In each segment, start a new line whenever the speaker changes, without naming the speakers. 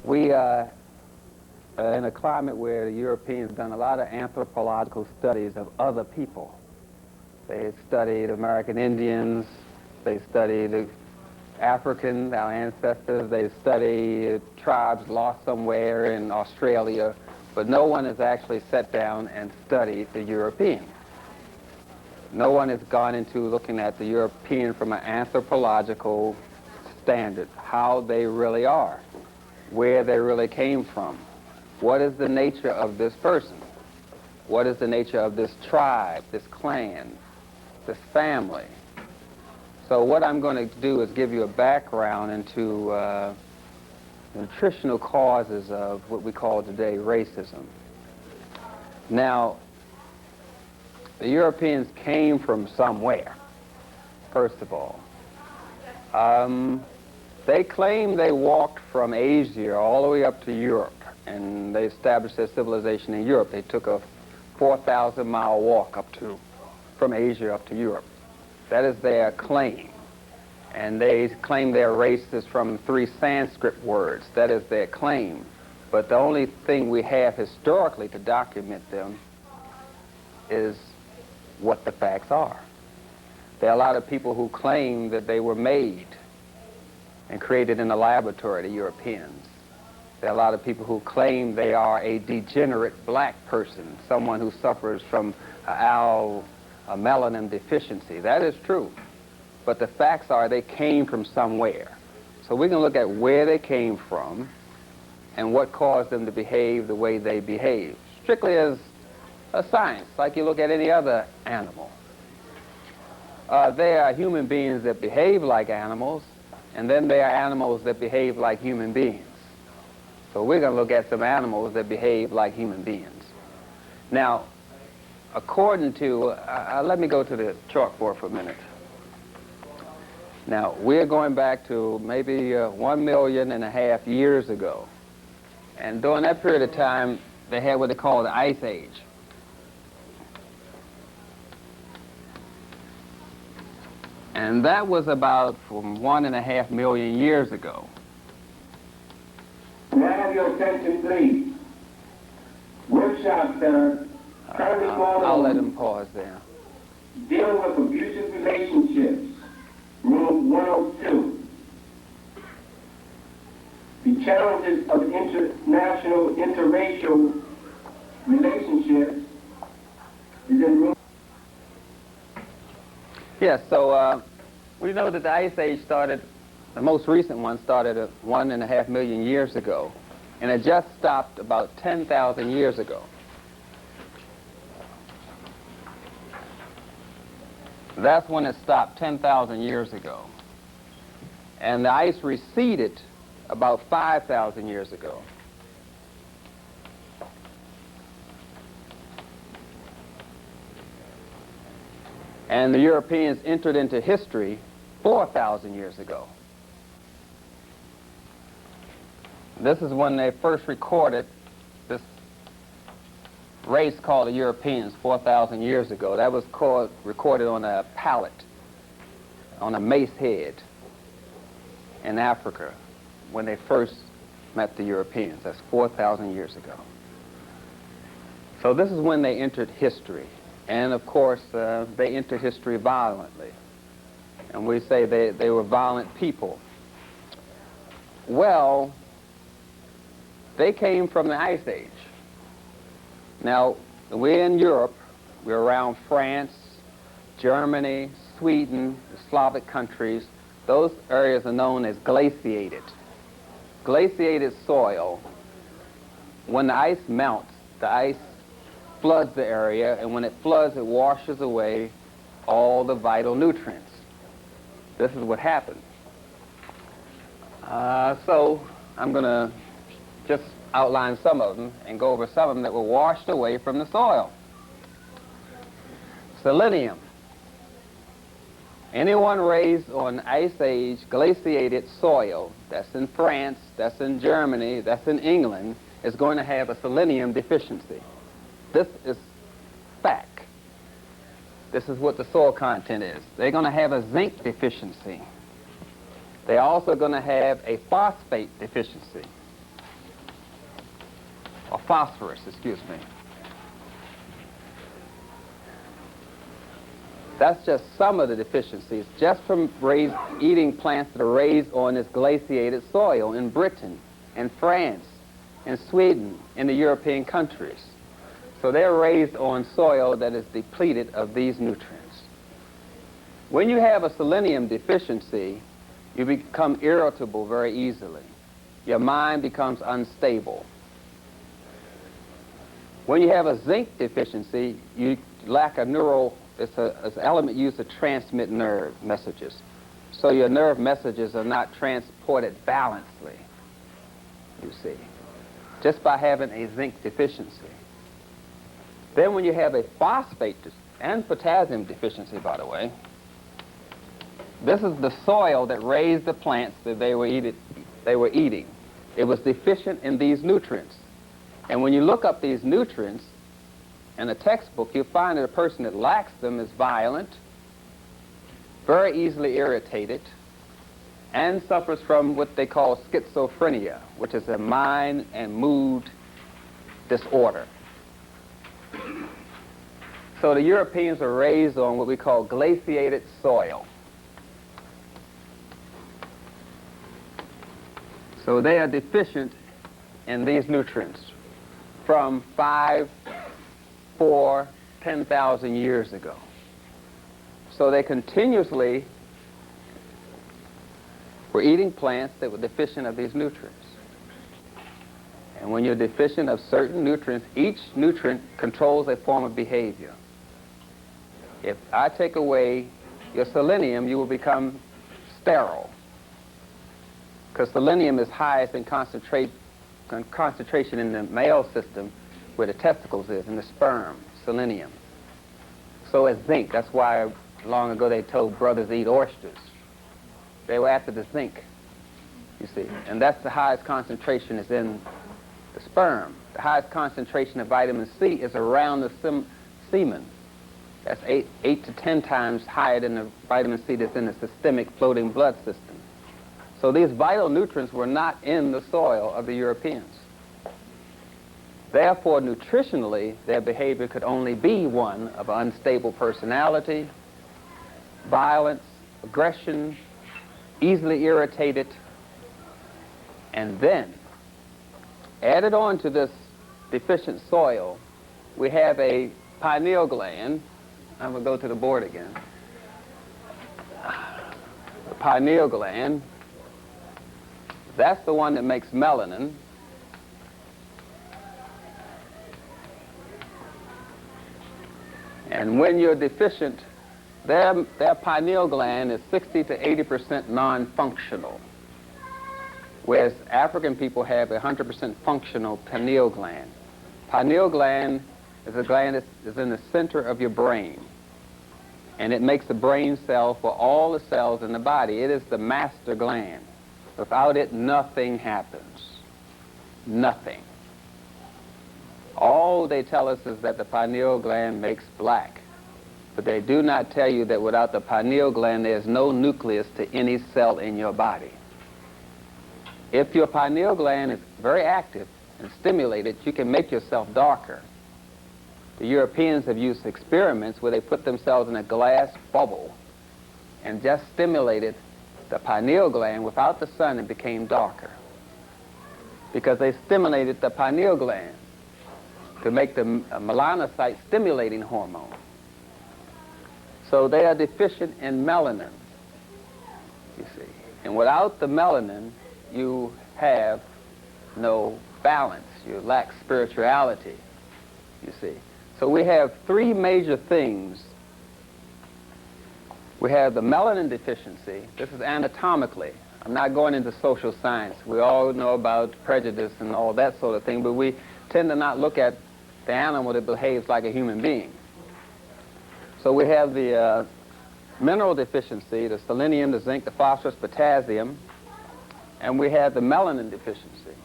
We are in a climate where the Europeans have done a lot of anthropological studies of other people. They studied American Indians, they studied Africans, our ancestors, they studied tribes lost somewhere in Australia, but no one has actually sat down and studied the European. No one has gone into looking at the European from an anthropological standard, how they really are, where they really came from. What is the nature of this person? What is the nature of this tribe, this clan, this family? So what I'm going to do is give you a background into nutritional causes of what we call today racism. Now, the Europeans came from somewhere, first of all. They claim they walked from Asia all the way up to Europe, and they established their civilization in Europe. They took a 4,000-mile walk from Asia up to Europe. That is their claim. And they claim their race is from 3 Sanskrit words. That is their claim. But the only thing we have historically to document them is what the facts are. There are a lot of people who claim that they were made and created in a laboratory, the Europeans. There are a lot of people who claim they are a degenerate black person, someone who suffers from a melanin deficiency. That is true. But the facts are they came from somewhere. So we can look at where they came from and what caused them to behave the way they behave, strictly as a science, like you look at any other animal. There are human beings that behave like animals, and then there are animals that behave like human beings. So we're going to look at some animals that behave like human beings. Now, according to, let me go to the chalkboard for a minute. Now, we're going back to maybe 1.5 million years ago. And during that period of time, they had what they call the Ice Age. And that was about from 1.5 million years ago.
May I have your attention, please? Workshop Center, currently going on.
I'll let him pause there.
Dealing with abusive relationships, room 102. The challenges of international interracial relationships is in room.
Yes, so we know that the Ice Age started, the most recent one started 1.5 million years ago, and it just stopped about 10,000 years ago. That's when it stopped 10,000 years ago. And the ice receded about 5,000 years ago. And the Europeans entered into history 4,000 years ago. This is when they first recorded this race called the Europeans 4,000 years ago. That was recorded on a pallet, on a mace head in Africa when they first met the Europeans. That's 4,000 years ago. So this is when they entered history. And of course, they entered history violently. And we say they were violent people. Well, they came from the Ice Age. Now, we're in Europe. We're around France, Germany, Sweden, the Slavic countries. Those areas are known as glaciated. Glaciated soil, when the ice melts, the ice floods the area, and when it floods, it washes away all the vital nutrients. This is what happened. So I'm going to just outline some of them and go over some of them that were washed away from the soil. Selenium. Anyone raised on Ice Age glaciated soil, that's in France, that's in Germany, that's in England, is going to have a selenium deficiency. This is fact. This is what the soil content is. They're going to have a zinc deficiency. They're also going to have a phosphate deficiency. phosphorus, excuse me. That's just some of the deficiencies, just from eating plants that are raised on this glaciated soil in Britain, in France, in Sweden, in the European countries. So they're raised on soil that is depleted of these nutrients. When you have a selenium deficiency, you become irritable very easily. Your mind becomes unstable. When you have a zinc deficiency, you lack a neural, it's an element used to transmit nerve messages. So your nerve messages are not transported balancedly, you see, just by having a zinc deficiency. Then when you have a phosphate and potassium deficiency, by the way, this is the soil that raised the plants that they were eating. It was deficient in these nutrients. And when you look up these nutrients in a textbook, you'll find that a person that lacks them is violent, very easily irritated, and suffers from what they call schizophrenia, which is a mind and mood disorder. So the Europeans are raised on what we call glaciated soil. So they are deficient in these nutrients from 5, 4, 10,000 years ago. So they continuously were eating plants that were deficient of these nutrients. And when you're deficient of certain nutrients, each nutrient controls a form of behavior. If I take away your selenium, you will become sterile, because selenium is highest in concentration in the male system, where the testicles is, in the sperm, selenium. So is zinc. That's why long ago they told brothers to eat oysters. They were after the zinc, you see. And that's the highest concentration is in the sperm. The highest concentration of vitamin C is around the semen. That's 8 to 10 times higher than the vitamin C that's in the systemic floating blood system. So these vital nutrients were not in the soil of the Europeans. Therefore, nutritionally, their behavior could only be one of unstable personality, violence, aggression, easily irritated, and then, added on to this deficient soil, we have a pineal gland. I'm going to go to the board again. The pineal gland, that's the one that makes melanin. And when you're deficient, their pineal gland is 60 to 80% non-functional, whereas African people have 100% functional pineal gland. Pineal gland is a gland that is in the center of your brain, and it makes a brain cell for all the cells in the body. It is the master gland. Without it, nothing happens. Nothing. All they tell us is that the pineal gland makes black. But they do not tell you that without the pineal gland, there's no nucleus to any cell in your body. If your pineal gland is very active and stimulated, you can make yourself darker. The Europeans have used experiments where they put themselves in a glass bubble and just stimulated the pineal gland. Without the sun, it became darker, because they stimulated the pineal gland to make the melanocyte stimulating hormone. So they are deficient in melanin, you see. And without the melanin, you have no balance. You lack spirituality, you see. So we have three major things. We have the melanin deficiency. This is anatomically. I'm not going into social science. We all know about prejudice and all that sort of thing, but we tend to not look at the animal that behaves like a human being. So we have the mineral deficiency, the selenium, the zinc, the phosphorus, potassium, and we have the melanin deficiency.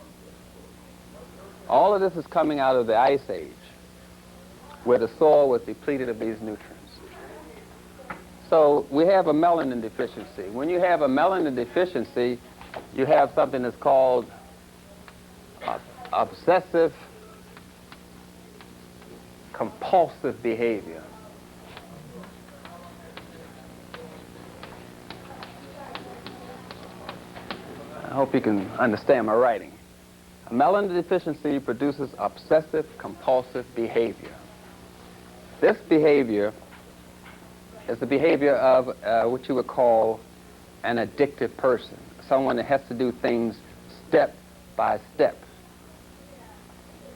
All of this is coming out of the Ice Age, where the soil was depleted of these nutrients. So we have a melanin deficiency. When you have a melanin deficiency, you have something that's called obsessive compulsive behavior. I hope you can understand my writing. A melanin deficiency produces obsessive compulsive behavior. This behavior is the behavior of what you would call an addictive person, someone that has to do things step by step.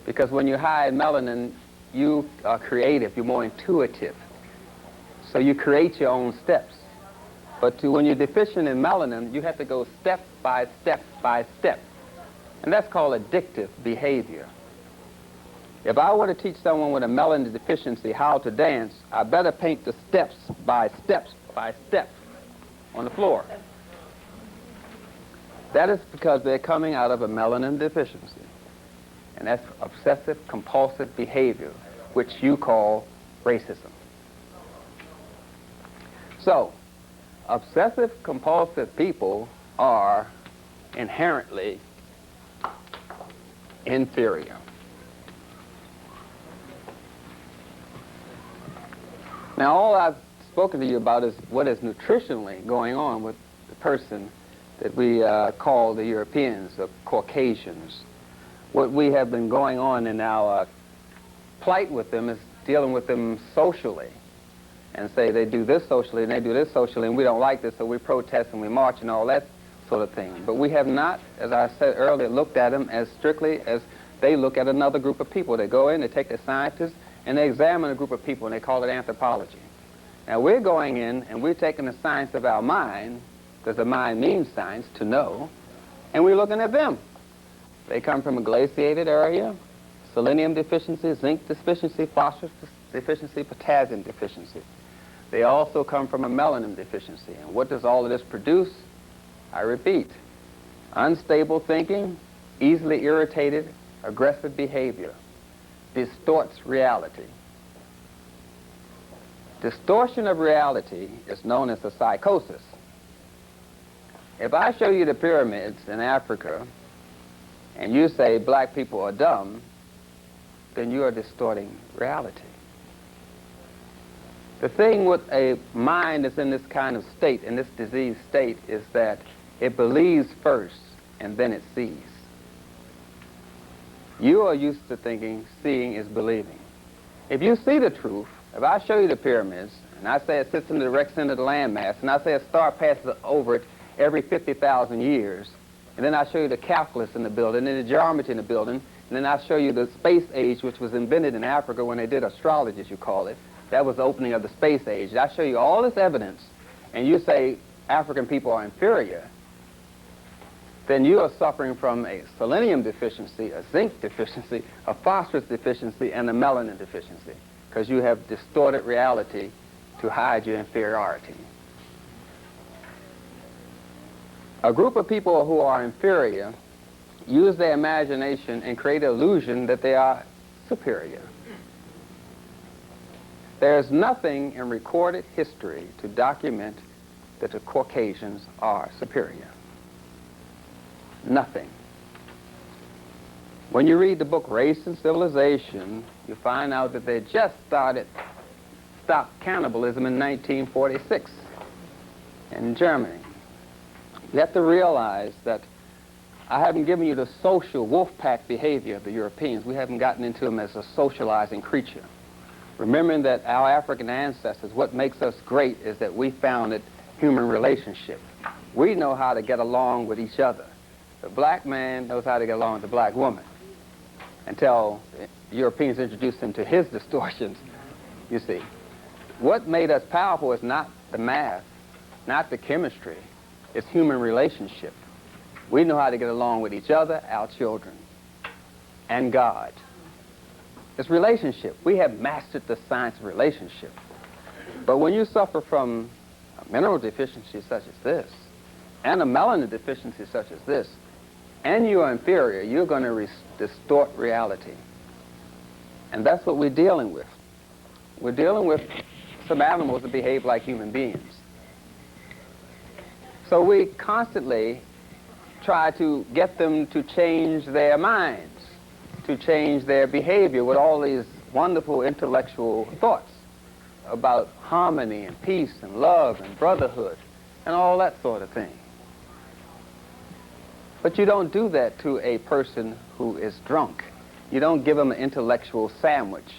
Because when you hide melanin, you are creative, you're more intuitive. So you create your own steps. But when you're deficient in melanin, you have to go step by step by step. And that's called addictive behavior. If I were to teach someone with a melanin deficiency how to dance, I better paint the steps by step on the floor. That is because they're coming out of a melanin deficiency. And that's obsessive compulsive behavior, which you call racism. So, obsessive compulsive people are inherently inferior. Now, all I've spoken to you about is what is nutritionally going on with the person that we call the Europeans, the Caucasians. What we have been going on in our plight with them is dealing with them socially and say they do this socially and they do this socially and we don't like this, so we protest and we march and all that sort of thing. But we have not, as I said earlier, looked at them as strictly as they look at another group of people. They go in, they take the scientists, and they examine a group of people, and they call it anthropology. Now, we're going in, and we're taking the science of our mind, because the mind means science, to know, and we're looking at them. They come from a glaciated area, selenium deficiency, zinc deficiency, phosphorus deficiency, potassium deficiency. They also come from a melanin deficiency. And what does all of this produce? I repeat, unstable thinking, easily irritated, aggressive behavior, distorts reality. Distortion of reality is known as a psychosis. If I show you the pyramids in Africa and you say black people are dumb, then you are distorting reality. The thing with a mind that's in this kind of state, in this diseased state, is that it believes first and then it sees. You are used to thinking seeing is believing. If you see the truth, if I show you the pyramids, and I say it sits in the direct center of the landmass, and I say a star passes over it every 50,000 years, and then I show you the calculus in the building, and the geometry in the building, and then I show you the space age, which was invented in Africa when they did astrology, as you call it. That was the opening of the space age. I show you all this evidence, and you say African people are inferior, then you are suffering from a selenium deficiency, a zinc deficiency, a phosphorus deficiency, and a melanin deficiency, because you have distorted reality to hide your inferiority. A group of people who are inferior use their imagination and create an illusion that they are superior. There's nothing in recorded history to document that the Caucasians are superior. Nothing. When you read the book Race and Civilization, you find out that they just stopped cannibalism in 1946 in Germany. You have to realize that I haven't given you the social wolf pack behavior of the Europeans. We haven't gotten into them as a socializing creature. Remembering that our African ancestors, what makes us great is that we founded human relationship. We know how to get along with each other. The black man knows how to get along with the black woman until Europeans introduced him to his distortions, you see. What made us powerful is not the math, not the chemistry. It's human relationship. We know how to get along with each other, our children, and God. It's relationship. We have mastered the science of relationship. But when you suffer from a mineral deficiency such as this, and a melanin deficiency such as this, and you are inferior, you're going to distort reality. And that's what we're dealing with. We're dealing with some animals that behave like human beings. So we constantly try to get them to change their minds, to change their behavior with all these wonderful intellectual thoughts about harmony and peace and love and brotherhood and all that sort of thing. But you don't do that to a person who is drunk. You don't give them an intellectual sandwich.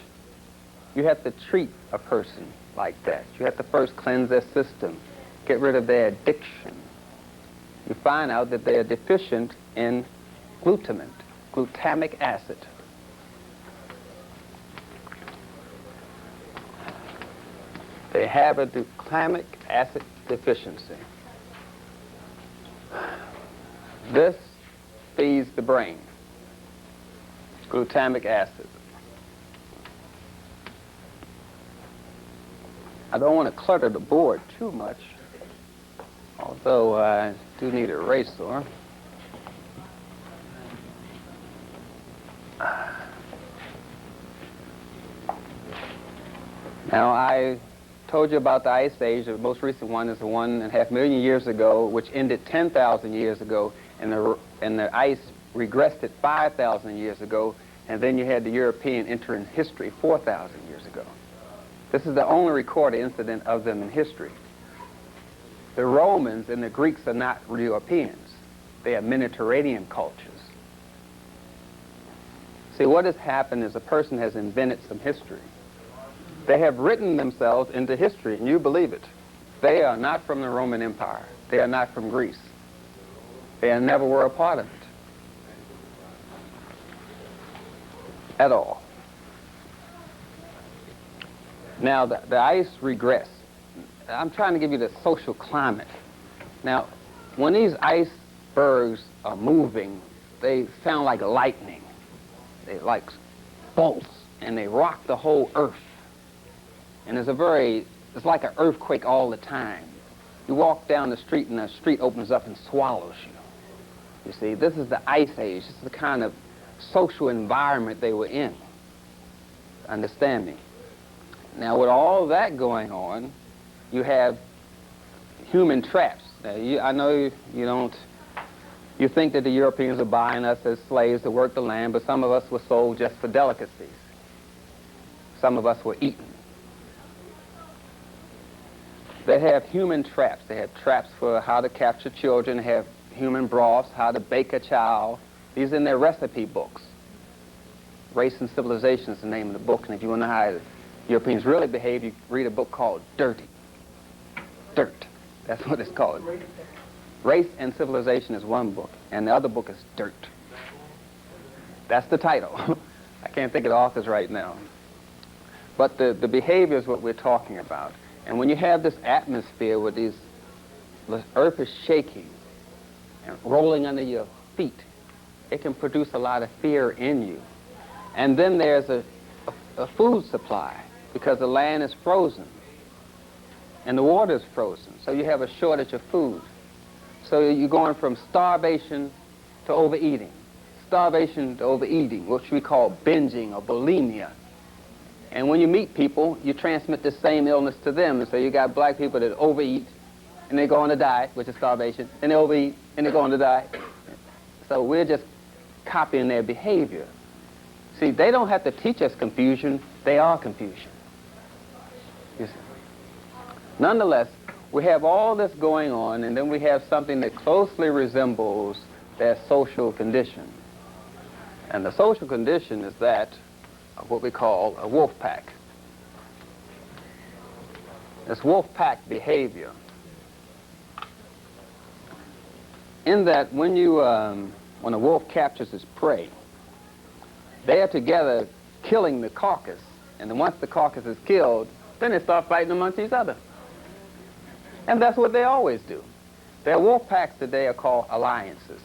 You have to treat a person like that. You have to first cleanse their system, get rid of their addiction. You find out that they are deficient in glutamic acid. They have a glutamic acid deficiency. This feeds the brain, glutamic acid. I don't want to clutter the board too much, although I do need an eraser. Now, I told you about the Ice Age. The most recent one is 1.5 million years ago, which ended 10,000 years ago, and the ice regressed it 5,000 years ago, and then you had the European enter in history 4,000 years ago. This is the only recorded incident of them in history. The Romans and the Greeks are not Europeans. They are Mediterranean cultures. See, what has happened is a person has invented some history. They have written themselves into history, and you believe it. They are not from the Roman Empire. They are not from Greece. They never were a part of it at all. Now, the ice regressed. I'm trying to give you the social climate. Now, when these icebergs are moving, they sound like lightning. They like bolts, and they rock the whole earth. And it's like an earthquake all the time. You walk down the street and the street opens up and swallows you. You see, this is the Ice Age. This is the kind of social environment they were in. Understand me? Now, with all that going on, you have human traps. Now, I know you think that the Europeans are buying us as slaves to work the land, but some of us were sold just for delicacies. Some of us were eaten. They have human traps. They have traps for how to capture children. They have human broths, how to bake a child. These are in their recipe books. Race and Civilization is the name of the book, and if you want to know how the Europeans really behave, you read a book called Dirty. Dirt. That's what it's called. Race and Civilization is one book, and the other book is Dirt. That's the title. I can't think of the authors right now. But the behavior is what we're talking about. And when you have this atmosphere where the earth is shaking and rolling under your feet, it can produce a lot of fear in you. And then there's a food supply, because the land is frozen and the water is frozen. So you have a shortage of food. So you're going from starvation to overeating. Starvation to overeating, which we call binging or bulimia. And when you meet people, you transmit the same illness to them. And so you got black people that overeat, and they go on to die, which is starvation, and they overeat, and they go on to die. So we're just copying their behavior. See, they don't have to teach us confusion. They are confusion. You see? Nonetheless, we have all this going on, and then we have something that closely resembles their social condition. And the social condition is that of what we call a wolf pack. This wolf pack behavior, in that when a wolf captures its prey, they are together killing the carcass, and then once the carcass is killed, then they start fighting amongst each other. And that's what they always do. Their wolf packs today are called alliances.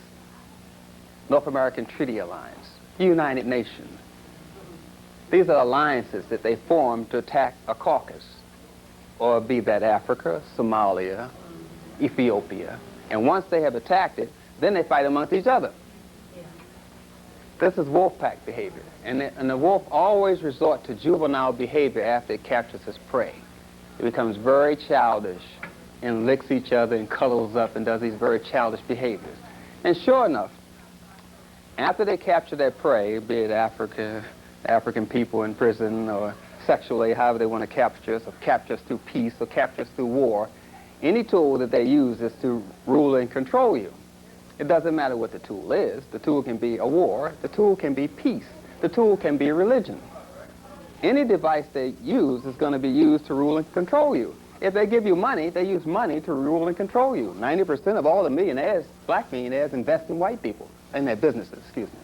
North American Treaty Alliance, United Nations. These are alliances that they form to attack a caucus, or be that Africa, Somalia, Ethiopia. And once they have attacked it, then they fight amongst each other. This is wolf pack behavior. And the wolf always resort to juvenile behavior after it captures its prey. It becomes very childish and licks each other and cuddles up and does these very childish behaviors. And sure enough, after they capture their prey, be it Africa, African people in prison, or sexually, however they want to capture us, or capture us through peace, or capture us through war. Any tool that they use is to rule and control you. It doesn't matter what the tool is. The tool can be a war. The tool can be peace. The tool can be religion. Any device they use is going to be used to rule and control you. If they give you money, they use money to rule and control you. 90% of all the millionaires, black millionaires, invest in white people, in their businesses, excuse me.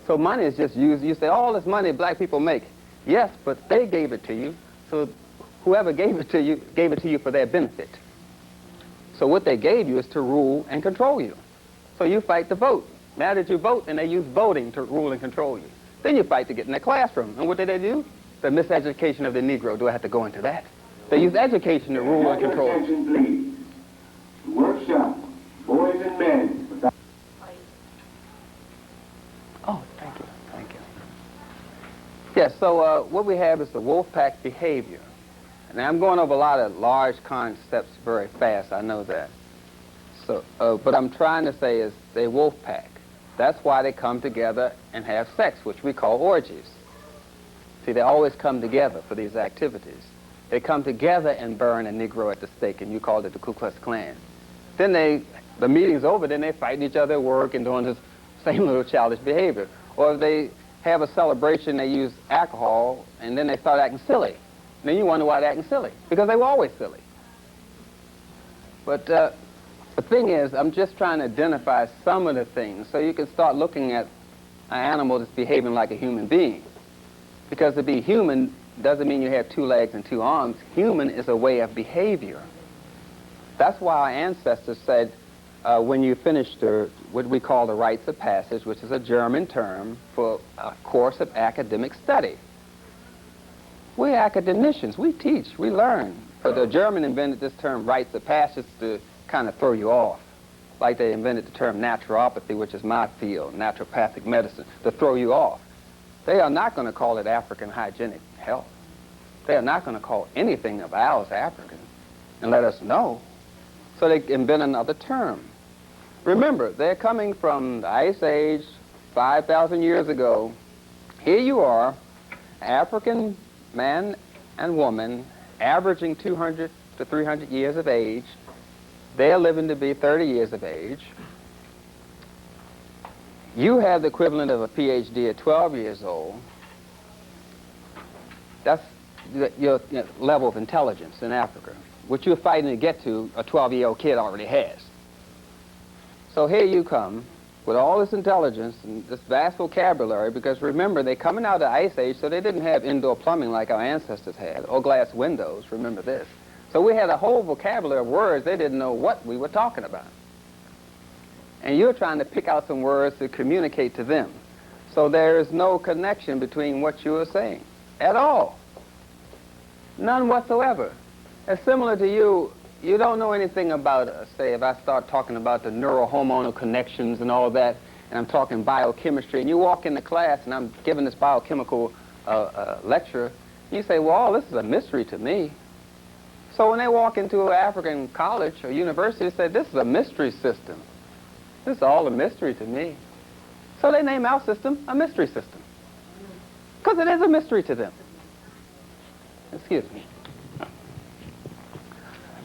So money is just used. You say, all this money black people make. Yes, but they gave it to you, so whoever gave it to you for their benefit. So what they gave you is to rule and control you. So you fight to vote. Now that you vote, and they use voting to rule and control you. Then you fight to get in the classroom. And what do they do? The miseducation of the Negro. Do I have to go into that? They use education to rule and control.
Attention, please. Workshop, boys and men.
Oh, thank you, thank you. Yes, so what we have is the wolf pack behavior. Now, I'm going over a lot of large concepts very fast, I know that. So, but I'm trying to say is they wolf pack. That's why they come together and have sex, which we call orgies. See, they always come together for these activities. They come together and burn a Negro at the stake, and you called it the Ku Klux Klan. Then the meeting's over, then they fight each other at work and doing this same little childish behavior. Or if they have a celebration, they use alcohol, and then they start acting silly. And then you wonder why they're acting silly, because they were always silly. But the thing is, I'm just trying to identify some of the things so you can start looking at an animal that's behaving like a human being. Because to be human doesn't mean you have 2 legs and 2 arms. Human is a way of behavior. That's why our ancestors said, when you finish what we call the rites of passage, which is a German term for a course of academic study. We're academicians. We teach. We learn. But the German invented this term rites of passage to kind of throw you off. Like they invented the term naturopathy, which is my field, naturopathic medicine, to throw you off. They are not going to call it African hygienic health. They are not going to call anything of ours African and let us know. So they invent another term. Remember, they're coming from the Ice Age, 5,000 years ago. Here you are, African man and woman, averaging 200 to 300 years of age. They're living to be 30 years of age. You have the equivalent of a PhD at 12 years old. That's your level of intelligence in Africa. What you're fighting to get to, a 12-year-old kid already has. So here you come with all this intelligence and this vast vocabulary, because remember, they're coming out of the Ice Age, so they didn't have indoor plumbing like our ancestors had, or glass windows, remember this. So we had a whole vocabulary of words. They didn't know what we were talking about. And you're trying to pick out some words to communicate to them. So there is no connection between what you are saying at all. None whatsoever. It's similar to you. You don't know anything about, say, if I start talking about the neurohormonal connections and all that, and I'm talking biochemistry, and you walk into class and I'm giving this biochemical lecture, you say, well, this is a mystery to me. So when they walk into an African college or university, they say, this is a mystery system. This is all a mystery to me. So they name our system a mystery system, because it is a mystery to them. Excuse me.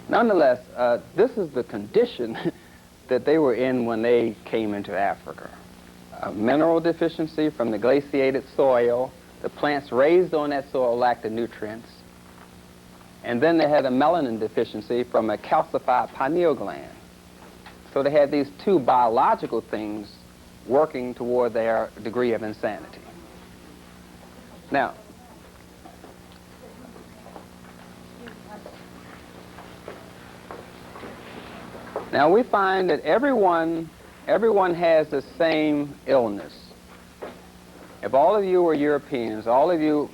Nonetheless, this is the condition that they were in when they came into Africa. A mineral deficiency from the glaciated soil. The plants raised on that soil lacked the nutrients. And then they had a melanin deficiency from a calcified pineal gland. So they had these 2 biological things working toward their degree of insanity. Now, we find that everyone has the same illness. If all of you are Europeans, all of you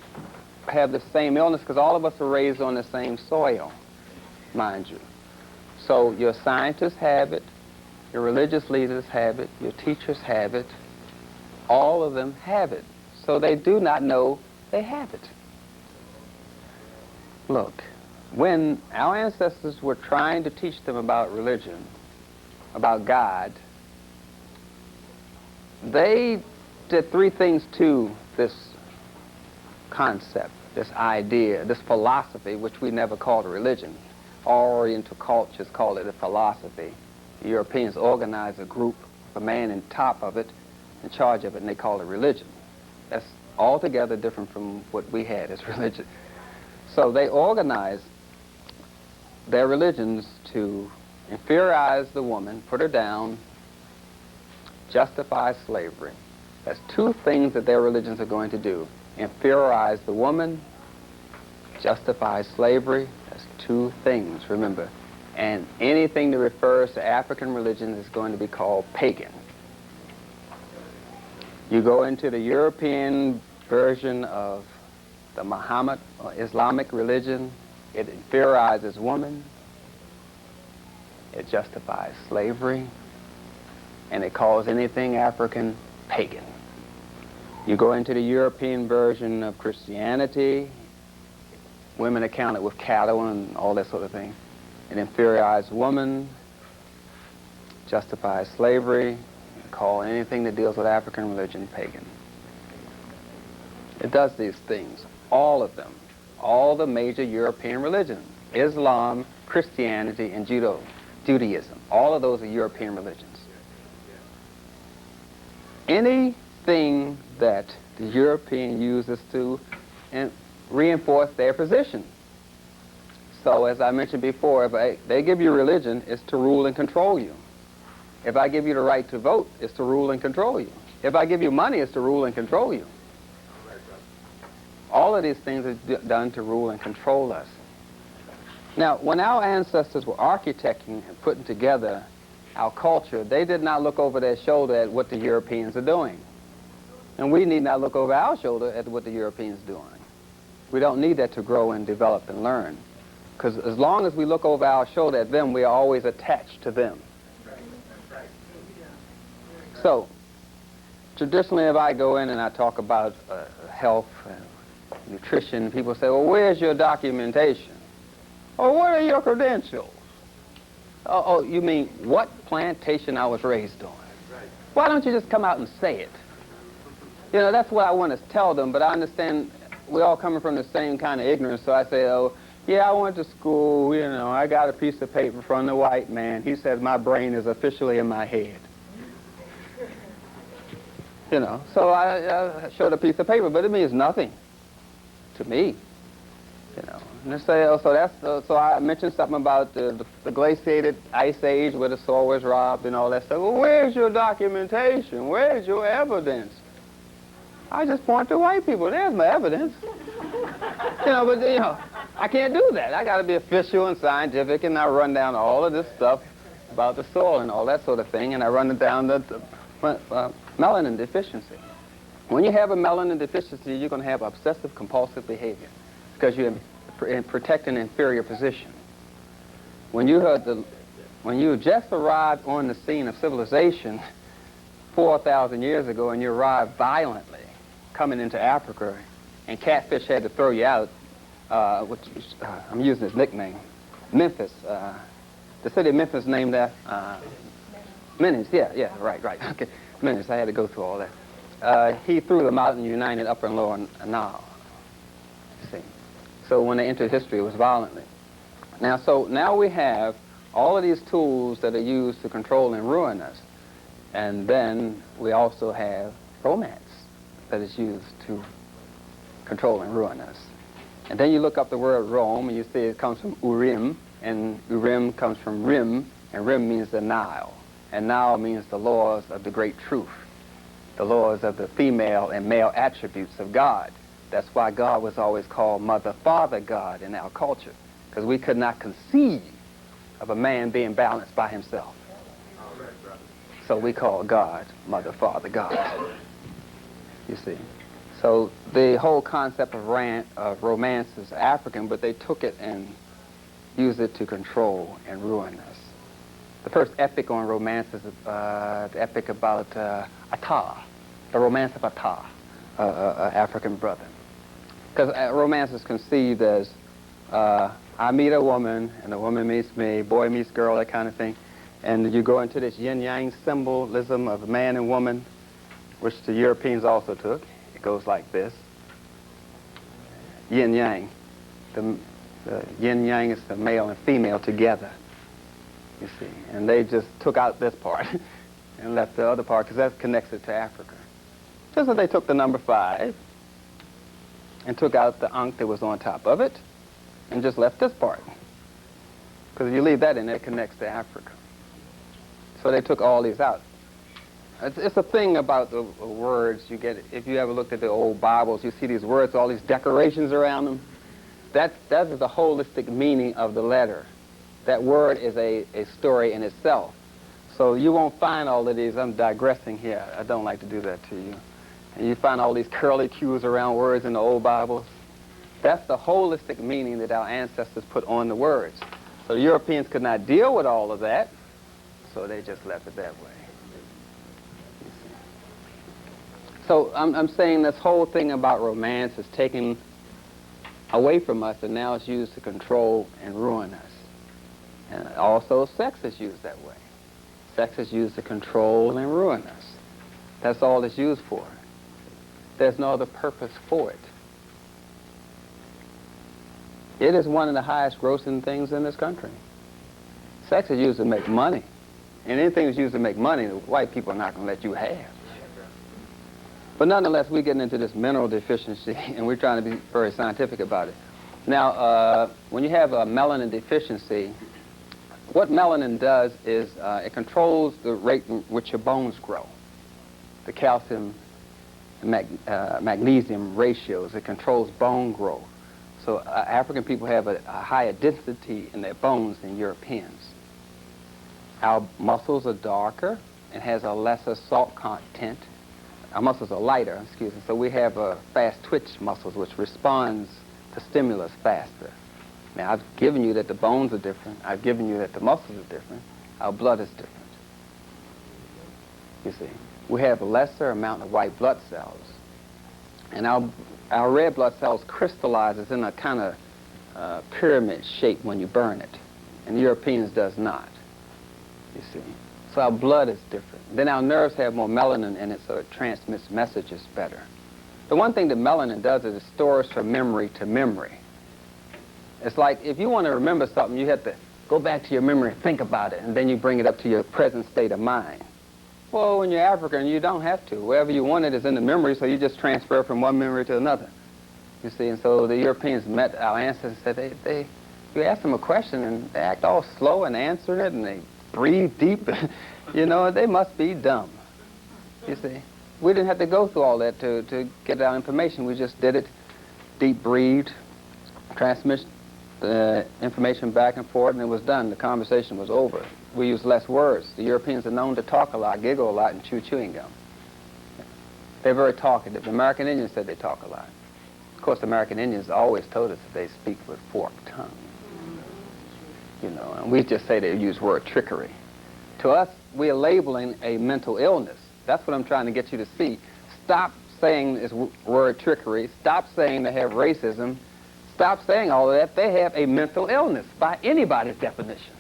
have the same illness, because all of us are raised on the same soil, mind you. So your scientists have it, your religious leaders have it, your teachers have it, all of them have it. So they do not know they have it. Look, when our ancestors were trying to teach them about religion, about God, they did 3 things to this concept, this idea, this philosophy, which we never called a religion. All Oriental cultures call it a philosophy. The Europeans organize a group, a man in top of it, in charge of it, and they call it religion. That's altogether different from what we had as religion. So they organize their religions to inferiorize the woman, put her down, justify slavery. That's two things that their religions are going to do. Inferiorize the woman, justify slavery. That's two things, remember. And anything that refers to African religion is going to be called pagan. You go into the European version of the Muhammad or Islamic religion, it inferiorizes woman, it justifies slavery, and it calls anything African pagan. You go into the European version of Christianity, women are counted with cattle and all that sort of thing. It inferiorizes woman, justifies slavery, call anything that deals with African religion pagan. It does these things, all of them, all the major European religions, Islam, Christianity, and Judaism. All of those are European religions. Anything that the European uses to reinforce their position. So as I mentioned before, if they give you religion, it's to rule and control you. If I give you the right to vote, it's to rule and control you. If I give you money, it's to rule and control you. All of these things are done to rule and control us. Now, when our ancestors were architecting and putting together our culture, they did not look over their shoulder at what the Europeans are doing. And we need not look over our shoulder at what the Europeans are doing. We don't need that to grow and develop and learn. Because as long as we look over our shoulder at them, we are always attached to them. So, traditionally, if I go in and I talk about health and nutrition, people say, well, where's your documentation? Or what are your credentials? Oh, you mean what plantation I was raised on? Why don't you just come out and say it? You know, that's what I want to tell them, but I understand we're all coming from the same kind of ignorance, so I say, oh, yeah, I went to school, you know, I got a piece of paper from the white man. He says my brain is officially in my head. You know, so I showed a piece of paper, but it means nothing to me. You know, and they say, oh, so I mentioned something about the glaciated ice age where the soil was robbed and all that stuff. Well, where's your documentation? Where's your evidence? I just point to white people. There's my evidence. You know, but, you know, I can't do that. I got to be official and scientific, and I run down all of this stuff about the soil and all that sort of thing, and I run it down the melanin deficiency. When you have a melanin deficiency, you're going to have obsessive compulsive behavior because you're protecting an inferior position. When you just arrived on the scene of civilization 4,000 years ago and you arrived violently coming into Africa and Catfish had to throw you out, which I'm using his nickname, Memphis. The city of Memphis named that Menace. Yeah, right. Okay, Menace. I had to go through all that. He threw them out and united Upper and Lower Nile. See, so when they entered history, it was violently. Now we have all of these tools that are used to control and ruin us, and then we also have romance that is used to control and ruin us. And then you look up the word Rome, and you see it comes from Urim, and Urim comes from Rim, and Rim means the Nile. And Nile means the laws of the great truth, the laws of the female and male attributes of God. That's why God was always called Mother, Father God in our culture, because we could not conceive of a man being balanced by himself. So we call God Mother, Father God, you see. So the whole concept of romance is African, but they took it and used it to control and ruin us. The first epic on romance is the epic about Ata, the romance of Ata, an African brother. Because romance is conceived as I meet a woman, and the woman meets me, boy meets girl, that kind of thing. And you go into this yin-yang symbolism of man and woman, which the Europeans also took. It goes like this. yin-yang. The yin-yang is the male and female together, you see. And they just took out this part and left the other part because that's connected to Africa. Just as they took the number 5 and took out the ankh that was on top of it and just left this part. Because if you leave that in, it connects to Africa. So they took all these out. It's a thing about the words you get. If you ever looked at the old Bibles, you see these words, all these decorations around them. That is the holistic meaning of the letter. That word is a story in itself. So you won't find all of these. I'm digressing here. I don't like to do that to you. And you find all these curly cues around words in the old Bibles. That's the holistic meaning that our ancestors put on the words. So the Europeans could not deal with all of that, so they just left it that way. So I'm saying this whole thing about romance is taken away from us, and now it's used to control and ruin us. And also sex is used that way. Sex is used to control and ruin us. That's all it's used for. There's no other purpose for it. It is one of the highest grossing things in this country. Sex is used to make money. And anything that's used to make money, the white people are not going to let you have. But nonetheless, we're getting into this mineral deficiency, and we're trying to be very scientific about it. Now, when you have a melanin deficiency, what melanin does is it controls the rate in which your bones grow, the calcium and magnesium ratios. It controls bone growth. So African people have a higher density in their bones than Europeans. Our muscles are darker and has a lesser salt content. Our muscles are lighter, excuse me, so we have fast twitch muscles which responds to stimulus faster. Now, I've given you that the bones are different. I've given you that the muscles are different. Our blood is different. You see, we have a lesser amount of white blood cells. And our red blood cells crystallizes in a kind of pyramid shape when you burn it. And the Europeans does not, you see. So our blood is different. Then our nerves have more melanin in it, so it transmits messages better. The one thing that melanin does is it stores from memory to memory. It's like if you want to remember something, you have to go back to your memory and think about it, and then you bring it up to your present state of mind. Well, when you're African, you don't have to. Wherever you want it is in the memory, so you just transfer from one memory to another. You see, and so the Europeans met our ancestors and said, you ask them a question, and they act all slow in answering it, and they breathe deep. You know, they must be dumb. You see, we didn't have to go through all that to get our information. We just did it, deep breathed, transmit the information back and forth, and it was done. The conversation was over. We used less words. The Europeans are known to talk a lot, giggle a lot, and chew chewing gum. They're very talkative. The American Indians said they talk a lot. Of course, the American Indians always told us that they speak with forked tongue. You know, and we just say they use word trickery. To us, we are labeling a mental illness. That's what I'm trying to get you to see. Stop saying this word trickery. Stop saying they have racism. Stop saying all of that. They have a mental illness by anybody's definition.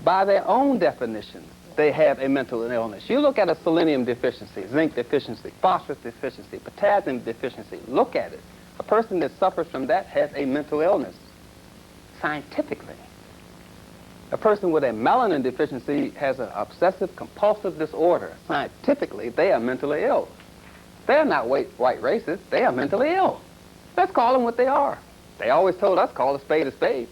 By their own definition, they have a mental illness. You look at a selenium deficiency, zinc deficiency, phosphorus deficiency, potassium deficiency. Look at it. A person that suffers from that has a mental illness, scientifically. A person with a melanin deficiency has an obsessive-compulsive disorder. Scientifically, they are mentally ill. They're not white racists. They are mentally ill. Let's call them what they are. They always told us, call a spade a spade.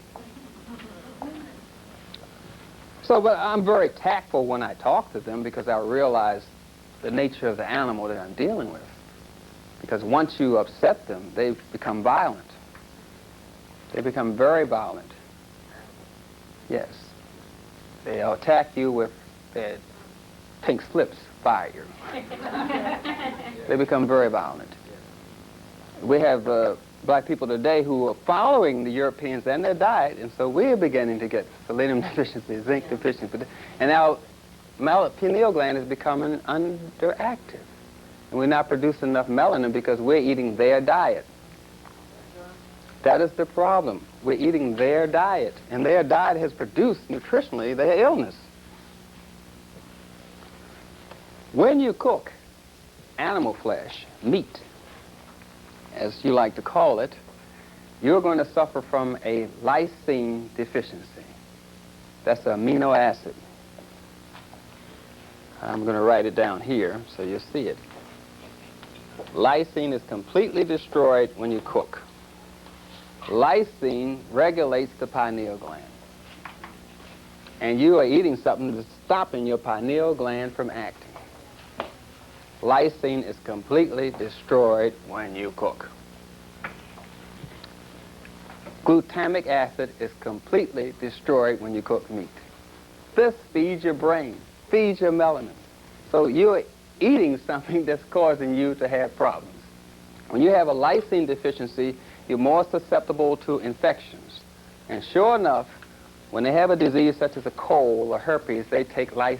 So, but I'm very tactful when I talk to them because I realize the nature of the animal that I'm dealing with. Because once you upset them, they become violent. They become very violent. Yes. They'll attack you with their pink slips, fire you. They become very violent. We have black people today who are following the Europeans and their diet, and so we're beginning to get selenium deficiency, zinc deficiency, and our pineal gland is becoming underactive. And we're not producing enough melanin because we're eating their diet. That is the problem. We're eating their diet, and their diet has produced nutritionally their illness. When you cook animal flesh, meat, as you like to call it, you're going to suffer from a lysine deficiency. That's an amino acid. I'm going to write it down here so you'll see it. Lysine is completely destroyed when you cook. Lysine regulates the pineal gland. And you are eating something that's stopping your pineal gland from acting. Lysine is completely destroyed when you cook. Glutamic acid is completely destroyed when you cook meat. This feeds your brain, feeds your melanin. So you're eating something that's causing you to have problems. When you have a lysine deficiency, you're more susceptible to infections. And sure enough, when they have a disease such as a cold or herpes, they take lysine,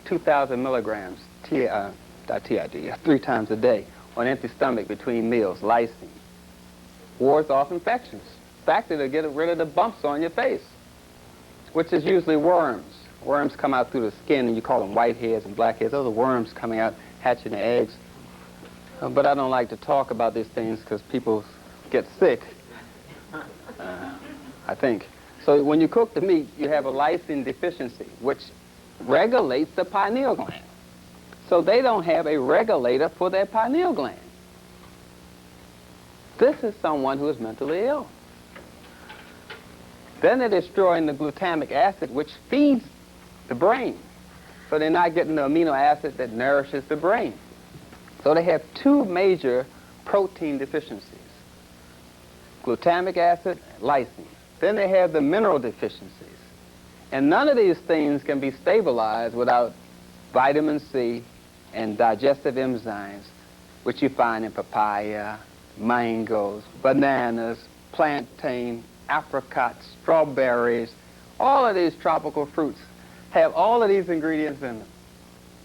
2,000 milligrams, TID, 3 times a day, on an empty stomach between meals, lysine. Wards off infections. In fact, it'll get rid of the bumps on your face, which is usually worms. Worms come out through the skin, and you call them whiteheads and blackheads. Those are worms coming out, hatching the eggs. But I don't like to talk about these things because people get sick, I think. So when you cook the meat, you have a lysine deficiency, which regulates the pineal gland. So they don't have a regulator for their pineal gland. This is someone who is mentally ill. Then they're destroying the glutamic acid, which feeds the brain. So they're not getting the amino acid that nourishes the brain. So they have 2 major protein deficiencies: glutamic acid, lysine. Then they have the mineral deficiencies. And none of these things can be stabilized without vitamin C and digestive enzymes, which you find in papaya, mangoes, bananas, plantain, apricots, strawberries. All of these tropical fruits have all of these ingredients in them.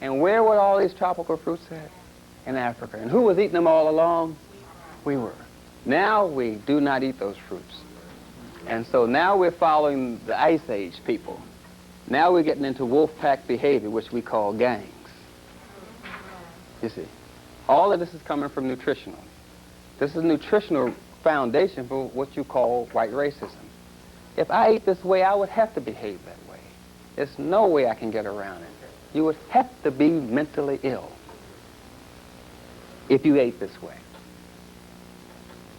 And where were all these tropical fruits at? In Africa. And who was eating them all along? We were. Now we do not eat those fruits. And so now we're following the Ice Age people. Now we're getting into wolf pack behavior, which we call gangs. You see, all of this is coming from nutritional. This is a nutritional foundation for what you call white racism. If I ate this way, I would have to behave that way. There's no way I can get around it. You would have to be mentally ill if you ate this way.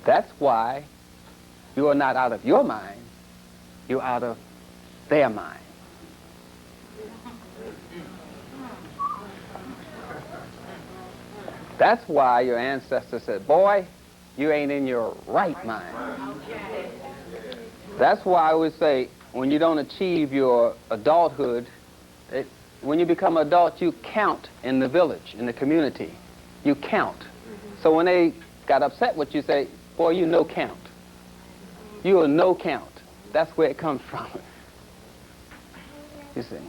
That's why you are not out of your mind, you're out of their mind. That's why your ancestors said, boy, you ain't in your right mind. That's why I would say, when you don't achieve your adulthood, when you become an adult, you count in the village, in the community. You count. So when they got upset with you, say, boy, you no count. You are no count. That's where it comes from. You see,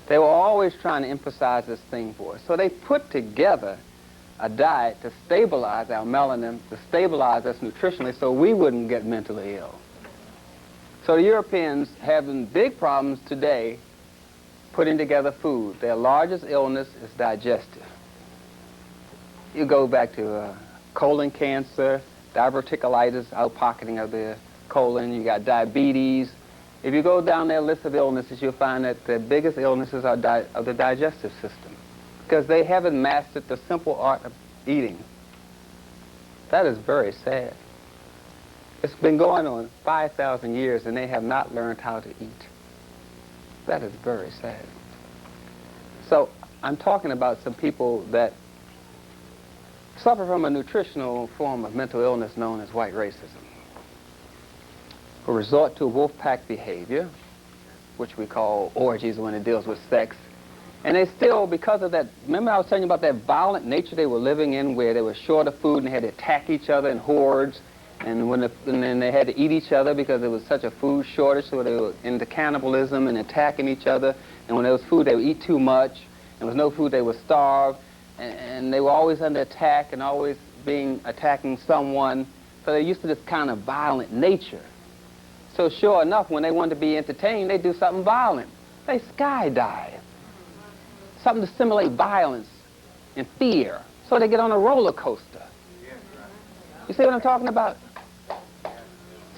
they were always trying to emphasize this thing for us. So they put together a diet to stabilize our melanin, to stabilize us nutritionally so we wouldn't get mentally ill. So the Europeans having big problems today putting together food. Their largest illness is digestive. You go back to colon cancer, diverticulitis, outpocketing of the colon, you got diabetes. If you go down their list of illnesses, you'll find that the biggest illnesses are of the digestive system, because they haven't mastered the simple art of eating. That is very sad. It's been going on 5,000 years and they have not learned how to eat. That is very sad. So I'm talking about some people that suffer from a nutritional form of mental illness known as white racism, who resort to wolf pack behavior, which we call orgies when it deals with sex. And they still, because of that, remember I was telling you about that violent nature they were living in, where they were short of food and they had to attack each other in hordes, and then they had to eat each other because there was such a food shortage, so they were into cannibalism and attacking each other. And when there was food, they would eat too much. There was no food, they would starve. And they were always under attack and always attacking someone. So they're used to this kind of violent nature. So sure enough, when they wanted to be entertained, they do something violent. They skydive. Something to simulate violence and fear. So they get on a roller coaster. You see what I'm talking about?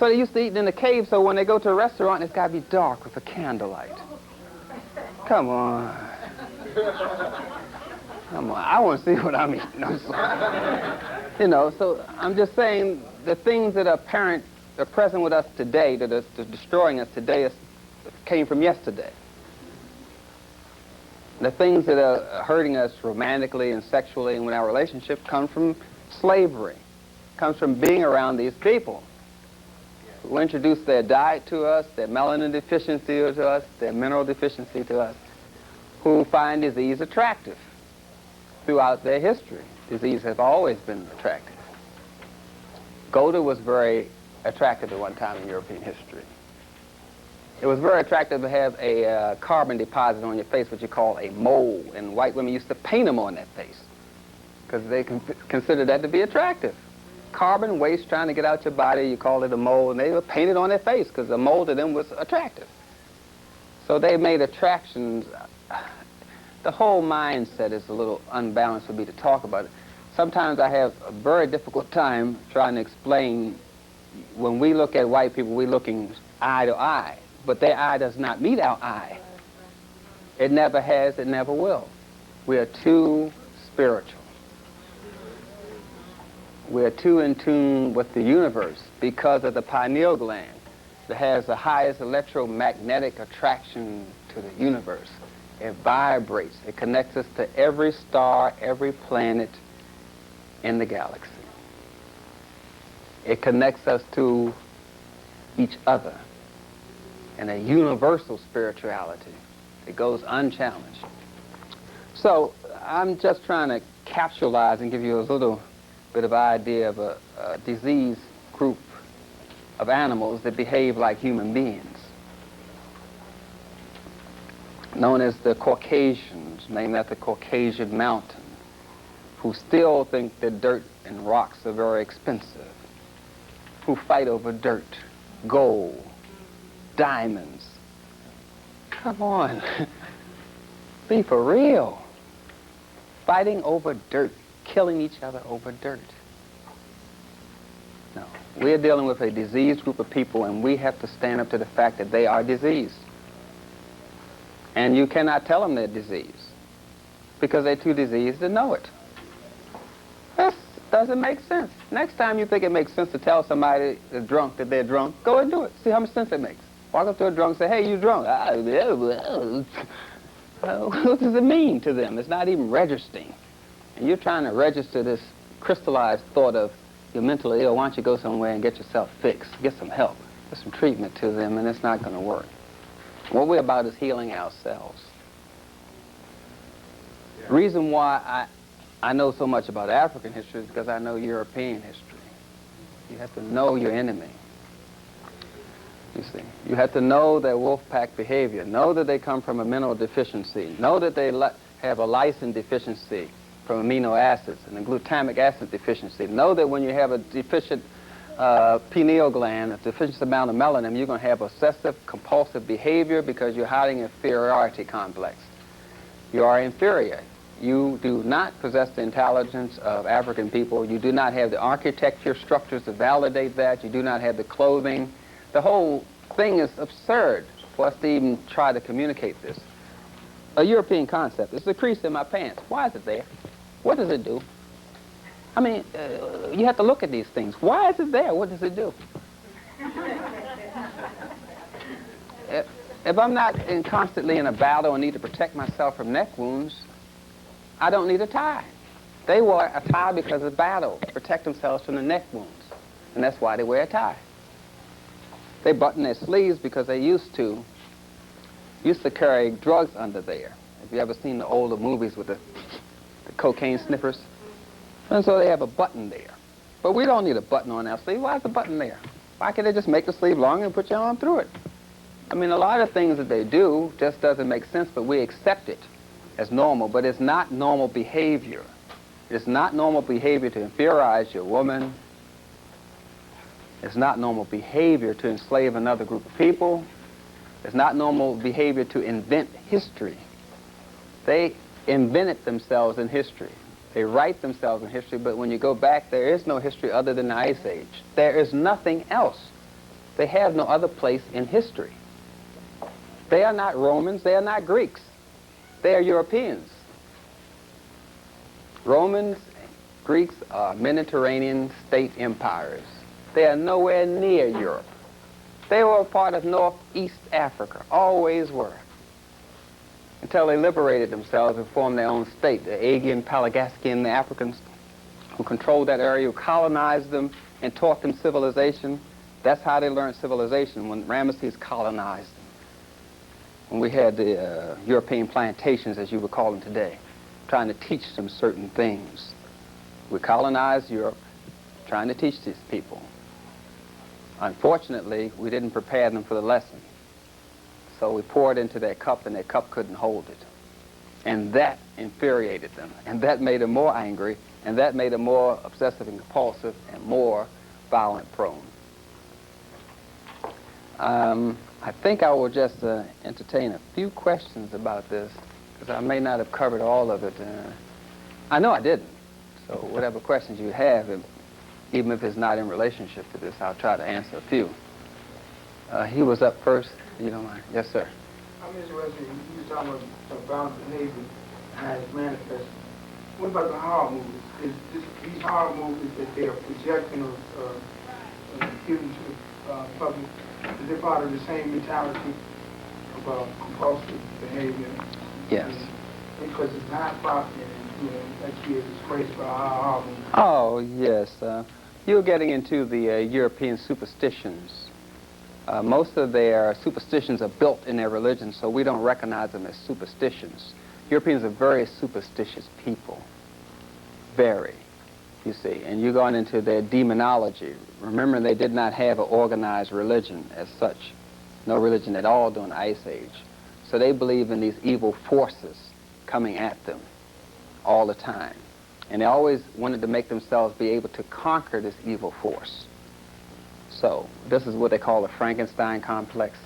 So they used to eat in the cave, so when they go to a restaurant, it's got to be dark with a candlelight. Come on. Come on. I want to see what I'm eating. I'm sorry. You know, so I'm just saying the things that are present with us today, that are destroying us today, came from yesterday. The things that are hurting us romantically and sexually and with our relationship come from slavery, comes from being around these people who introduce their diet to us, their melanin deficiency to us, their mineral deficiency to us, who find disease attractive throughout their history. Disease has always been attractive. Gouda was very attractive at one time in European history. It was very attractive to have a carbon deposit on your face, what you call a mole, and white women used to paint them on their face because they considered that to be attractive. Carbon waste trying to get out your body, you call it a mole, and they would paint it on their face because the mole to them was attractive. So they made attractions. The whole mindset is a little unbalanced for me to talk about it. Sometimes I have a very difficult time trying to explain, when we look at white people, we're looking eye to eye, but their eye does not meet our eye. It never has, it never will. We are too spiritual. We are too in tune with the universe because of the pineal gland that has the highest electromagnetic attraction to the universe. It vibrates. It connects us to every star, every planet in the galaxy. It connects us to each other in a universal spirituality. It goes unchallenged. So I'm just trying to capsulize and give you a little bit of idea of a disease group of animals that behave like human beings, known as the Caucasians, named after Caucasian mountain, who still think that dirt and rocks are very expensive, who fight over dirt, gold, diamonds. Come on. Be for real. Fighting over dirt, killing each other over dirt. No. We're dealing with a diseased group of people, and we have to stand up to the fact that they are diseased. And you cannot tell them they're diseased because they're too diseased to know it. That doesn't make sense. Next time you think it makes sense to tell somebody that's drunk that they're drunk, go and do it. See how much sense it makes. Walk up to a drunk and say, hey, you drunk. What does it mean to them? It's not even registering. And you're trying to register this crystallized thought of you're mentally ill. Why don't you go somewhere and get yourself fixed, get some help, get some treatment to them, and it's not going to work. What we're about is healing ourselves. The reason why I know so much about African history is because I know European history. You have to know your enemy. You see, you have to know their wolf pack behavior, know that they come from a mineral deficiency, know that they have a lysine deficiency from amino acids and a glutamic acid deficiency. Know that when you have a deficient pineal gland, a deficient amount of melanin, you're going to have obsessive compulsive behavior because you're hiding inferiority complex. You are inferior. You do not possess the intelligence of African people. You do not have the architecture structures to validate that. You do not have the clothing. The whole thing is absurd for us to even try to communicate this. A European concept. It's a crease in my pants. Why is it there? What does it do? I mean, you have to look at these things. Why is it there? What does it do? If I'm not constantly in a battle and need to protect myself from neck wounds, I don't need a tie. They wear a tie because of battle, to protect themselves from the neck wounds. And that's why they wear a tie. They button their sleeves because they used to carry drugs under there. Have you ever seen the older movies with the cocaine sniffers? And so they have a button there. But we don't need a button on our sleeve. Why is the button there? Why can't they just make the sleeve longer and put your arm through it? I mean, a lot of things that they do just doesn't make sense, but we accept it as normal. But it's not normal behavior. It's not normal behavior to inferiorize your woman. It's not normal behavior to enslave another group of people. It's not normal behavior to invent history. They invented themselves in history. They write themselves in history, but when you go back, there is no history other than the Ice Age. There is nothing else. They have no other place in history. They are not Romans, they are not Greeks. They are Europeans. Romans, Greeks are Mediterranean state empires. They are nowhere near Europe. They were a part of Northeast Africa, always were, until they liberated themselves and formed their own state. The Aegean, Palagaskian, the Africans who controlled that area, who colonized them and taught them civilization. That's how they learned civilization, when Ramesses colonized them. When we had the European plantations, as you would call them today, trying to teach them certain things. We colonized Europe, trying to teach these people. Unfortunately, we didn't prepare them for the lesson. So we poured into their cup, and their cup couldn't hold it. And that infuriated them, and that made them more angry, and that made them more obsessive and compulsive and more violent prone. I think I will just entertain a few questions about this, because I may not have covered all of it. I know I didn't. So whatever questions you have, even if it's not in relationship to this, I'll try to answer a few. He was up first, if you don't mind. Yes, sir.
I'm interested, you were talking about behavior and how it's manifested. What about the horror movies? These horror movies that they are projecting or giving to the public, is they part of the same mentality about compulsive behavior?
Yes.
Because it's not profit, and that kid is crazy about horror movies.
Oh, yes. You're getting into the European superstitions. Most of their superstitions are built in their religion, so we don't recognize them as superstitions. Europeans are very superstitious people. Very, you see. And you're going into their demonology. Remember, they did not have an organized religion as such. No religion at all during the Ice Age. So they believe in these evil forces coming at them all the time. And they always wanted to make themselves be able to conquer this evil force. So this is what they call the Frankenstein complex,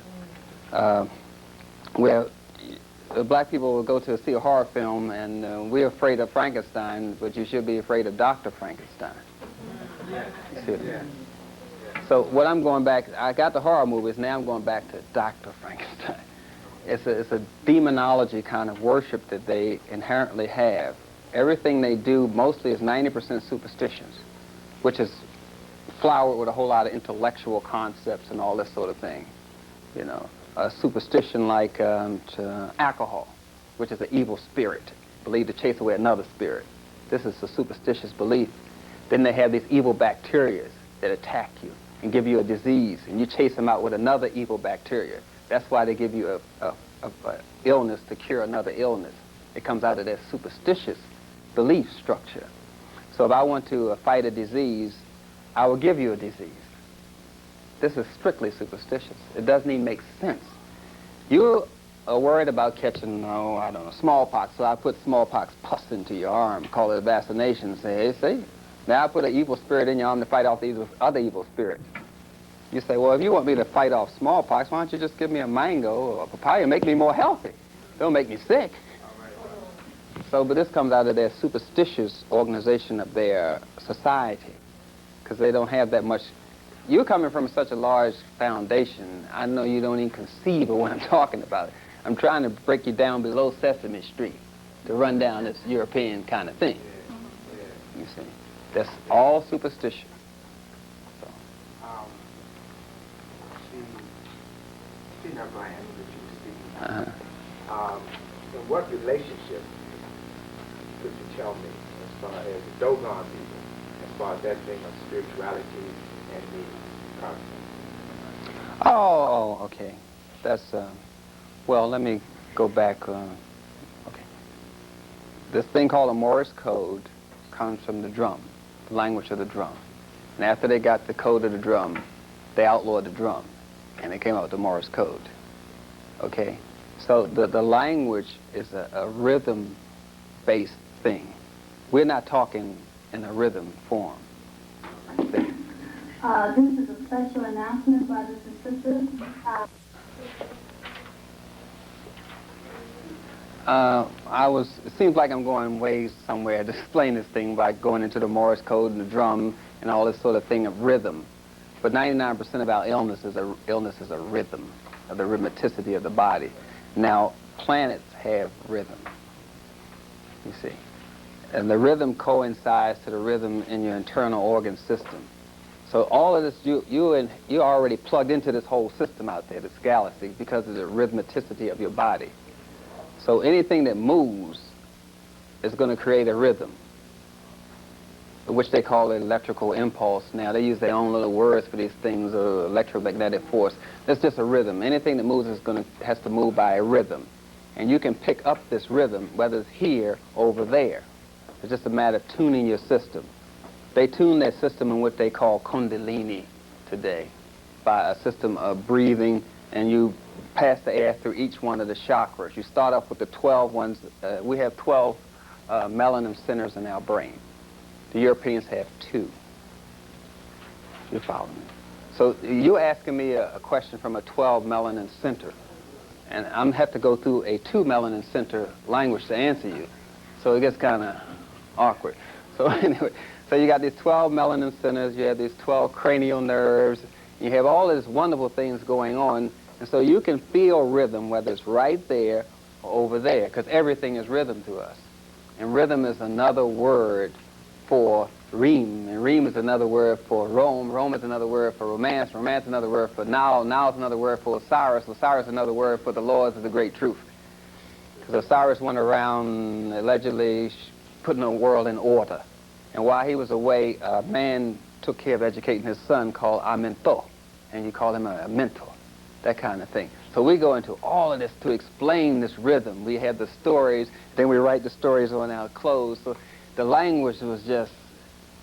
where black people will go to see a horror film, and we're afraid of Frankenstein, but you should be afraid of Dr. Frankenstein. You see? So what I'm going back, I got the horror movies, now I'm going back to Dr. Frankenstein. It's a demonology kind of worship that they inherently have. Everything they do mostly is 90% superstitions, which is flowered with a whole lot of intellectual concepts and all this sort of thing. You know, a superstition like alcohol, which is an evil spirit, believed to chase away another spirit. This is a superstitious belief. Then they have these evil bacteria that attack you and give you a disease, and you chase them out with another evil bacteria. That's why they give you a illness to cure another illness. It comes out of their superstitious belief structure. So if I want to fight a disease, I will give you a disease. This is strictly superstitious. It doesn't even make sense. You are worried about catching, I don't know, smallpox, so I put smallpox pus into your arm, call it a vaccination, say, hey, see, now I put an evil spirit in your arm to fight off these other evil spirits. You say, well, if you want me to fight off smallpox, why don't you just give me a mango or a papaya and make me more healthy? Don't make me sick. So, but this comes out of their superstitious organization of their society, because they don't have that much. You're coming from such a large foundation, I know you don't even conceive of what I'm talking about. I'm trying to break you down below Sesame Street to run down this European kind of thing. You see, that's all superstition. So.
She's not going to answer what you were speaking. In what relationship could you tell me as far as the Dogon people, as far as that thing of spirituality and the concept?
Oh, okay. That's, well, let me go back. Okay. This thing called a Morse code comes from the drum, the language of the drum. And after they got the code of the drum, they outlawed the drum, and they came out with the Morse code. Okay? So the language is a rhythm-based thing. We're not talking in a rhythm form.
This is a special announcement, brothers and sisters.
It seems like I'm going ways somewhere to explain this thing by going into the Morse code and the drum and all this sort of thing of rhythm. But 99% of our illness is a rhythm, of the rhythmicity of the body. Now, planets have rhythm, you see. And the rhythm coincides to the rhythm in your internal organ system. So all of this, you're already plugged into this whole system out there, this galaxy, because of the rhythmicity of your body. So anything that moves is going to create a rhythm, which they call it electrical impulse. Now, they use their own little words for these things, electromagnetic force. That's just a rhythm. Anything that moves has to move by a rhythm. And you can pick up this rhythm, whether it's here or over there. It's just a matter of tuning your system. They tune their system in what they call kundalini today, by a system of breathing, and you pass the air through each one of the chakras. You start off with the 12 ones. We have 12 melanin centers in our brain. The Europeans have 2. You follow me? So you're asking me a question from a 12 melanin center, and I'm have to go through a 2 melanin center language to answer you. So it gets kind of awkward. So anyway, so you got these 12 melanin centers, you have these 12 cranial nerves, you have all these wonderful things going on, and so you can feel rhythm, whether it's right there or over there, because everything is rhythm to us. And rhythm is another word for reem, and reem is another word for Rome, Rome is another word for romance, romance is another word for now, now is another word for Osiris, Osiris is another word for the laws of the great truth. Because Osiris went around allegedly putting the world in order. And while he was away, a man took care of educating his son called Amento, and you call him a mentor, that kind of thing. So we go into all of this to explain this rhythm. We have the stories, then we write the stories on our clothes. So the language was just,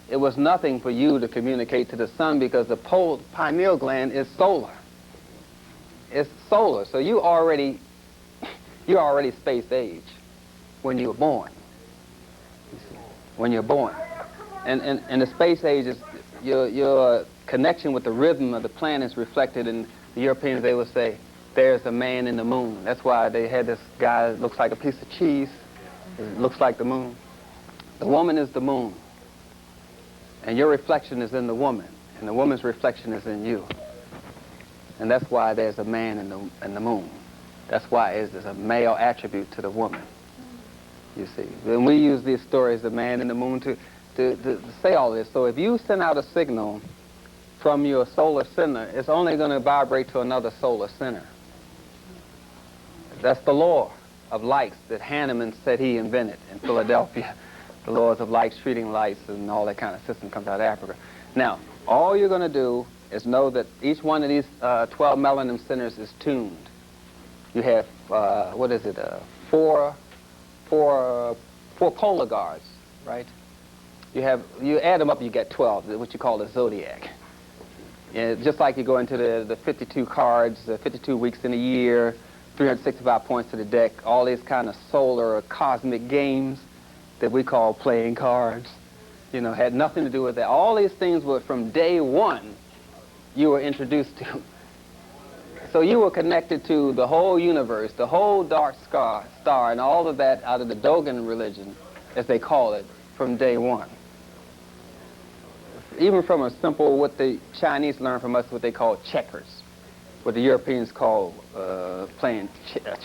it was nothing for you to communicate to the sun, because the pineal gland is solar. It's solar. So you're already space age when you were born. You see, when you're born. And the space age is, your connection with the rhythm of the planet is reflected in the Europeans. They would say, there's a man in the moon. That's why they had this guy that looks like a piece of cheese. It looks like the moon. The woman is the moon. And your reflection is in the woman. And the woman's reflection is in you. And that's why there's a man in the moon. That's why there's a male attribute to the woman. You see. When we use these stories, the man in the moon, to say all this. So if you send out a signal from your solar center, it's only going to vibrate to another solar center. That's the law of lights that Hahnemann said he invented in Philadelphia. The laws of lights, treating lights, and all that kind of system comes out of Africa. Now, all you're going to do is know that each one of these 12 melanin centers is tuned. You have, four polar guards, right? You add them up, you get 12, what you call the zodiac. And just like you go into the 52 cards, 52 weeks in a year, 365 points to the deck, all these kind of solar or cosmic games that we call playing cards, had nothing to do with that. All these things were from day one you were introduced to. So you were connected to the whole universe, the whole dark star, and all of that out of the Dogon religion, as they call it, from day one. Even from a simple, what the Chinese learned from us, what they call checkers, what the Europeans call playing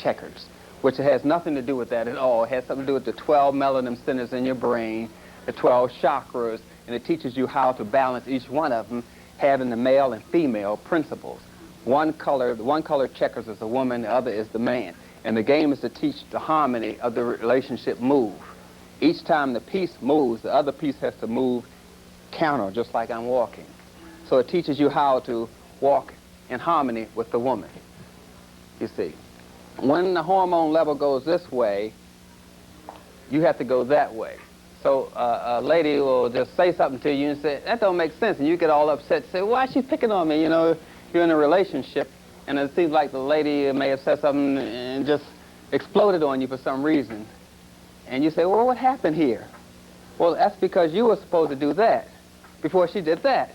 checkers, which has nothing to do with that at all. It has something to do with the 12 melanin centers in your brain, the 12 chakras, and it teaches you how to balance each one of them, having the male and female principles. One color checkers is the woman, the other is the man. And the game is to teach the harmony of the relationship move. Each time the piece moves, the other piece has to move counter, just like I'm walking. So it teaches you how to walk in harmony with the woman, you see. When the hormone level goes this way, you have to go that way. So a lady will just say something to you and say, that don't make sense, and you get all upset, say, why is she picking on me? You're in a relationship, and it seems like the lady may have said something and just exploded on you for some reason. And you say, well, what happened here? Well, that's because you were supposed to do that before she did that.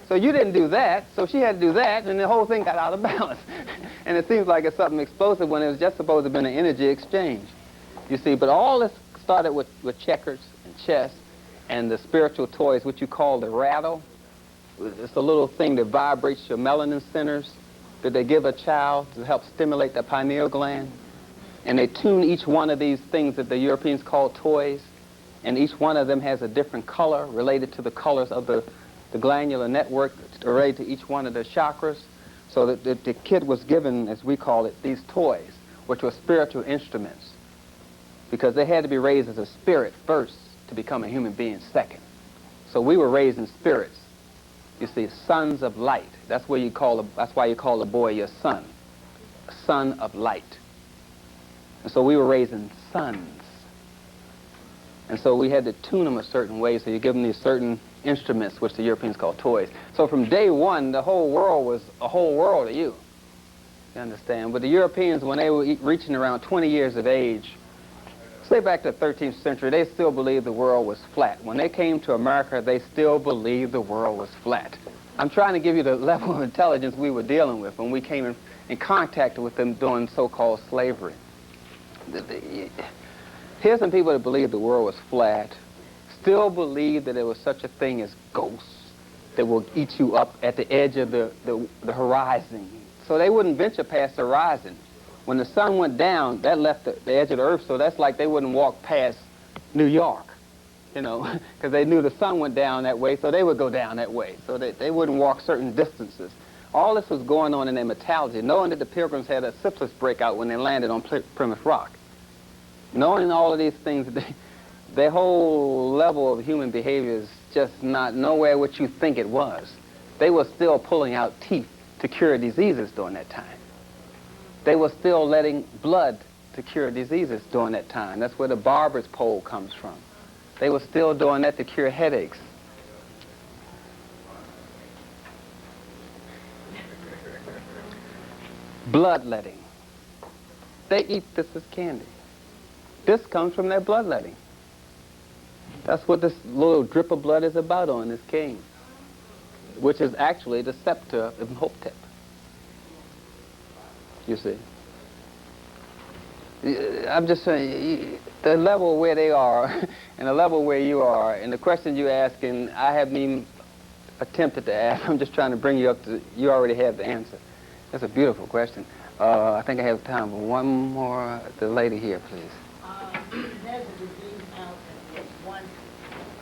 So you didn't do that, so she had to do that, and the whole thing got out of balance. And it seems like it's something explosive when it was just supposed to have been an energy exchange. You see, but all this started with checkers and chess and the spiritual toys, what you call the rattle. it's a little thing that vibrates your melanin centers that they give a child to help stimulate the pineal gland. And they tune each one of these things that the Europeans call toys, and each one of them has a different color related to the colors of the glandular network related to each one of the chakras. So that the kid was given, as we call it, these toys, which were spiritual instruments, because they had to be raised as a spirit first to become a human being second. So we were raised in spirits. You see, sons of light. That's why you call a boy your son, a son of light. And so we were raising sons. And so we had to tune them a certain way, so you give them these certain instruments, which the Europeans call toys. So from day one, the whole world was a whole world to you. You understand? But the Europeans, when they were reaching around 20 years of age, say back to the 13th century, they still believed the world was flat. When they came to America, they still believed the world was flat. I'm trying to give you the level of intelligence we were dealing with when we came in contact with them during so-called slavery. Here's some people that believed the world was flat, still believe that there was such a thing as ghosts that will eat you up at the edge of the horizon. So they wouldn't venture past the horizon. When the sun went down, that left the edge of the earth, so that's like they wouldn't walk past New York, you know, because they knew the sun went down that way, so they would go down that way. So they wouldn't walk certain distances. All this was going on in their mentality, knowing that the Pilgrims had a syphilis breakout when they landed on Plymouth Rock. Knowing all of these things, their whole level of human behavior is just not nowhere what you think it was. They were still pulling out teeth to cure diseases during that time. They were still letting blood to cure diseases during that time. That's where the barber's pole comes from. They were still doing that to cure headaches. Bloodletting. They eat this as candy. This comes from their bloodletting. That's what this little drip of blood is about on this cane, which is actually the scepter of Imhotep. You see. I'm just saying, the level where they are and the level where you are and the questions you ask, and I haven't even attempted to ask. I'm just trying to bring you up to, you already have the answer. That's a beautiful question. I think I have time for one more. The lady here, please.
There's a disease out there. It's one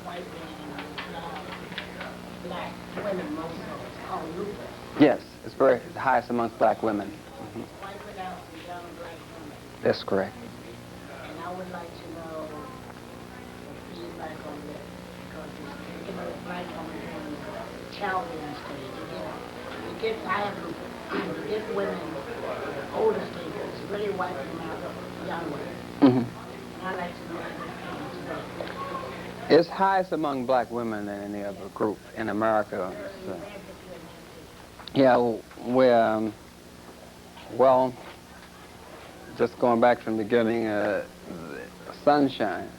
white man and black women most of it. It's called lupus.
Yes, it's very the highest amongst black women.
It's wiping out the young black women.
That's correct.
And I would like to know the feedback on this, because it's taking those black women in the childbearing stage. You get I have lupus. You get women older stage. It's really wiping them out of young women.
Mm-hmm.
I'd like to know
It's highest among black women than any other group in America. So, yeah, well, just going back from the beginning, sunshine.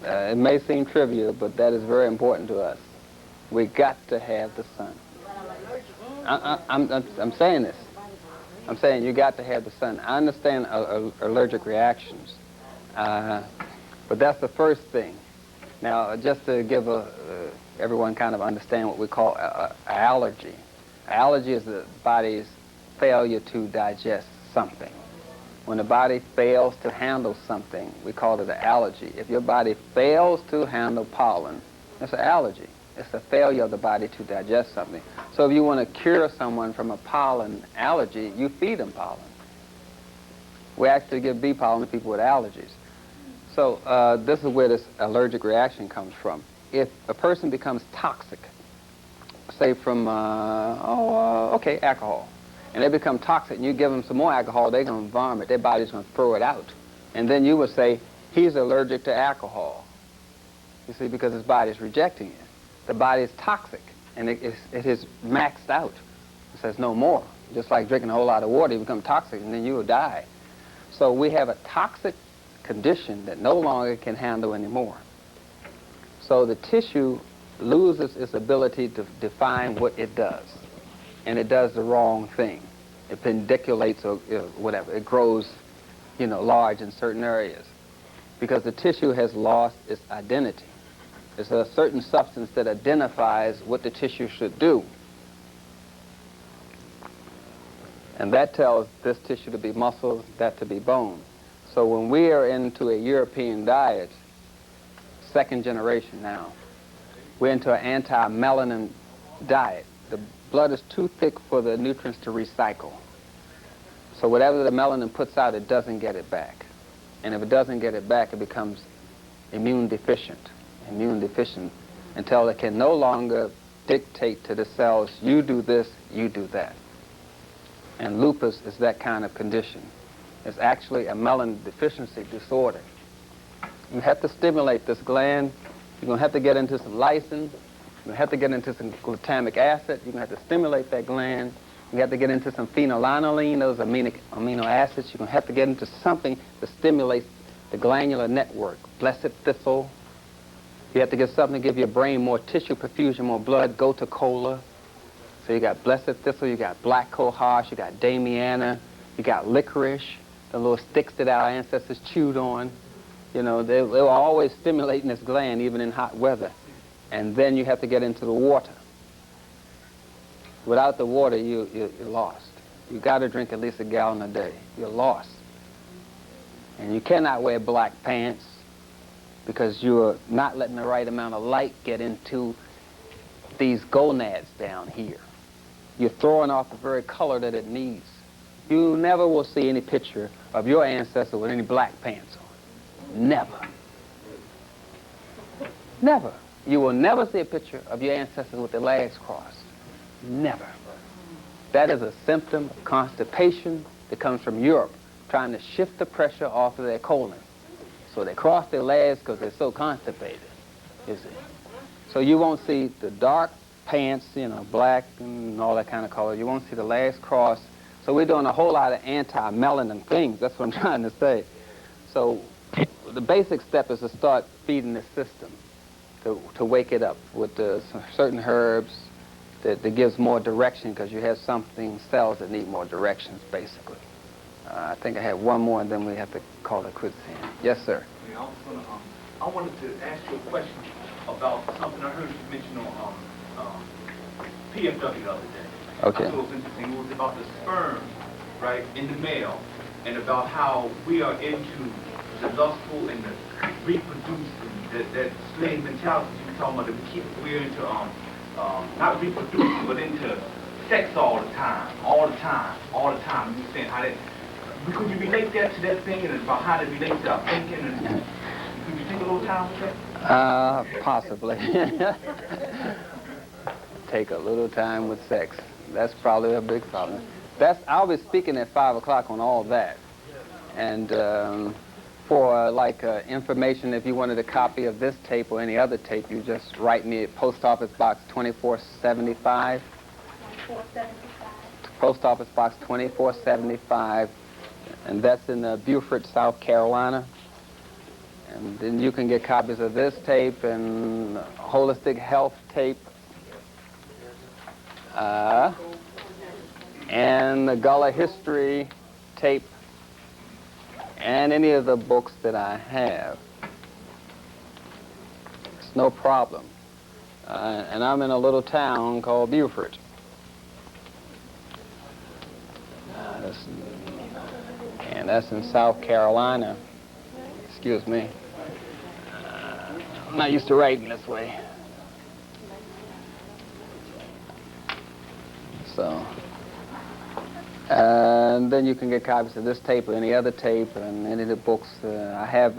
It may seem trivial, but that is very important to us. We got to have the sun. I'm saying this. I'm saying you got to have the sun. I understand allergic reactions, but that's the first thing. Now, just to give everyone kind of understand what we call allergy. Allergy is the body's failure to digest something. When the body fails to handle something, we call it an allergy. If your body fails to handle pollen, it's an allergy. It's a failure of the body to digest something. So if you want to cure someone from a pollen allergy, you feed them pollen. We actually give bee pollen to people with allergies. So this is where this allergic reaction comes from. If a person becomes toxic, say from, alcohol, and they become toxic and you give them some more alcohol, they're going to vomit. Their body's going to throw it out. And then you would say, he's allergic to alcohol. You see, because his body's rejecting it. The body is toxic, and it is maxed out. It says no more. Just like drinking a whole lot of water, you become toxic, and then you will die. So we have a toxic condition that no longer can handle anymore. So the tissue loses its ability to define what it does, and it does the wrong thing. It pendiculates or whatever. It grows, large in certain areas because the tissue has lost its identity. It's a certain substance that identifies what the tissue should do. And that tells this tissue to be muscles, that to be bone. So when we are into a European diet, second generation now, we're into an anti-melanin diet. The blood is too thick for the nutrients to recycle. So whatever the melanin puts out, it doesn't get it back. And if it doesn't get it back, it becomes immune deficient until it can no longer dictate to the cells, you do this, you do that. And lupus is that kind of condition. It's actually a melanin deficiency disorder. You have to stimulate this gland. You're going to have to get into some lysine. You're going to have to get into some glutamic acid. You're going to have to stimulate that gland. You have to get into some phenylalanine, those amino acids. You're going to have to get into something that stimulates the glandular network. Blessed thistle. You have to get something to give your brain more tissue perfusion, more blood. Go to cola. So you got blessed thistle, you got black cohosh, you got damiana, you got licorice, the little sticks that our ancestors chewed on. You know, they were always stimulating this gland, even in hot weather. And then you have to get into the water. Without the water, you're lost. You got to drink at least a gallon a day. You're lost. And you cannot wear black pants because you're not letting the right amount of light get into these gonads down here. You're throwing off the very color that it needs. You never will see any picture of your ancestor with any black pants on. Never. Never. You will never see a picture of your ancestors with their legs crossed. Never. That is a symptom of constipation that comes from Europe, trying to shift the pressure off of their colon. So they cross their legs because they're so constipated, you see. So you won't see the dark pants, you know, black and all that kind of color. You won't see the legs crossed. So we're doing a whole lot of anti-melanin things. That's what I'm trying to say. So the basic step is to start feeding the system, to wake it up with certain herbs that gives more direction, because you have cells that need more directions, basically. I think I have one more, and then we have to call it quits here. Yes, sir.
Yeah, I wanted to ask you a question about something I heard you mention on PFW the other day.
Okay.
I thought it was interesting. It was about the sperm, right, in the male, and about how we are into the lustful and the reproducing, that slave mentality you were talking about, that we're into not reproducing, but into sex all the time. You were saying how that, could you relate that to that thing, and about how that relates to our thinking, and could you take a little time with that?
Possibly. Take a little time with sex. That's probably a big problem. I'll be speaking at 5 o'clock on all that. And for information, if you wanted a copy of this tape or any other tape, you just write me at Post Office Box 2475.
475.
Post Office Box 2475, and that's in Beaufort, South Carolina. And then you can get copies of this tape and Holistic Health tape, and the Gullah History tape, and any of the books that I have. It's no problem. And I'm in a little town called Beaufort. And that's in South Carolina. Excuse me. I'm not used to writing this way. So, and then you can get copies of this tape or any other tape and any of the books. I have,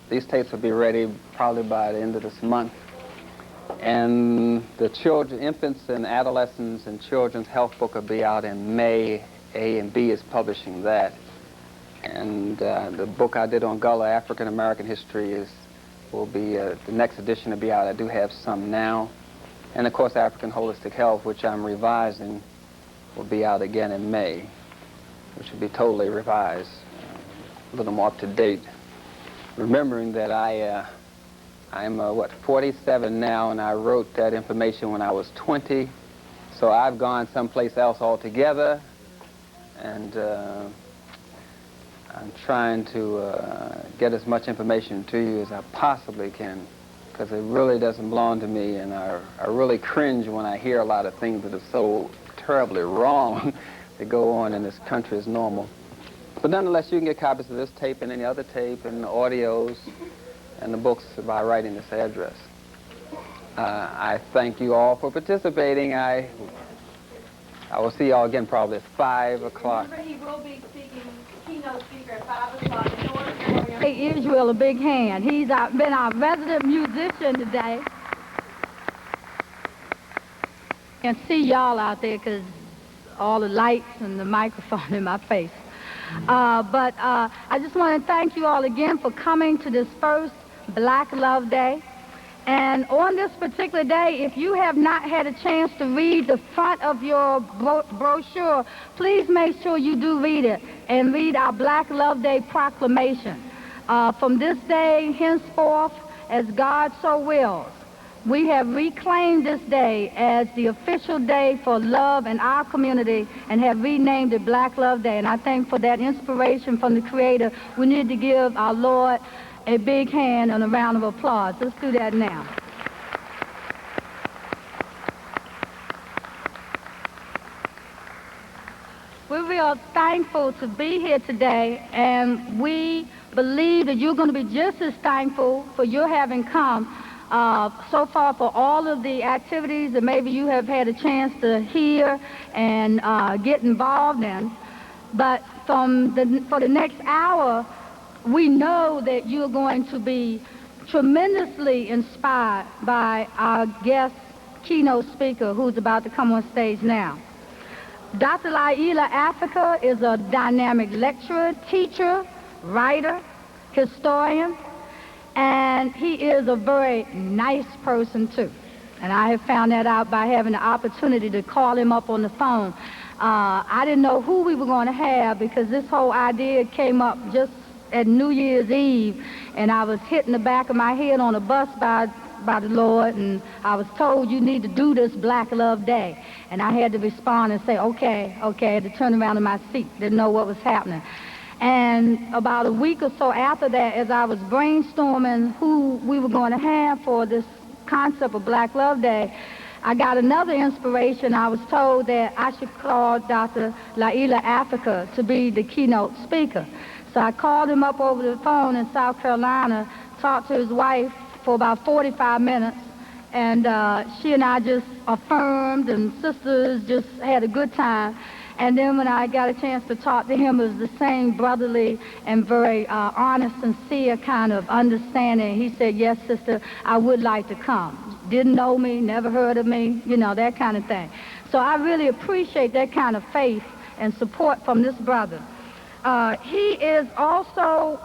these tapes will be ready probably by the end of this month. And the infants and adolescents and children's health book will be out in May. A&B is publishing that. And the book I did on Gullah African American history will be, the next edition will be out. I do have some now. And of course, African Holistic Health, which I'm revising, will be out again in May, which will be totally revised, a little more up to date. Remembering that I'm 47 now, and I wrote that information when I was 20, so I've gone someplace else altogether, and I'm trying to get as much information to you as I possibly can, because it really doesn't belong to me, and I really cringe when I hear a lot of things that are so terribly wrong that go on in this country is normal. But nonetheless, you can get copies of this tape and any other tape and the audios and the books by writing this address. I thank you all for participating. I will see you all again probably at 5 o'clock.
Remember, he will be speaking, keynote speaker at 5 o'clock. Hey, Israel a big hand. He's been our resident musician today. Can't see y'all out there because all the lights and the microphone in my face. But I just want to thank you all again for coming to this first Black Love Day. And on this particular day, if you have not had a chance to read the front of your brochure, please make sure you do read it and read our Black Love Day proclamation. From this day henceforth, as God so wills, we have reclaimed this day as the official day for love in our community and have renamed it Black Love Day. And I think for that inspiration from the Creator, we need to give our Lord a big hand and a round of applause. Let's do that now. We're real thankful to be here today, and we believe that you're going to be just as thankful for your having come so far for all of the activities that maybe you have had a chance to hear and get involved in. But for the next hour, we know that you're going to be tremendously inspired by our guest keynote speaker who's about to come on stage now. Dr. Llaila Afrika is a dynamic lecturer, teacher, writer, historian, and he is a very nice person too. And I have found that out by having the opportunity to call him up on the phone. I didn't know who we were going to have because this whole idea came up just at New Year's Eve, and I was hitting the back of my head on a bus by the Lord, and I was told you need to do this Black Love Day. And I had to respond and say, okay. I had to turn around in my seat, didn't know what was happening. And about a week or so after that, as I was brainstorming who we were going to have for this concept of Black Love Day, I got another inspiration. I was told that I should call Dr. Llaila Afrika to be the keynote speaker. So I called him up over the phone in South Carolina, talked to his wife for about 45 minutes, and she and I just affirmed, and sisters just had a good time. And then when I got a chance to talk to him, it was the same brotherly and very honest, sincere kind of understanding. He said, yes, sister, I would like to come. Didn't know me, never heard of me, you know, that kind of thing. So I really appreciate that kind of faith and support from this brother. He is also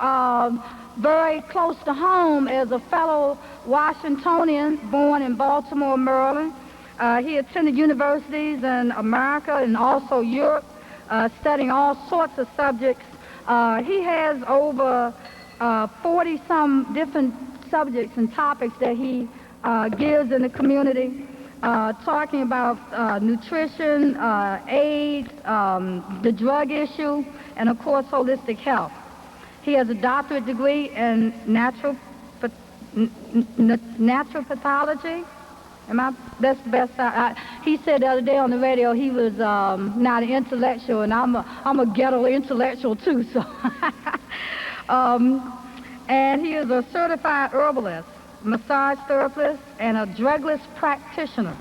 very close to home as a fellow Washingtonian born in Baltimore, Maryland. He attended universities in America and also Europe, studying all sorts of subjects. He has over 40-some different subjects and topics that he gives in the community, talking about nutrition, AIDS, the drug issue, and of course holistic health. He has a doctorate degree in natural pathology. That's the best. He said the other day on the radio he was not an intellectual, and I'm a ghetto intellectual too. So, and he is a certified herbalist, massage therapist, and a drugless practitioner.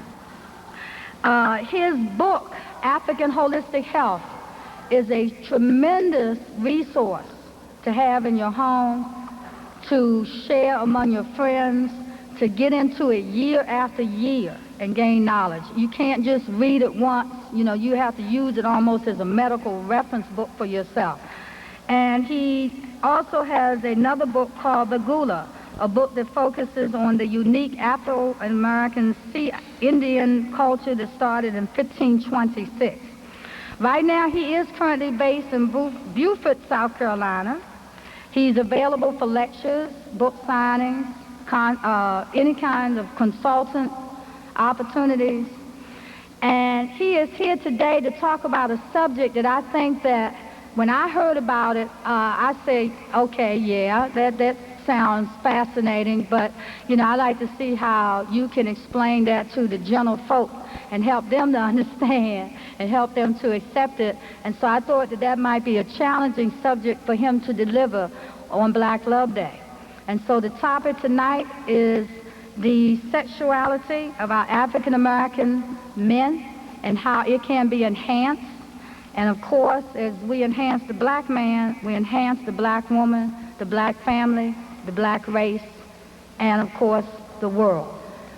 His book, African Holistic Health, is a tremendous resource to have in your home, to share among your friends, to get into it year after year and gain knowledge. You can't just read it once, you know, you have to use it almost as a medical reference book for yourself. And he also has another book called The Gula, a book that focuses on the unique Afro-American Sea Indian culture that started in 1526. Right now he is currently based in Beaufort, South Carolina. He's available for lectures, book signings, any kind of consultant opportunities. And he is here today to talk about a subject that I think that when I heard about it, I say, okay, yeah, that sounds fascinating, but, I like to see how you can explain that to the general folk and help them to understand and help them to accept it. And so I thought that might be a challenging subject for him to deliver on Black Love Day. And so the topic tonight is the sexuality of our African American men and how it can be enhanced. And of course, as we enhance the black man, we enhance the black woman, the black family, the black race, and of course, the world.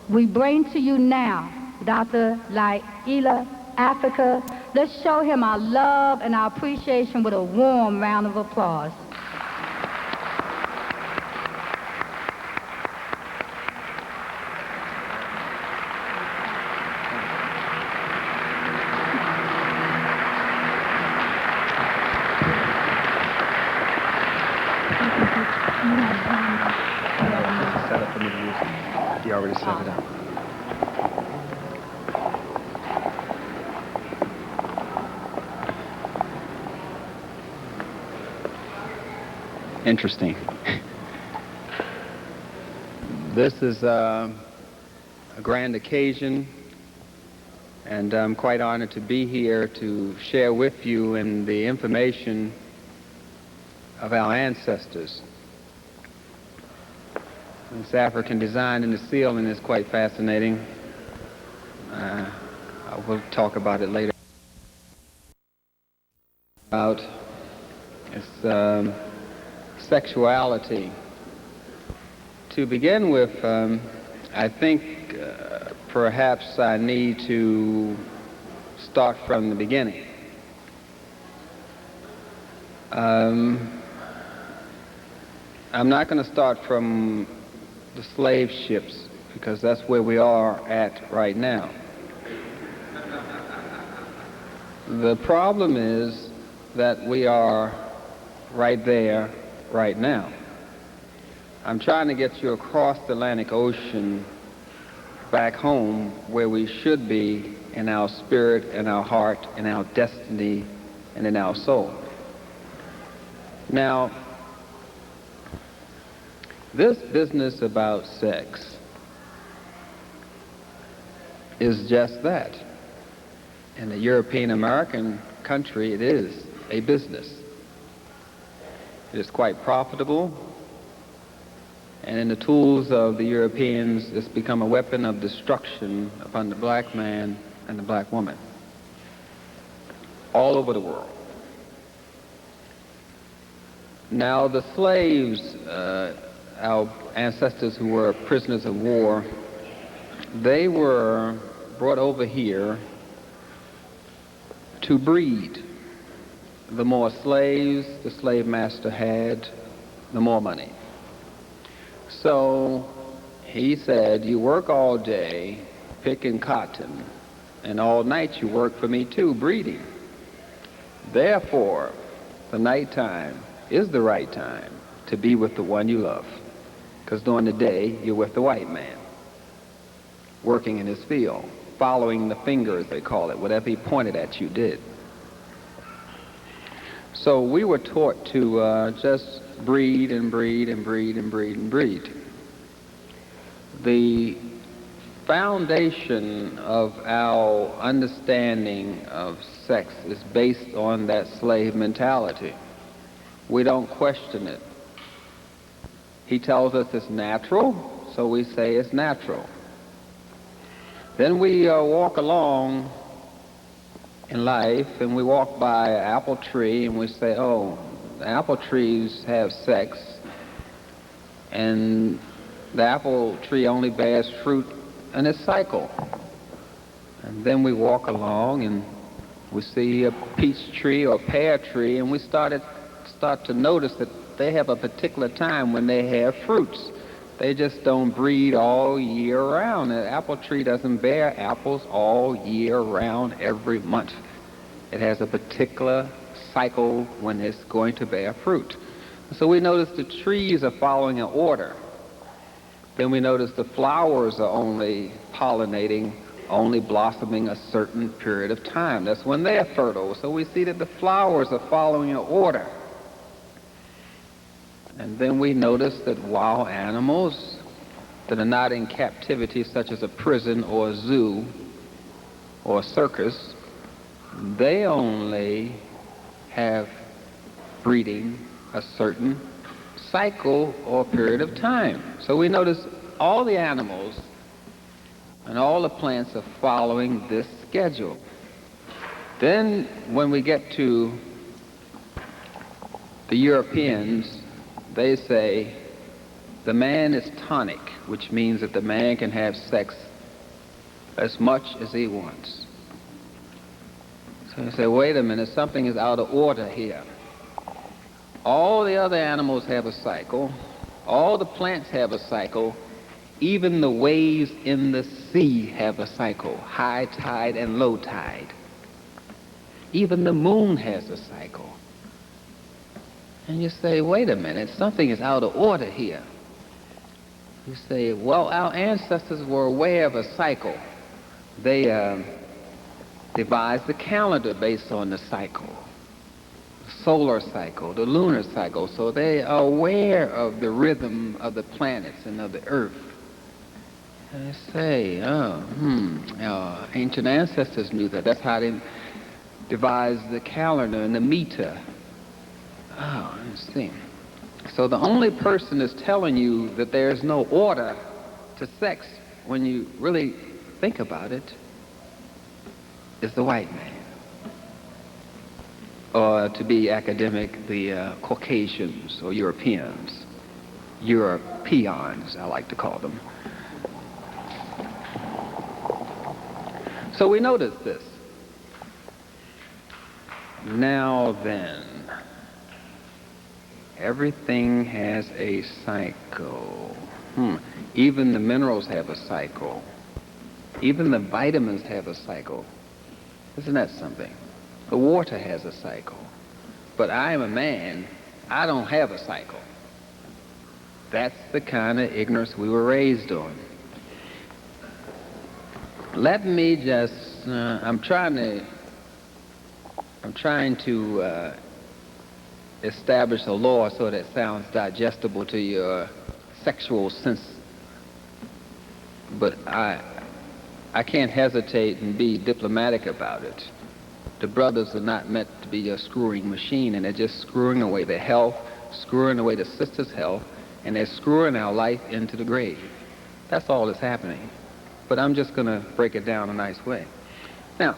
We bring to you now Dr. Llaila Afrika. Let's show him our love and our appreciation with a warm round of applause.
He already set it up. Interesting. This is a grand occasion, and I'm quite honored to be here to share with you in the information of our ancestors. This African design in the ceiling is quite fascinating. I will talk about it later. About its sexuality. To begin with, I think perhaps I need to start from the beginning. I'm not going to start from the slave ships, because that's where we are at right now. The problem is that we are right there right now. I'm trying to get you across the Atlantic Ocean back home where we should be in our spirit, in our heart, in our destiny, and in our soul. Now, this business about sex is just that. In a European American country, it is a business. It is quite profitable, and in the tools of the Europeans, it's become a weapon of destruction upon the black man and the black woman all over the world. Now, the slaves, our ancestors who were prisoners of war, they were brought over here to breed. The more slaves the slave master had, the more money. So he said, you work all day picking cotton, and all night you work for me too, breeding. Therefore, the nighttime is the right time to be with the one you love. Because during the day, you're with the white man, working in his field, following the finger, as they call it. Whatever he pointed at, you did. So we were taught to just breed and breed and breed and breed and breed. The foundation of our understanding of sex is based on that slave mentality. We don't question it. He tells us it's natural, so we say it's natural. Then we walk along in life, and we walk by an apple tree, and we say, oh, the apple trees have sex, and the apple tree only bears fruit in its cycle. And then we walk along, and we see a peach tree or a pear tree, and we start to notice that they have a particular time when they have fruits. They just don't breed all year round. An apple tree doesn't bear apples all year round every month. It has a particular cycle when it's going to bear fruit. So we notice the trees are following an order. Then we notice the flowers are only pollinating, only blossoming a certain period of time. That's when they're fertile. So we see that the flowers are following an order. And then we notice that wild animals that are not in captivity, such as a prison or a zoo or a circus, they only have breeding a certain cycle or period of time. So we notice all the animals and all the plants are following this schedule. Then when we get to the Europeans, they say the man is tonic, which means that the man can have sex as much as he wants. So you say, wait a minute, something is out of order here. All the other animals have a cycle. All the plants have a cycle. Even the waves in the sea have a cycle, high tide and low tide. Even the moon has a cycle. And you say, wait a minute, something is out of order here. You say, well, our ancestors were aware of a cycle. They devised the calendar based on the cycle, the solar cycle, the lunar cycle, so they are aware of the rhythm of the planets and of the earth. And you say, ancient ancestors knew that. That's how they devised the calendar and the meter. Oh, I see. So the only person that's telling you that there's no order to sex, when you really think about it, is the white man. Or to be academic, the Caucasians or Europeans. Europeans, I like to call them. So we notice this. Now then, everything has a cycle. Even the minerals have a cycle. Even the vitamins have a cycle. Isn't that something? The water has a cycle. But I am a man. I don't have a cycle. That's the kind of ignorance we were raised on. Let me just, I'm trying to establish a law so that it sounds digestible to your sexual sense. But I can't hesitate and be diplomatic about it. The brothers are not meant to be a screwing machine, and they're just screwing away their health, screwing away the sisters' health, and they're screwing our life into the grave. That's all that's happening. But I'm just going to break it down a nice way. Now,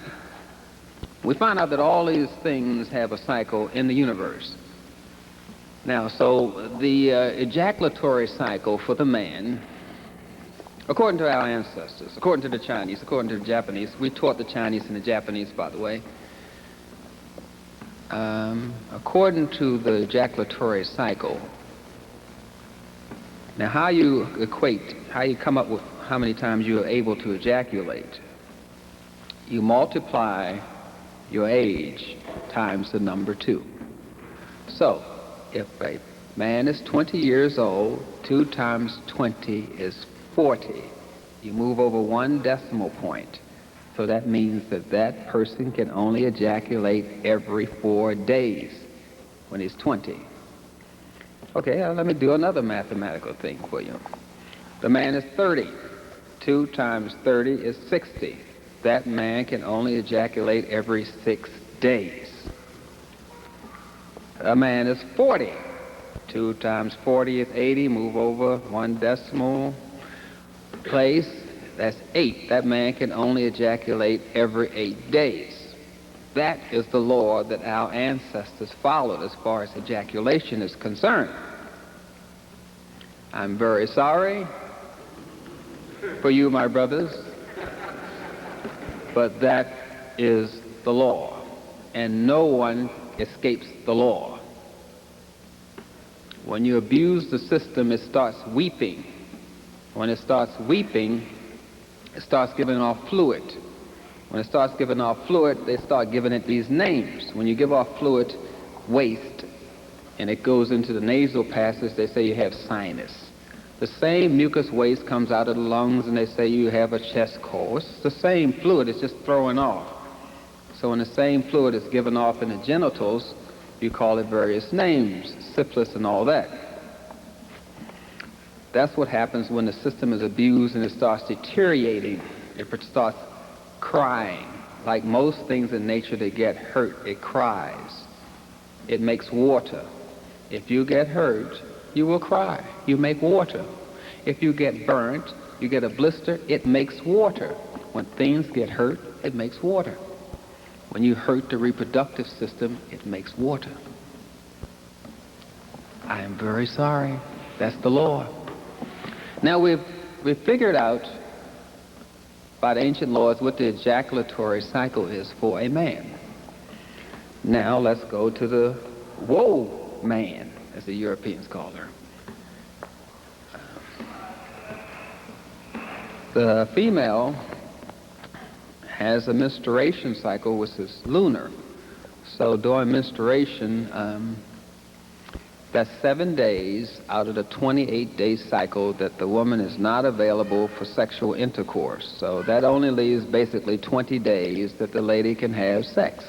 we find out that all these things have a cycle in the universe. Now, so the ejaculatory cycle for the man, according to our ancestors, according to the Chinese, according to the Japanese, we taught the Chinese and the Japanese, by the way, according to the ejaculatory cycle, now how you equate, how you come up with how many times you are able to ejaculate, you multiply your age times the number 2. So, if a man is 20 years old, 2 times 20 is 40. You move over 1 decimal point. So that means that that person can only ejaculate every 4 days when he's 20. Okay, let me do another mathematical thing for you. The man is 30. 2 times 30 is 60. That man can only ejaculate every 6 days. A man is 40. 2 times 40 is 80. Move over 1 decimal place. That's 8. That man can only ejaculate every 8 days. That is the law that our ancestors followed as far as ejaculation is concerned. I'm very sorry for you, my brothers, but that is the law, and no one escapes the law. When you abuse the system, it starts weeping. When it starts weeping, it starts giving off fluid. When it starts giving off fluid, they start giving it these names. When you give off fluid, waste, and it goes into the nasal passage, they say you have sinus. The same mucus waste comes out of the lungs, and they say you have a chest cold. It's the same fluid, it's just throwing off. So when the same fluid is given off in the genitals, you call it various names, syphilis and all that. That's what happens when the system is abused and it starts deteriorating. It starts crying. Like most things in nature that get hurt, it cries. It makes water. If you get hurt, you will cry. You make water. If you get burnt, you get a blister, it makes water. When things get hurt, it makes water. When you hurt the reproductive system, it makes water. I am very sorry. That's the law. Now we've figured out by the ancient laws what the ejaculatory cycle is for a man. Now let's go to the woe man, as the Europeans call her. The female has a menstruation cycle which is lunar. So during menstruation, that's 7 days out of the 28-day cycle that the woman is not available for sexual intercourse. So that only leaves basically 20 days that the lady can have sex.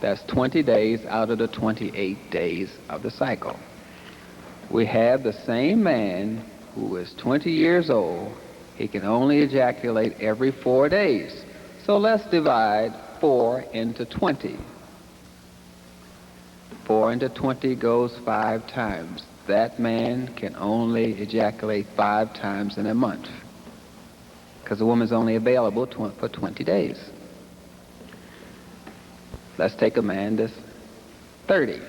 That's 20 days out of the 28 days of the cycle. We have the same man who is 20 years old. He can only ejaculate every 4 days. So let's divide 4 into 20. 4 into 20 goes 5 times. That man can only ejaculate 5 times in a month because the woman's only available for 20 days. Let's take a man that's 30.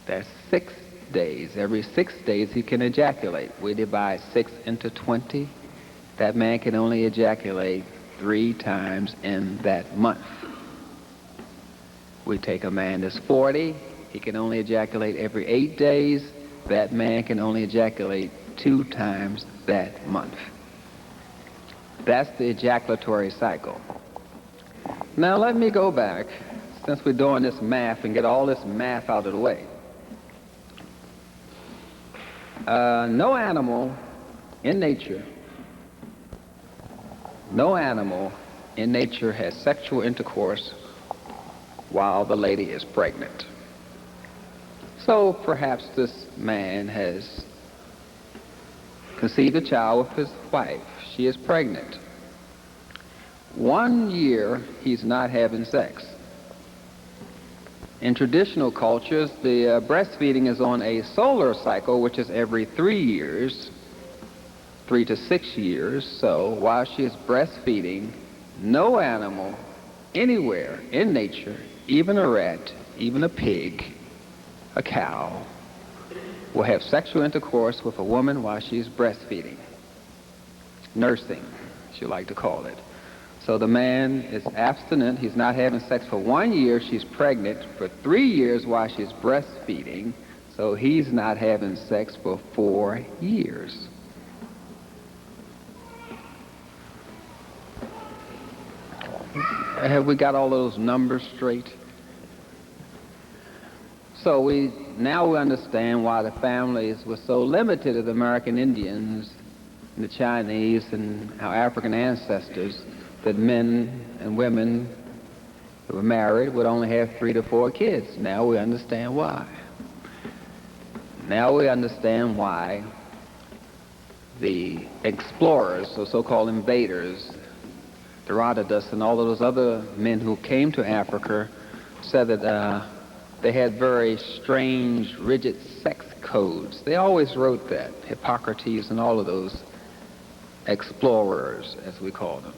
That's 6 days. Every 6 days he can ejaculate. We divide 6 into 20. That man can only ejaculate 3 times in that month. We take a man that's 40, he can only ejaculate every 8 days. That man can only ejaculate 2 times that month. That's the ejaculatory cycle. Now let me go back, since we're doing this math, and get all this math out of the way. No animal in nature has sexual intercourse while the lady is pregnant. So perhaps this man has conceived a child with his wife. She is pregnant. 1 year he's not having sex. In traditional cultures, the breastfeeding is on a solar cycle, which is every 3 years, 3 to 6 years. So while she is breastfeeding, no animal anywhere in nature, even a rat, even a pig, a cow, will have sexual intercourse with a woman while she's breastfeeding. Nursing, she like to call it. So the man is abstinent. He's not having sex for 1 year. She's pregnant for 3 years while she's breastfeeding. So he's not having sex for 4 years. Have we got all those numbers straight? So now we understand why the families were so limited of the American Indians, and the Chinese, and our African ancestors, that men and women who were married would only have 3 to 4 kids. Now we understand why. Now we understand why the explorers, the so-called invaders, Herodotus and all of those other men who came to Africa said that they had very strange, rigid sex codes. They always wrote that, Hippocrates and all of those explorers, as we call them.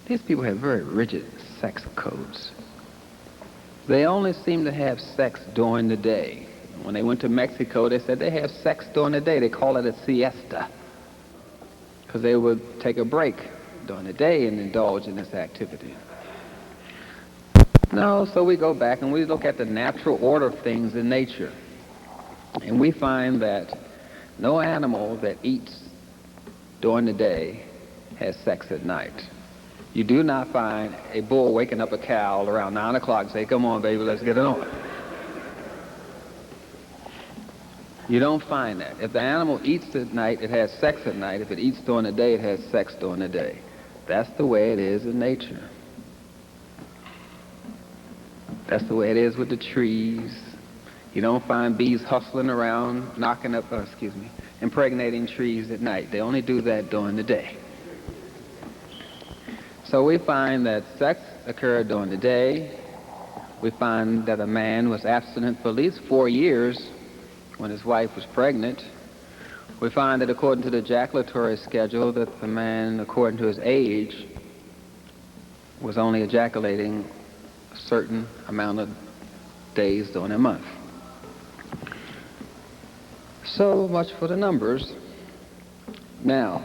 These people have very rigid sex codes. They only seem to have sex during the day. When they went to Mexico, they said they have sex during the day. They call it a siesta, because they would take a break during the day and indulge in this activity. No, so we go back and we look at the natural order of things in nature. And we find that no animal that eats during the day has sex at night. You do not find a bull waking up a cow around 9 o'clock and say, "Come on, baby, let's get it on." You don't find that. If the animal eats at night, it has sex at night. If it eats during the day, it has sex during the day. That's the way it is in nature. That's the way it is with the trees. You don't find bees hustling around, impregnating trees at night. They only do that during the day. So we find that sex occurred during the day. We find that a man was abstinent for at least 4 years when his wife was pregnant. We find that according to the ejaculatory schedule, that the man, according to his age, was only ejaculating a certain amount of days during a month. So much for the numbers. Now,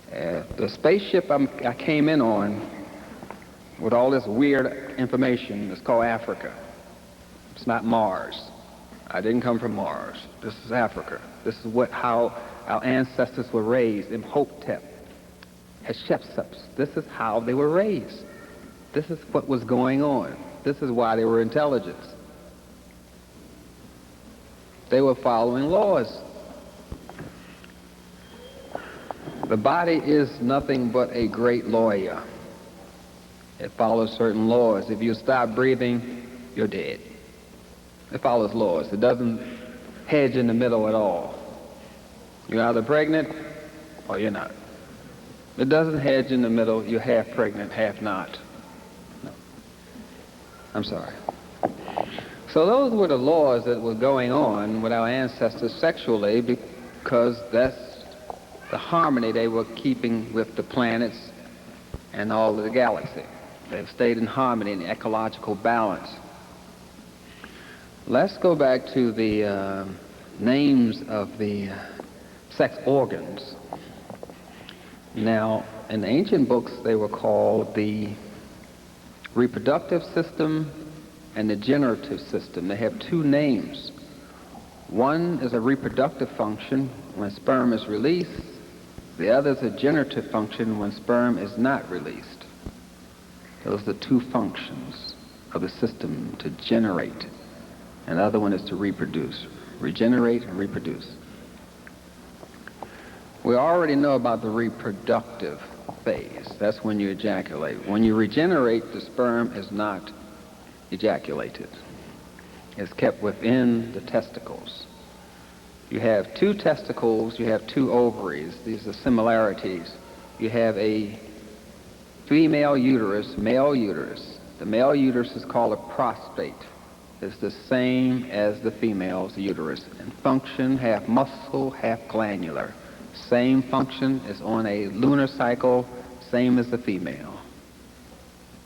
the spaceship I came in on with all this weird information is called Africa. It's not Mars. I didn't come from Mars. This is Africa. This is how our ancestors were raised. Imhotep, Hatshepsut. This is how they were raised. This is what was going on. This is why they were intelligent. They were following laws. The body is nothing but a great lawyer. It follows certain laws. If you stop breathing, you're dead. It follows laws. It doesn't hedge in the middle at all. You're either pregnant or you're not. It doesn't hedge in the middle. You're half pregnant, half not. No. I'm sorry. So those were the laws that were going on with our ancestors sexually, because that's the harmony they were keeping with the planets and all of the galaxy. They've stayed in harmony and ecological balance. Let's go back to the names of the sex organs. Now, in the ancient books, they were called the reproductive system and the generative system. They have two names. One is a reproductive function when sperm is released. The other is a generative function when sperm is not released. Those are the two functions of the system, to generate. And the other one is to reproduce. Regenerate and reproduce. We already know about the reproductive phase. That's when you ejaculate. When you regenerate, the sperm is not ejaculated. It's kept within the testicles. You have two testicles, you have two ovaries. These are similarities. You have a female uterus, male uterus. The male uterus is called a prostate. It's the same as the female's uterus in function, half muscle, half glandular. Same function is on a lunar cycle, same as the female.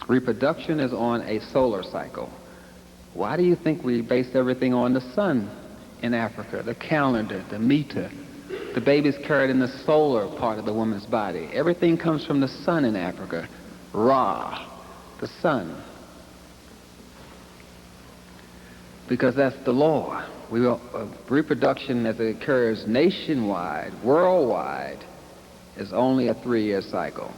Reproduction is on a solar cycle. Why do you think we base everything on the sun in Africa? The calendar, the meter. The baby's carried in the solar part of the woman's body. Everything comes from the sun in Africa. Ra, the sun. Because that's the law. Reproduction as it occurs nationwide, worldwide, is only a 3-year cycle.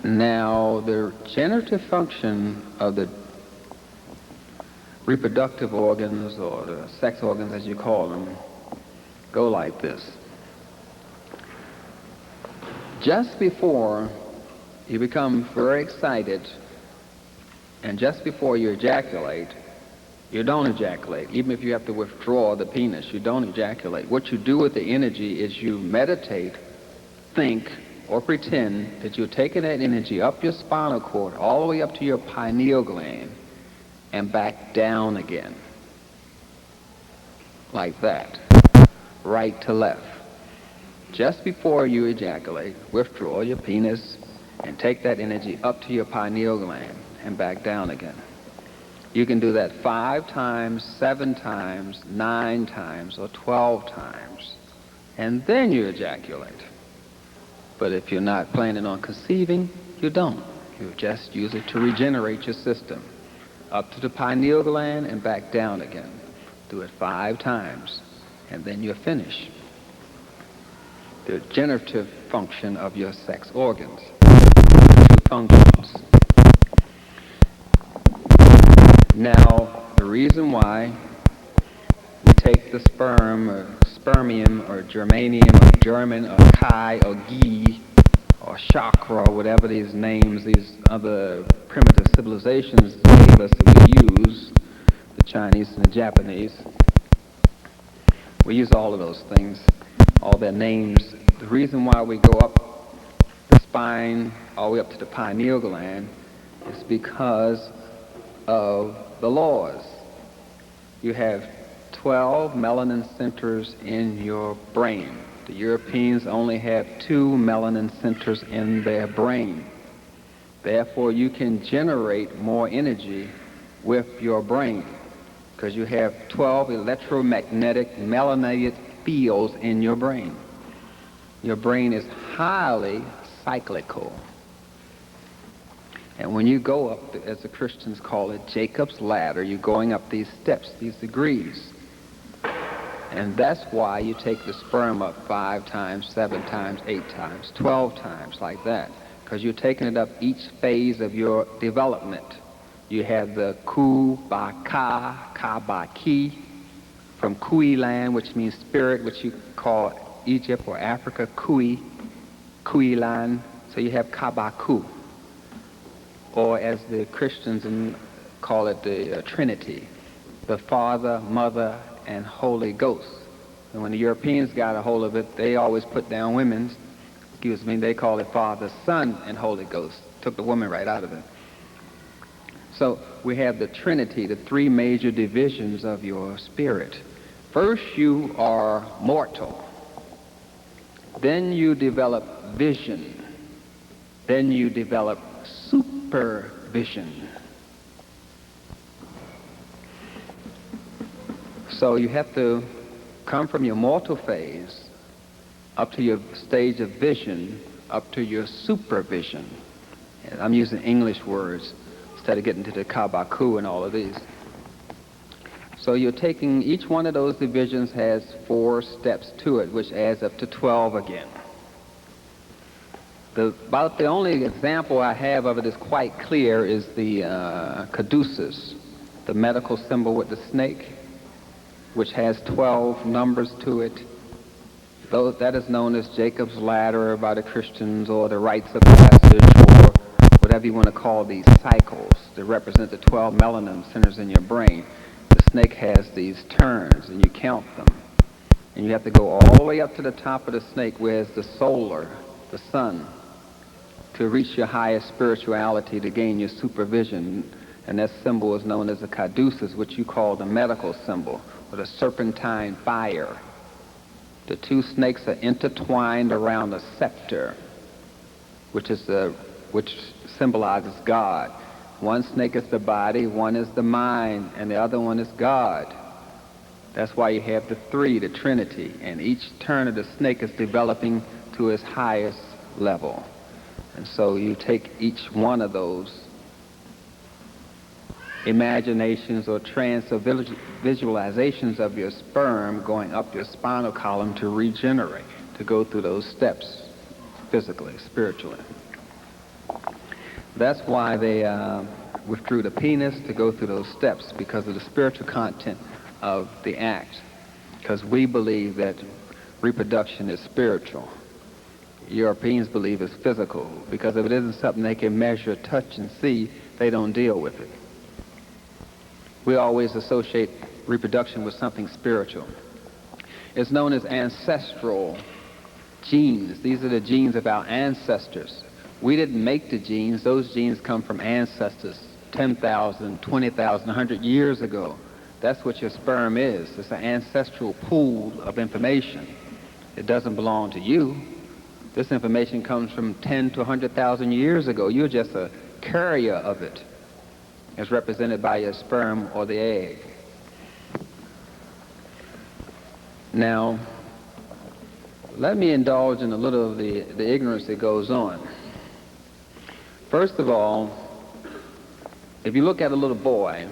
Now, the generative function of the reproductive organs, or the sex organs as you call them, go like this. Just before you become very excited, and just before you ejaculate, you don't ejaculate. Even if you have to withdraw the penis, you don't ejaculate. What you do with the energy is you meditate, think, or pretend that you're taking that energy up your spinal cord, all the way up to your pineal gland, and back down again. Like that. Right to left. Just before you ejaculate, withdraw your penis and take that energy up to your pineal gland and back down again. You can do that 5 times, 7 times, 9 times, or 12 times, and then you ejaculate. But if you're not planning on conceiving, you don't. You just use it to regenerate your system. Up to the pineal gland and back down again. Do it 5 times, and then you're finished. The generative function of your sex organs. 2 functions. Now, the reason why we take the sperm, or spermium, or germanium, or German, or chi, or gi, or chakra, or whatever these names, these other primitive civilizations gave us that we use, the Chinese and the Japanese. We use all of those things, all their names. The reason why we go up the spine all the way up to the pineal gland is because of the laws. You have 12 melanin centers in your brain. The Europeans only have 2 melanin centers in their brain. Therefore, you can generate more energy with your brain because you have 12 electromagnetic melanated fields in your brain. Your brain is highly cyclical. And when you go up, as the Christians call it, Jacob's ladder, you're going up these steps, these degrees. And that's why you take the sperm up 5 times, 7 times, 8 times, 12 times, like that. Because you're taking it up each phase of your development. You have the ku ba ka ba ki, from Kui land, which means spirit, which you call Egypt or Africa, Kui land. So you have ka ba ku. Or as the Christians call it, the Trinity, the Father, Mother, and Holy Ghost. And when the Europeans got a hold of it, they always put down women's, they call it Father, Son, and Holy Ghost. Took the woman right out of it. So we have the Trinity, the 3 major divisions of your spirit. First, you are mortal. Then you develop vision. Then you develop supervision. So you have to come from your mortal phase up to your stage of vision, up to your supervision. And I'm using English words instead of getting to the kabaku and all of these. So you're taking, each one of those divisions has 4 steps to it, which adds up to 12 again. About the only example I have of it is quite clear is the caduceus, the medical symbol with the snake, which has 12 numbers to it. That is known as Jacob's ladder by the Christians, or the rites of passage, or whatever you want to call these cycles that represent the 12 melanin centers in your brain. The snake has these turns, and you count them. And you have to go all the way up to the top of the snake, where's the solar, the sun, to reach your highest spirituality, to gain your supervision. And that symbol is known as the caduceus, which you call the medical symbol, with a serpentine fire. The 2 snakes are intertwined around a scepter, which symbolizes God. One snake is the body, one is the mind, and the other one is God. That's why you have the 3, the Trinity, and each turn of the snake is developing to its highest level. And so you take each one of those imaginations or trance or visualizations of your sperm going up your spinal column to regenerate, to go through those steps physically, spiritually. That's why they withdrew the penis to go through those steps, because of the spiritual content of the act. Because we believe that reproduction is spiritual. Europeans believe it's physical, because if it isn't something they can measure, touch, and see, they don't deal with it. We always associate reproduction with something spiritual. It's known as ancestral genes. These are the genes of our ancestors. We didn't make the genes. Those genes come from ancestors 10,000, 20,000, 100 years ago. That's what your sperm is. It's an ancestral pool of information. It doesn't belong to you. This information comes from 10 to 100,000 years ago. You're just a carrier of it. It's represented by your sperm or the egg. Now, let me indulge in a little of the ignorance that goes on. First of all, if you look at a little boy,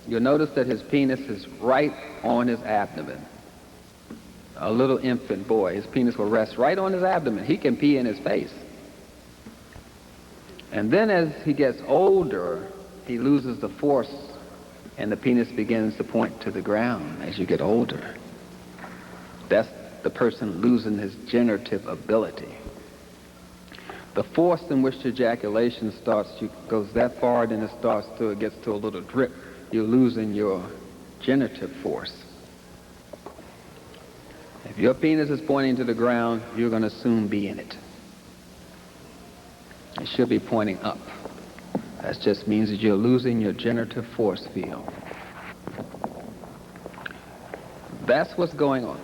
you'll notice that his penis is right on his abdomen. A little infant boy, his penis will rest right on his abdomen. He can pee in his face. And then as he gets older, he loses the force, and the penis begins to point to the ground as you get older. That's the person losing his generative ability. The force in which the ejaculation starts, goes that far, then it gets to a little drip. You're losing your generative force. If your penis is pointing to the ground, you're going to soon be in it. It should be pointing up. That just means that you're losing your generative force field. That's what's going on.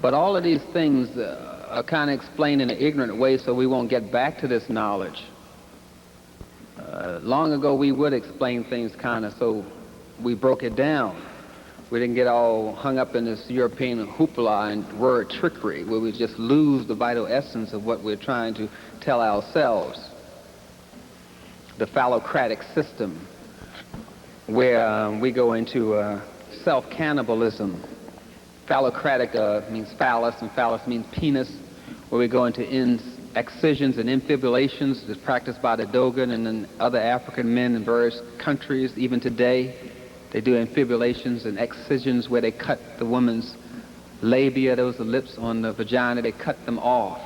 But all of these things are kind of explained in an ignorant way, so we won't get back to this knowledge. Long ago, we would explain things kind of, so we broke it down. We didn't get all hung up in this European hoopla and word trickery, where we just lose the vital essence of what we're trying to tell ourselves. The phallocratic system, where we go into self-cannibalism. Phallocratic means phallus, and phallus means penis, where we go into excisions and infibulations that's practiced by the Dogon and then other African men in various countries, even today. They do infibulations and excisions where they cut the woman's labia, those are the lips on the vagina, they cut them off.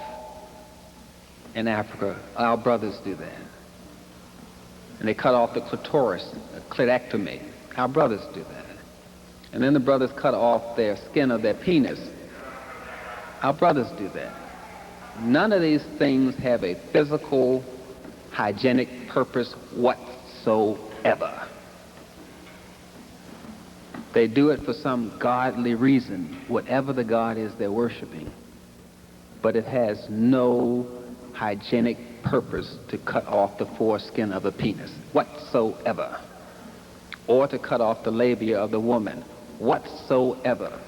In Africa, our brothers do that. And they cut off the clitoris, a clitectomy. Our brothers do that. And then the brothers cut off their skin of their penis. Our brothers do that. None of these things have a physical, hygienic purpose whatsoever. They do it for some godly reason, whatever the God is they're worshiping. But it has no hygienic purpose to cut off the foreskin of the penis whatsoever, or to cut off the labia of the woman whatsoever.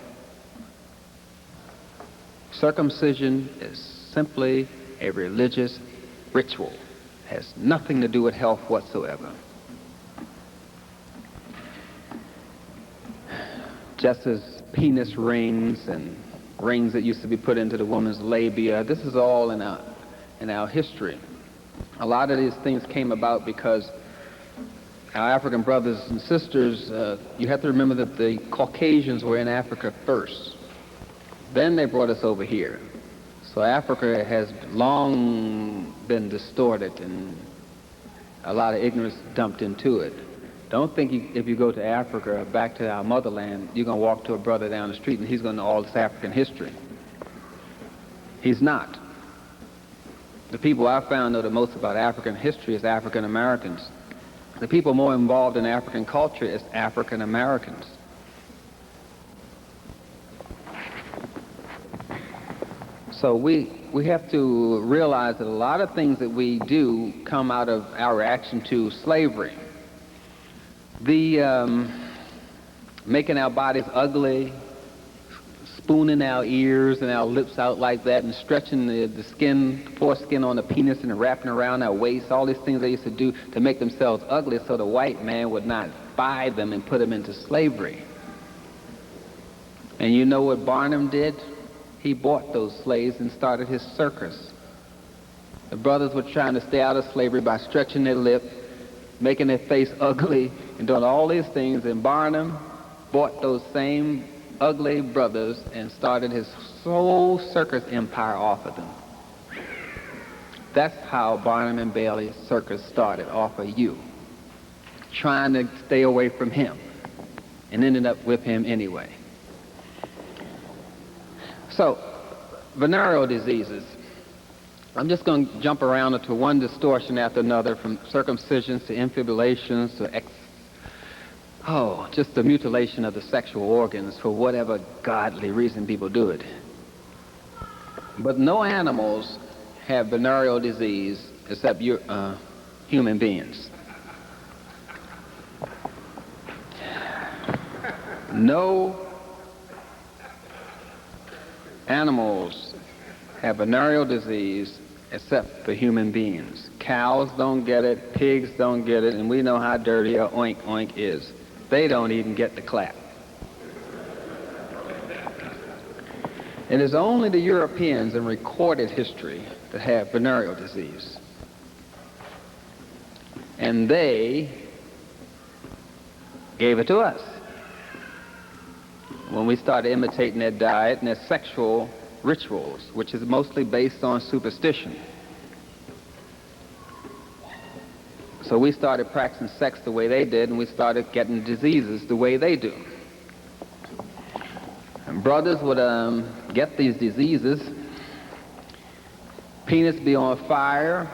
Circumcision is simply a religious ritual. It has nothing to do with health whatsoever. Just as penis rings and rings that used to be put into the woman's labia, this is all in our history. A lot of these things came about because our African brothers and sisters, you have to remember that the Caucasians were in Africa first. Then they brought us over here. So Africa has long been distorted and a lot of ignorance dumped into it. Don't think if you go to Africa, back to our motherland, you're going to walk to a brother down the street and he's going to know all this African history. He's not. The people I found know the most about African history is African Americans. The people more involved in African culture is African Americans. So we have to realize that a lot of things that we do come out of our reaction to slavery. The making our bodies ugly, spooning our ears and our lips out like that, and stretching the skin, foreskin on the penis and wrapping around our waist, all these things they used to do to make themselves ugly so the white man would not buy them and put them into slavery. And you know what Barnum did? He bought those slaves and started his circus. The brothers were trying to stay out of slavery by stretching their lip, making their face ugly, and doing all these things, and Barnum bought those same ugly brothers and started his whole circus empire off of them. That's how Barnum and Bailey's circus started, off of you, trying to stay away from him, and ended up with him anyway. So, venereal diseases. I'm just going to jump around into one distortion after another, from circumcisions to infibulations to just the mutilation of the sexual organs for whatever godly reason people do it. But no animals have venereal disease except human beings. No animals have venereal disease except for human beings. Cows don't get it, pigs don't get it, and we know how dirty a oink oink is. They don't even get the clap. It is only the Europeans in recorded history that have venereal disease. And they gave it to us when we started imitating their diet and their sexual rituals, which is mostly based on superstition. so we started practicing sex the way they did, and we started getting diseases the way they do. And brothers would get these diseases, penis be on fire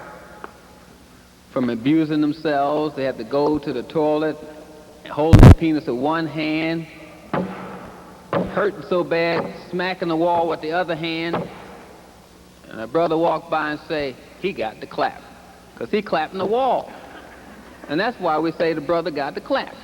from abusing themselves. They had to go to the toilet, holding the penis with one hand, hurting so bad, smacking the wall with the other hand, and a brother walked by and say, he got the clap, because he clapping the wall. And that's why we say the brother got the clap.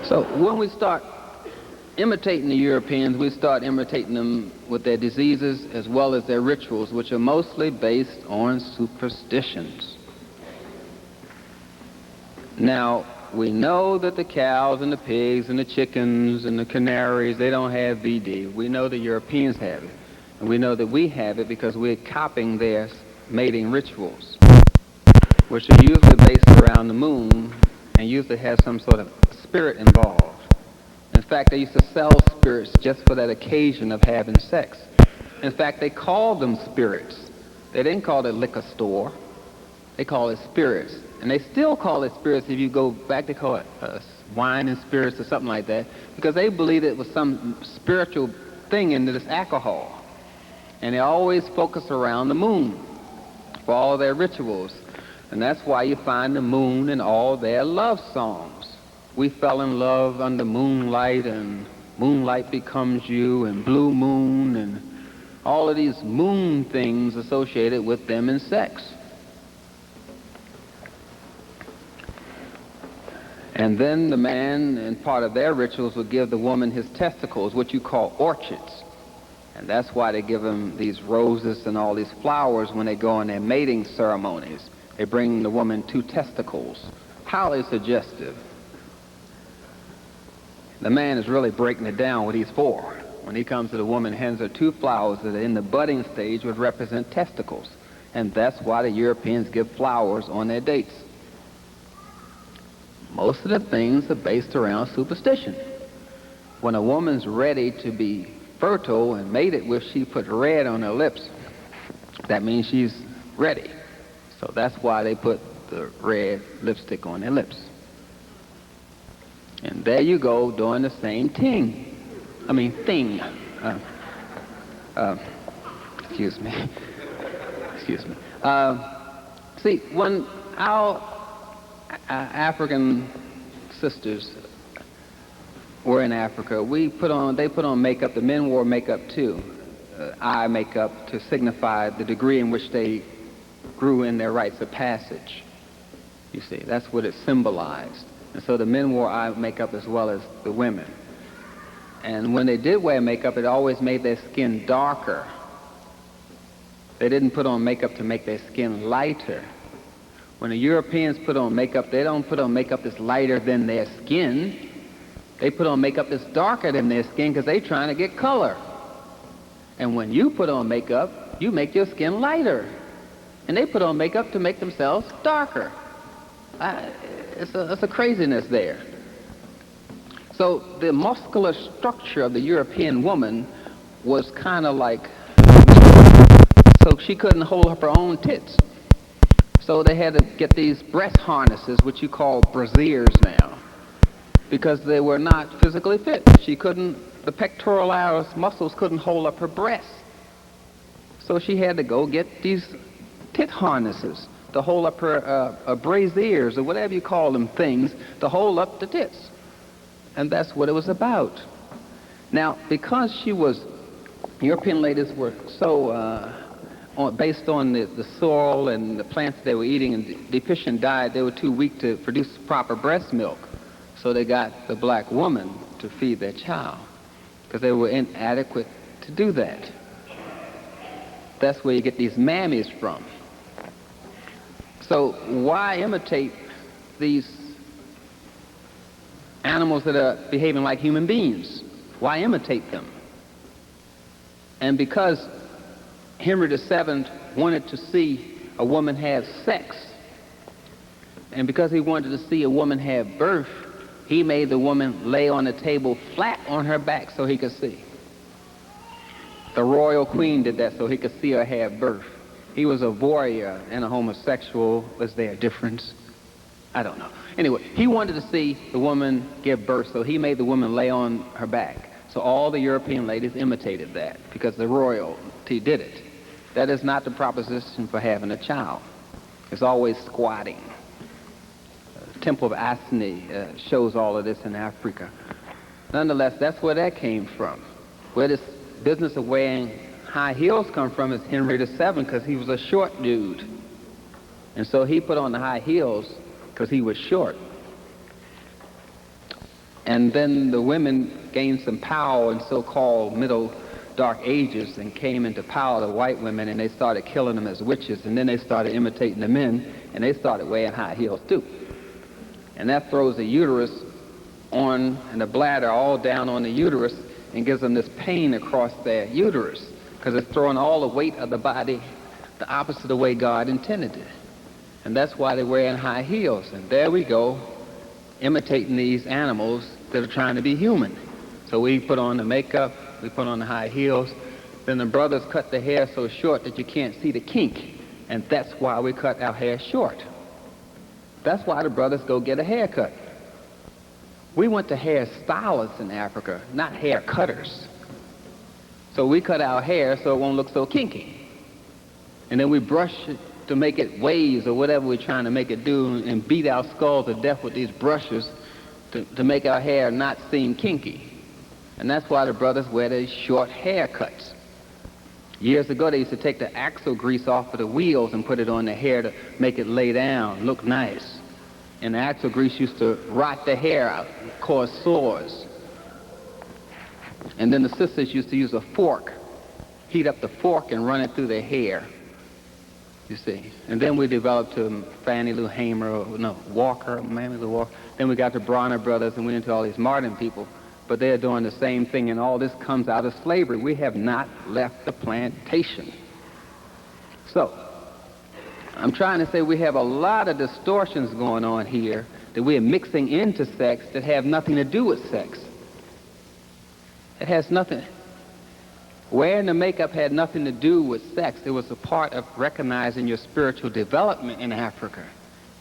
So when we start imitating the Europeans, we start imitating them with their diseases as well as their rituals, which are mostly based on superstitions. Now, we know that the cows and the pigs and the chickens and the canaries, they don't have VD. We know the Europeans have it. And we know that we have it because we're copying their mating rituals, which are usually based around the moon and usually have some sort of spirit involved. In fact, they used to sell spirits just for that occasion of having sex. In fact, they called them spirits. They didn't call it liquor store. They call it spirits. And they still call it spirits. If you go back, they call it wine and spirits or something like that, because they believed it was some spiritual thing into this alcohol. And they always focus around the moon for all their rituals. And that's why you find the moon in all their love songs. We fell in love under moonlight, and moonlight becomes you, and blue moon, and all of these moon things associated with them in sex. And then the man, in part of their rituals, would give the woman his testicles, what you call orchids. And that's why they give them these roses and all these flowers when they go on their mating ceremonies. They bring the woman 2 testicles. Highly suggestive. The man is really breaking it down what he's for. When he comes to the woman, hands her 2 flowers that are in the budding stage, would represent testicles. And that's why the Europeans give flowers on their dates. Most of the things are based around superstition. When a woman's ready to be fertile and mated with, she puts red on her lips. That means she's ready. So that's why they put the red lipstick on their lips. And there you go, doing the same thing. Excuse me. Excuse me. See, when our African sisters were in Africa, they put on makeup. The men wore makeup too, eye makeup, to signify the degree in which they grew in their rites of passage. You see, that's what it symbolized. And so the men wore eye makeup as well as the women. And when they did wear makeup, it always made their skin darker. They didn't put on makeup to make their skin lighter. When the Europeans put on makeup, they don't put on makeup that's lighter than their skin. They put on makeup that's darker than their skin because they're trying to get color. And when you put on makeup, you make your skin lighter. And they put on makeup to make themselves darker. It's a craziness there. So the muscular structure of the European woman was kind of like, so she couldn't hold up her own tits. So they had to get these breast harnesses, which you call brassieres now, because they were not physically fit. The pectoralis muscles couldn't hold up her breasts. So she had to go get these tit harnesses to hold up her brassieres, or whatever you call them things, to hold up the tits. And that's what it was about. Now, because European ladies were so, based on the soil and the plants they were eating and deficient diet, they were too weak to produce proper breast milk. So they got the black woman to feed their child, because they were inadequate to do that. That's where you get these mammies from. So why imitate these animals that are behaving like human beings? Why imitate them? And because Henry VII wanted to see a woman have sex, and because he wanted to see a woman have birth, he made the woman lay on the table flat on her back so he could see. The royal queen did that so he could see her have birth. He was a warrior and a homosexual. Was there a difference? I don't know. Anyway, he wanted to see the woman give birth, so he made the woman lay on her back. So all the European ladies imitated that because the royalty did it. That is not the proposition for having a child. It's always squatting. The Temple of Asni shows all of this in Africa. Nonetheless, that's where that came from. Where this business of wearing high heels come from is Henry VII, because he was a short dude. And so he put on the high heels because he was short. And then the women gained some power in so-called Middle Dark Ages and came into power, the white women, and they started killing them as witches. And then they started imitating the men, and they started wearing high heels too. And that throws the uterus on and the bladder all down on the uterus and gives them this pain across their uterus because it's throwing all the weight of the body the opposite of the way God intended it. And that's why they're wearing high heels. And there we go, imitating these animals that are trying to be human. So we put on the makeup, we put on the high heels, then the brothers cut the hair so short that you can't see the kink. And that's why we cut our hair short. That's why the brothers go get a haircut. We went to hair stylists in Africa, not hair cutters. So we cut our hair so it won't look so kinky. And then we brush it to make it waves or whatever we're trying to make it do and beat our skulls to death with these brushes to make our hair not seem kinky. And that's why the brothers wear these short haircuts. Years ago, they used to take the axle grease off of the wheels and put it on the hair to make it lay down, look nice. And the axle grease used to rot the hair out, cause sores. And then the sisters used to use a fork, heat up the fork and run it through their hair, you see. And then we developed to Fannie Lou Hamer, Walker, Mammy Lou Walker. Then we got the Bronner brothers and went into all these modern people. But they're doing the same thing, and all this comes out of slavery. We have not left the plantation. So, I'm trying to say we have a lot of distortions going on here that we're mixing into sex that have nothing to do with sex. It has nothing. Wearing the makeup had nothing to do with sex. It was a part of recognizing your spiritual development in Africa.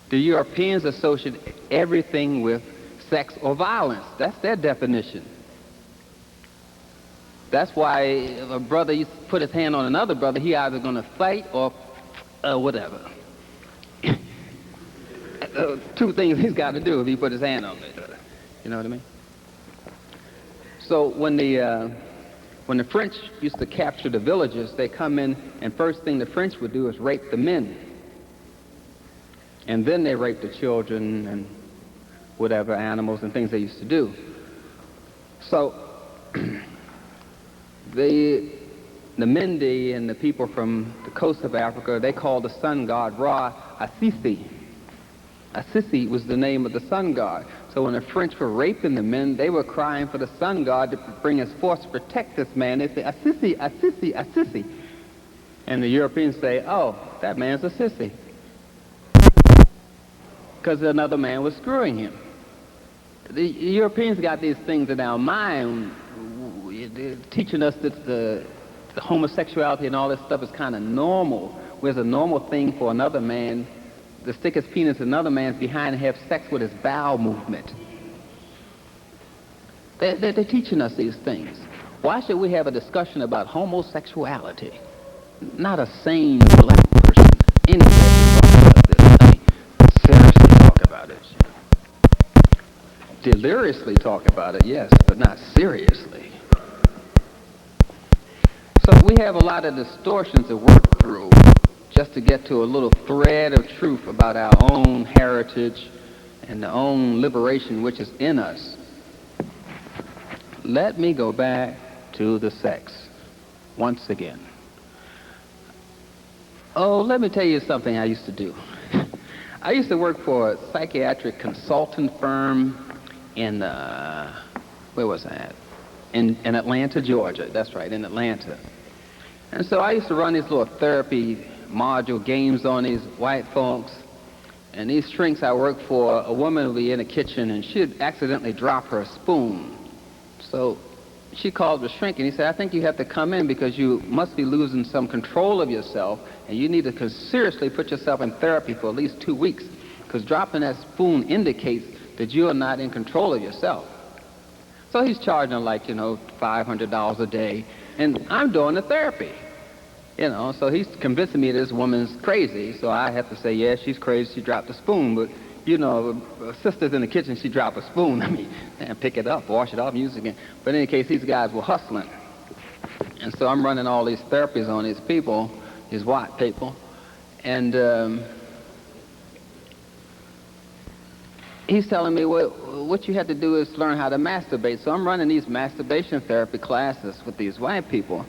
The Europeans associate everything with sex or violence. That's their definition. That's why if a brother used to put his hand on another brother, he either going to fight or whatever. Two things he's got to do if he put his hand on me. You know what I mean? So when the French used to capture the villages, they come in, and first thing the French would do is rape the men. And then they rape the children and whatever animals and things they used to do. So the Mende and the people from the coast of Africa, they called the sun god Ra Assisi. Assisi was the name of the sun god. So when the French were raping the men, they were crying for the sun god to bring his force to protect this man. They say, Assisi, Assisi, Assisi. And the Europeans say, oh, that man's a sissy. Because another man was screwing him. The Europeans got these things in our mind, teaching us that the homosexuality and all this stuff is kind of normal. Where's a normal thing for another man to stick his penis in another man's behind and have sex with his bowel movement. They're teaching us these things. Why should we have a discussion about homosexuality? Not a sane black person anywhere can talk about this. I mean, seriously talk about it. Deliriously talk about it, yes, but not seriously. So we have a lot of distortions to work through just to get to a little thread of truth about our own heritage and the own liberation which is in us. Let me go back to the sex once again. Oh, let me tell you something I used to do. I used to work for a psychiatric consultant firm in, where was I at? In Atlanta, Georgia. That's right, in Atlanta. And so I used to run these little therapy module games on these white folks. And these shrinks I worked for, a woman would be in the kitchen and she'd accidentally drop her spoon. So she called the shrink and he said, I think you have to come in because you must be losing some control of yourself and you need to seriously put yourself in therapy for at least 2 weeks because dropping that spoon indicates that you are not in control of yourself. So he's charging her like, $500 a day and I'm doing the therapy. So he's convincing me this woman's crazy, so I have to say, yeah, she's crazy, she dropped a spoon, but, a sister's in the kitchen, she dropped a spoon, and pick it up, wash it off, use it again. But in any case, these guys were hustling. And so I'm running all these therapies on these people, these white people, and he's telling me, well, what you have to do is learn how to masturbate. So I'm running these masturbation therapy classes with these white people.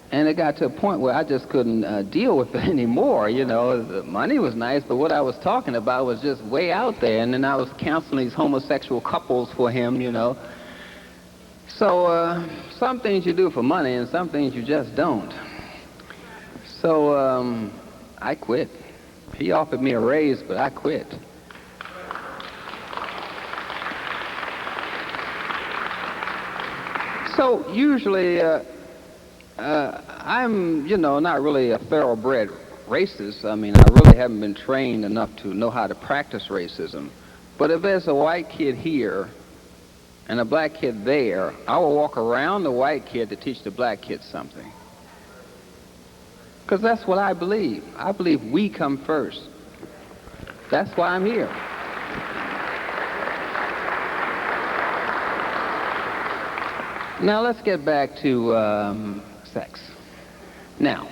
And it got to a point where I just couldn't deal with it anymore. The money was nice, but what I was talking about was just way out there. And then I was counseling these homosexual couples for him, So some things you do for money and some things you just don't. So I quit. He offered me a raise, but I quit. So usually, I'm, not really a thoroughbred racist. I really haven't been trained enough to know how to practice racism. But if there's a white kid here and a black kid there, I will walk around the white kid to teach the black kid something. Because that's what I believe. I believe we come first. That's why I'm here. Now let's get back to sex. Now,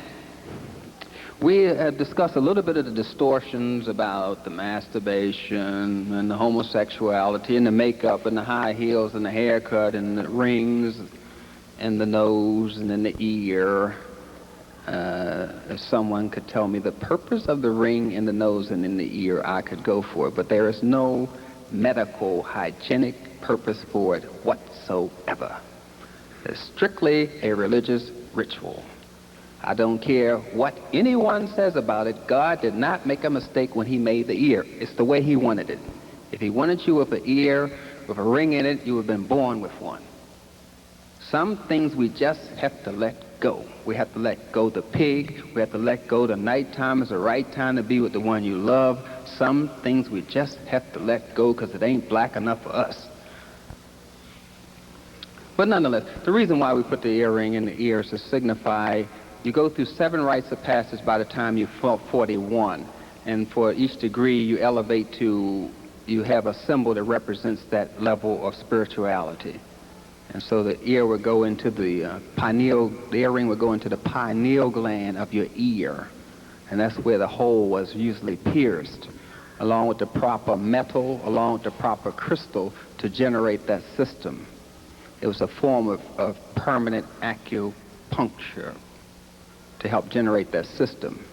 we have discussed a little bit of the distortions about the masturbation and the homosexuality and the makeup and the high heels and the haircut and the rings and the nose and then the ear. If someone could tell me the purpose of the ring in the nose and in the ear, I could go for it. But there is no medical, hygienic purpose for it whatsoever. It's strictly a religious ritual. I don't care what anyone says about it. God did not make a mistake when he made the ear. It's the way he wanted it. If he wanted you with an ear, with a ring in it, you would have been born with one. Some things we just have to let go. We have to let go the pig. We have to let go the nighttime is the right time to be with the one you love. Some things we just have to let go because it ain't black enough for us. But nonetheless, the reason why we put the earring in the ear is to signify you go through 7 rites of passage by the time you're 41. And for each degree you elevate to, you have a symbol that represents that level of spirituality. And so the ear would go into the pineal, the earring would go into the pineal gland of your ear. And that's where the hole was usually pierced, along with the proper metal, along with the proper crystal to generate that system. It was a form of permanent acupuncture to help generate that system.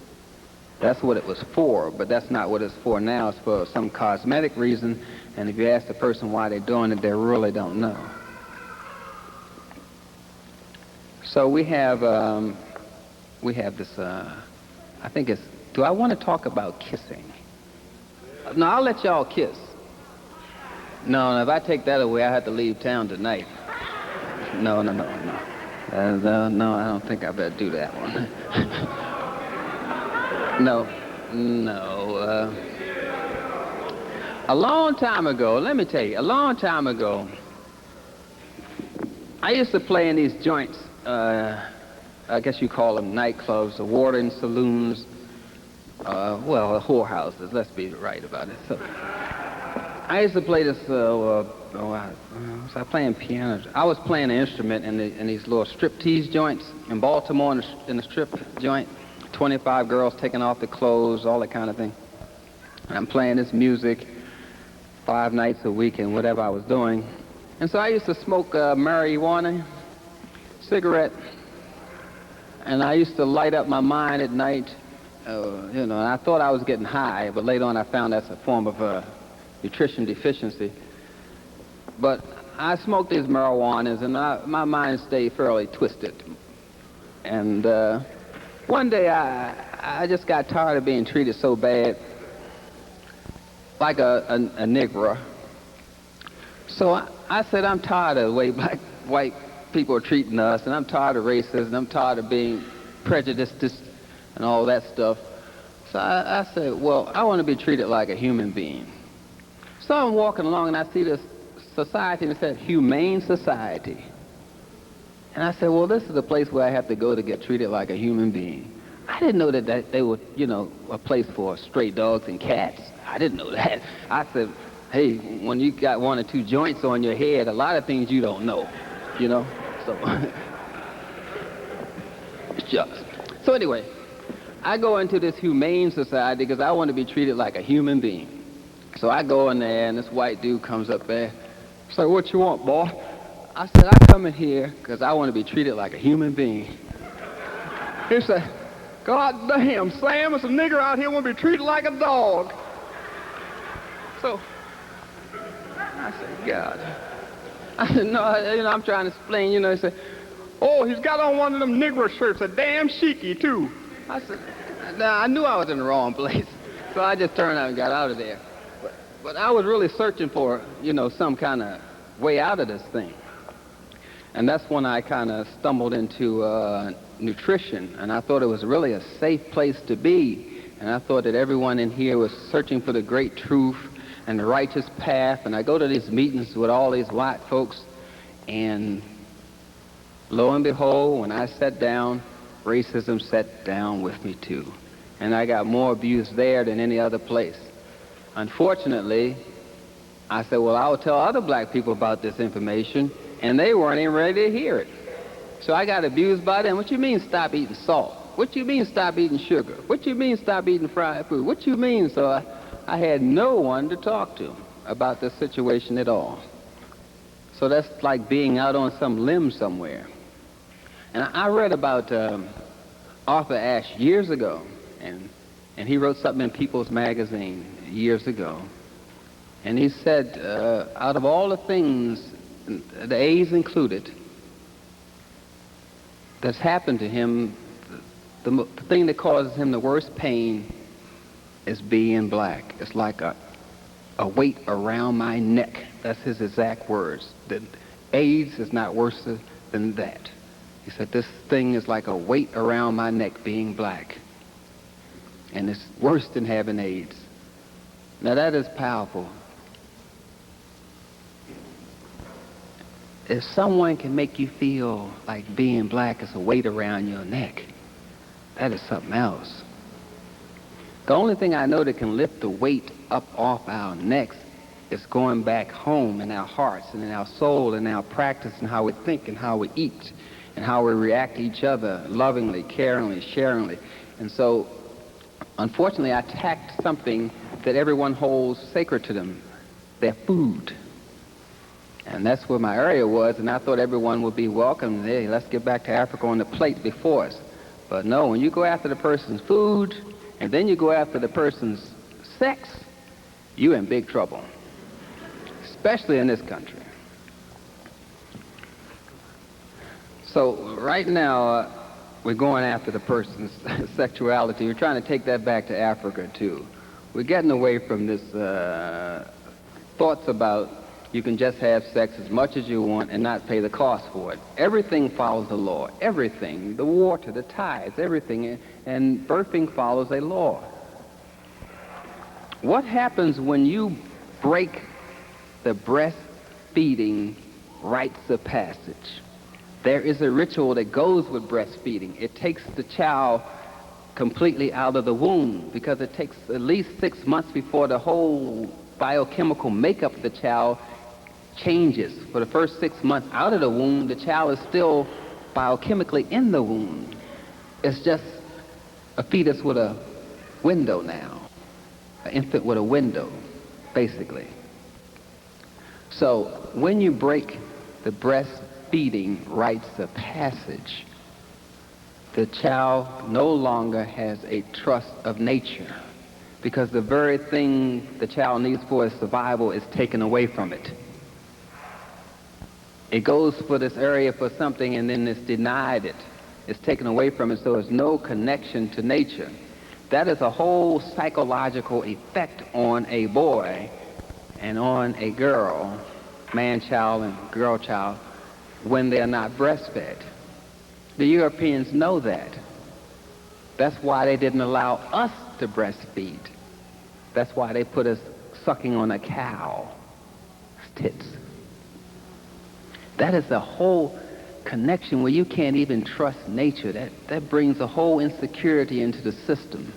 That's what it was for, but that's not what it's for now. It's for some cosmetic reason, and if you ask the person why they're doing it, they really don't know. So we have this, I think it's, do I want to talk about kissing? No, I'll let y'all kiss. No, if I take that away, I have to leave town tonight. No, I don't think I better do that one. No. A long time ago, let me tell you, I used to play in these joints, I guess you call them nightclubs, or watering saloons, whorehouses, let's be right about it. So, I used to play this, was I playing piano? I was playing an instrument in these little striptease joints in Baltimore in the strip joint. 25 girls taking off their clothes, all that kind of thing. And I'm playing this music 5 nights a week and whatever I was doing. And so I used to smoke marijuana, cigarette, and I used to light up my mind at night, and I thought I was getting high, but later on I found that's a form of nutrition deficiency. But I smoked these marijuanas and my mind stayed fairly twisted. And one day I just got tired of being treated so bad. like a Negro. So I said, I'm tired of the way white people are treating us, and I'm tired of racism, I'm tired of being prejudiced and all that stuff. So I said, well, I want to be treated like a human being. So I'm walking along, and I see this society, and it said, Humane Society. And I said, well, this is the place where I have to go to get treated like a human being. I didn't know that they were, a place for stray dogs and cats. I didn't know that. I said, hey, when you got 1 or 2 joints on your head, a lot of things you don't know, So, so anyway, I go into this Humane Society because I want to be treated like a human being. So I go in there, and this white dude comes up there. He's like, what you want, boy? I said, I come in here because I want to be treated like a human being. He said, God damn, Sam, it's a nigger out here want to be treated like a dog. So I said, God. I said, no, I'm trying to explain, He said, oh, he's got on one of them Negro shirts, a damn sheiky, too. I said, nah, I knew I was in the wrong place. So I just turned out and got out of there. But I was really searching for, some kind of way out of this thing. And that's when I kind of stumbled into nutrition, and I thought it was really a safe place to be. And I thought that everyone in here was searching for the great truth and the righteous path. And I go to these meetings with all these white folks, and lo and behold, when I sat down, racism sat down with me too. And I got more abuse there than any other place. Unfortunately, I said, well, I will tell other black people about this information, and they weren't even ready to hear it. So I got abused by them. What you mean stop eating salt? What you mean stop eating sugar? What you mean stop eating fried food? What you mean? So I had no one to talk to about this situation at all. So that's like being out on some limb somewhere. And I read about Arthur Ashe years ago, and he wrote something in People's Magazine years ago. And he said, out of all the things, the A's included, that's happened to him, the thing that causes him the worst pain is being black. It's like a weight around my neck. That's his exact words. That AIDS is not worse than that. He said, this thing is like a weight around my neck being black. And it's worse than having AIDS. Now that is powerful. If someone can make you feel like being black is a weight around your neck, that is something else. The only thing I know that can lift the weight up off our necks is going back home in our hearts and in our soul and our practice and how we think and how we eat and how we react to each other lovingly, caringly, sharingly. And so, unfortunately, I attacked something that everyone holds sacred to them, their food. And that's where my area was, and I thought everyone would be welcome. Hey, let's get back to Africa on the plate before us. But no, when you go after the person's food, and then you go after the person's sex, you're in big trouble, especially in this country. So right now, we're going after the person's sexuality. We're trying to take that back to Africa, too. We're getting away from this thoughts about you can just have sex as much as you want and not pay the cost for it. Everything follows the law. Everything. The water, the tides, everything. And birthing follows a law. What happens when you break the breastfeeding rites of passage? There is a ritual that goes with breastfeeding. It takes the child completely out of the womb because it takes at least 6 months before the whole biochemical makeup of the child changes. For the first 6 months out of the womb, the child is still biochemically in the womb. It's just a fetus with a window now, an infant with a window, basically. So when you break the breastfeeding rites of passage, the child no longer has a trust of nature because the very thing the child needs for its survival is taken away from it. It goes for this area for something and then it's denied it. It's taken away from it, so there's no connection to nature. That is a whole psychological effect on a boy and on a girl, man-child and girl-child, when they're not breastfed. The Europeans know that. That's why they didn't allow us to breastfeed. That's why they put us sucking on a cow's tits. That is a whole connection where you can't even trust nature. That brings a whole insecurity into the system.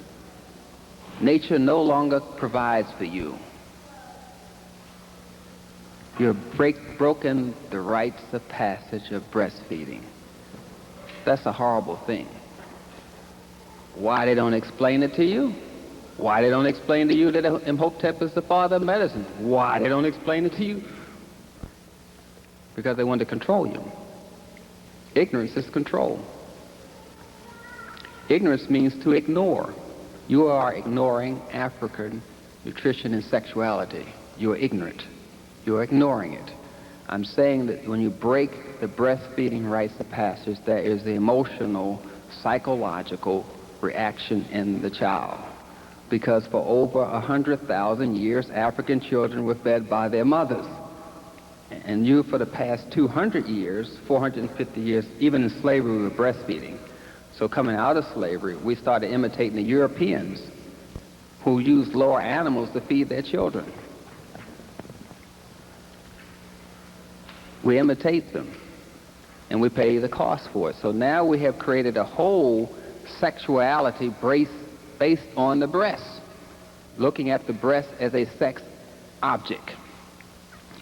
Nature no longer provides for you. You've broken the rites of passage of breastfeeding. That's a horrible thing. Why they don't explain it to you? Why they don't explain to you that Imhotep is the father of medicine? Why they don't explain it to you? Because they want to control you. Ignorance is control. Ignorance means to ignore. You are ignoring African nutrition and sexuality. You are ignorant. You are ignoring it. I'm saying that when you break the breastfeeding rites of passage, there is the emotional, psychological reaction in the child. Because for over 100,000 years, African children were fed by their mothers. And you, for the past 200 years, 450 years, even in slavery, we were breastfeeding. So coming out of slavery, we started imitating the Europeans who used lower animals to feed their children. We imitate them, and we pay the cost for it. So now we have created a whole sexuality based on the breast, looking at the breast as a sex object.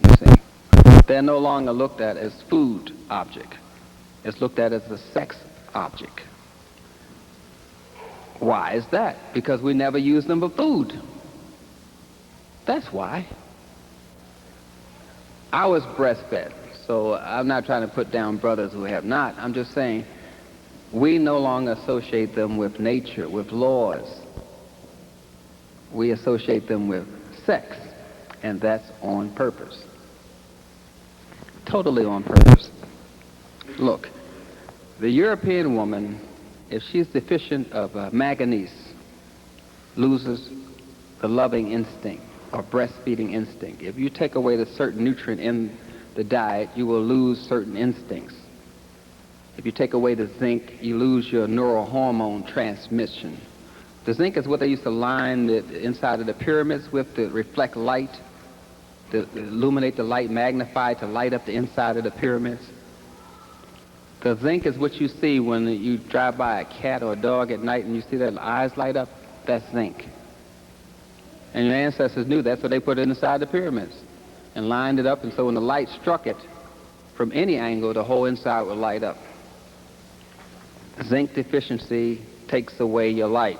You see, they're no longer looked at as food object. It's looked at as a sex object. Why is that? Because we never use them for food. That's why. I was breastfed, so I'm not trying to put down brothers who have not. I'm just saying we no longer associate them with nature, with laws. We associate them with sex, and that's on purpose. Totally on purpose. Look, the European woman, if she's deficient of manganese, loses the loving instinct or breastfeeding instinct. If you take away the certain nutrient in the diet, you will lose certain instincts. If you take away the zinc, you lose your neural hormone transmission. The zinc is what they used to line the inside of the pyramids with to reflect light, to illuminate the light, magnify to light up the inside of the pyramids. The zinc is what you see when you drive by a cat or a dog at night and you see their eyes light up. That's zinc. And your ancestors knew that's what they put inside the pyramids and lined it up, and so when the light struck it from any angle, the whole inside would light up. Zinc deficiency takes away your light.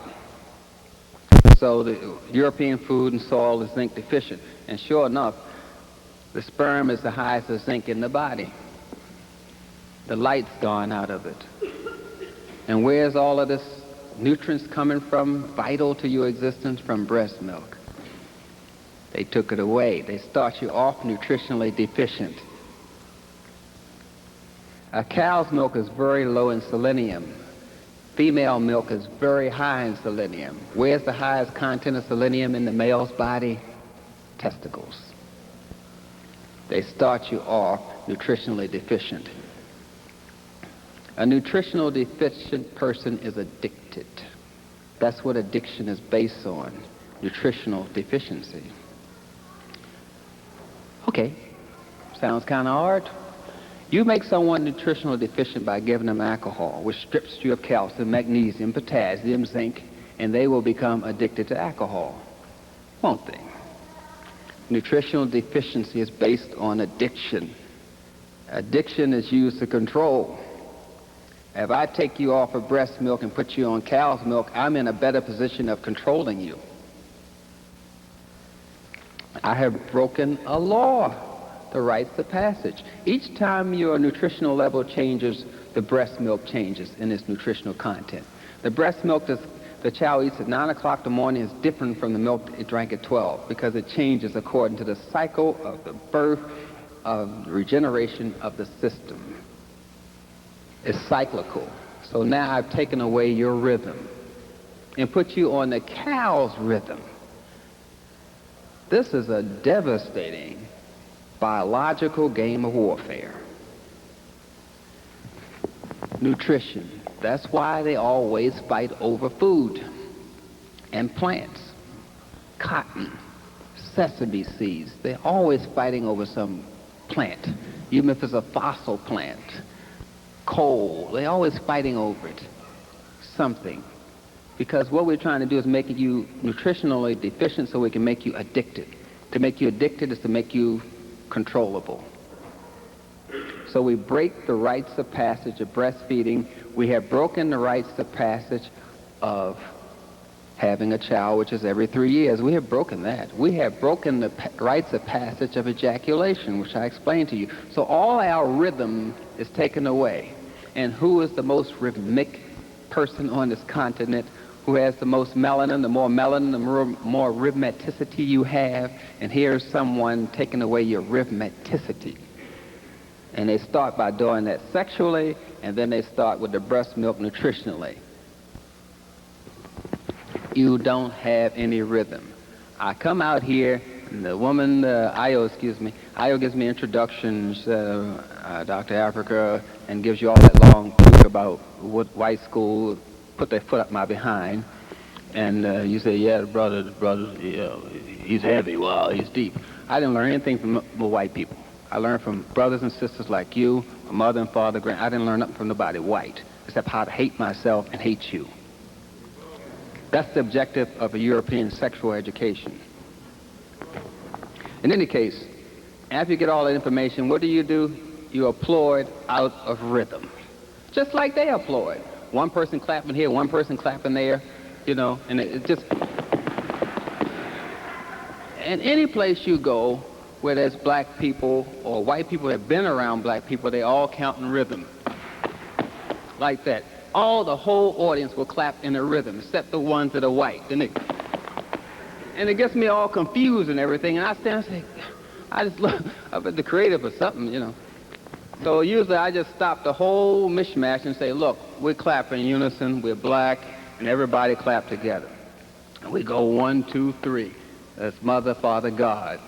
So the European food and soil is zinc deficient. And sure enough, the sperm is the highest of zinc in the body. The light's gone out of it. And where's all of this nutrients coming from, vital to your existence? From breast milk. They took it away. They start you off nutritionally deficient. A cow's milk is very low in selenium. Female milk is very high in selenium. Where's the highest content of selenium in the male's body? Testicles. They start you off nutritionally deficient. A nutritional deficient person is addicted. That's what addiction is based on, nutritional deficiency. Okay, sounds kind of hard. You make someone nutritionally deficient by giving them alcohol, which strips you of calcium, magnesium, potassium, zinc, and they will become addicted to alcohol, won't they? Nutritional deficiency is based on addiction. Addiction is used to control. If I take you off of breast milk and put you on cow's milk, I'm in a better position of controlling you. I have broken a law, the rites of passage. Each time your nutritional level changes, the breast milk changes in its nutritional content. The breast milk the child eats at 9 o'clock in the morning is different from the milk it drank at 12 because it changes according to the cycle of the birth, of the regeneration of the system. It's cyclical. So now I've taken away your rhythm. and put you on the cow's rhythm. This is a devastating biological game of warfare. Nutrition. That's why they always fight over food and plants. Cotton, sesame seeds. They're always fighting over some plant, even if it's a fossil plant. Coal, they're always fighting over it. Something. Because what we're trying to do is make you nutritionally deficient so we can make you addicted. To make you addicted is to make you controllable. So we break the rites of passage of breastfeeding. We have broken the rites of passage of having a child, which is every 3 years. We have broken that. We have broken the rites of passage of ejaculation, which I explained to you. So all our rhythm is taken away. And who is the most rhythmic person on this continent? Who has the most melanin? The more melanin, the more rhythmicity you have. And here's someone taking away your rhythmicity. And they start by doing that sexually, and then they start with the breast milk nutritionally. You don't have any rhythm. I come out here, and the woman, Io gives me introductions, Dr. Afrika, and gives you all that long talk about what white school put their foot up my behind. And you say, yeah, the brother, yeah, he's heavy, wow, he's deep. I didn't learn anything from the white people. I learned from brothers and sisters like you, my mother and father, I didn't learn nothing from nobody white, except how to hate myself and hate you. That's the objective of a European sexual education. In any case, after you get all that information, what do? You applaud out of rhythm. Just like they applaud. One person clapping here, one person clapping there, and it just... And any place you go where there's black people or white people that have been around black people, they all count in rhythm. Like that. The whole audience will clap in a rhythm, except the ones that are white. And it gets me all confused and everything, and I stand and say, I just look up at the creator for something, So usually I just stop the whole mishmash and say, look, we clap in unison, we're black, and everybody clap together. And we go 1, 2, 3. That's Mother, Father, God.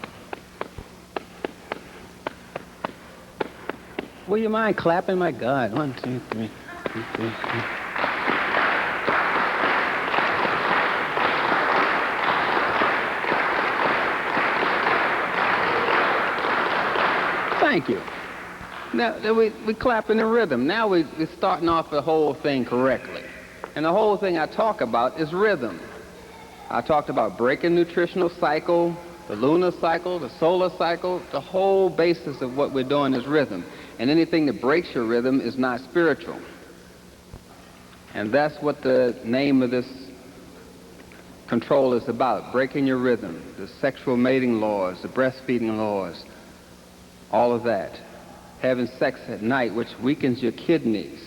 Will you mind clapping? My God. 1, 2, 3. 1, 2, 3. Thank you. Now we clap in the rhythm. Now we're starting off the whole thing correctly. And the whole thing I talk about is rhythm. I talked about breaking nutritional cycle, the lunar cycle, the solar cycle. The whole basis of what we're doing is rhythm. And anything that breaks your rhythm is not spiritual. And that's what the name of this control is about, breaking your rhythm, the sexual mating laws, the breastfeeding laws, all of that. Having sex at night, which weakens your kidneys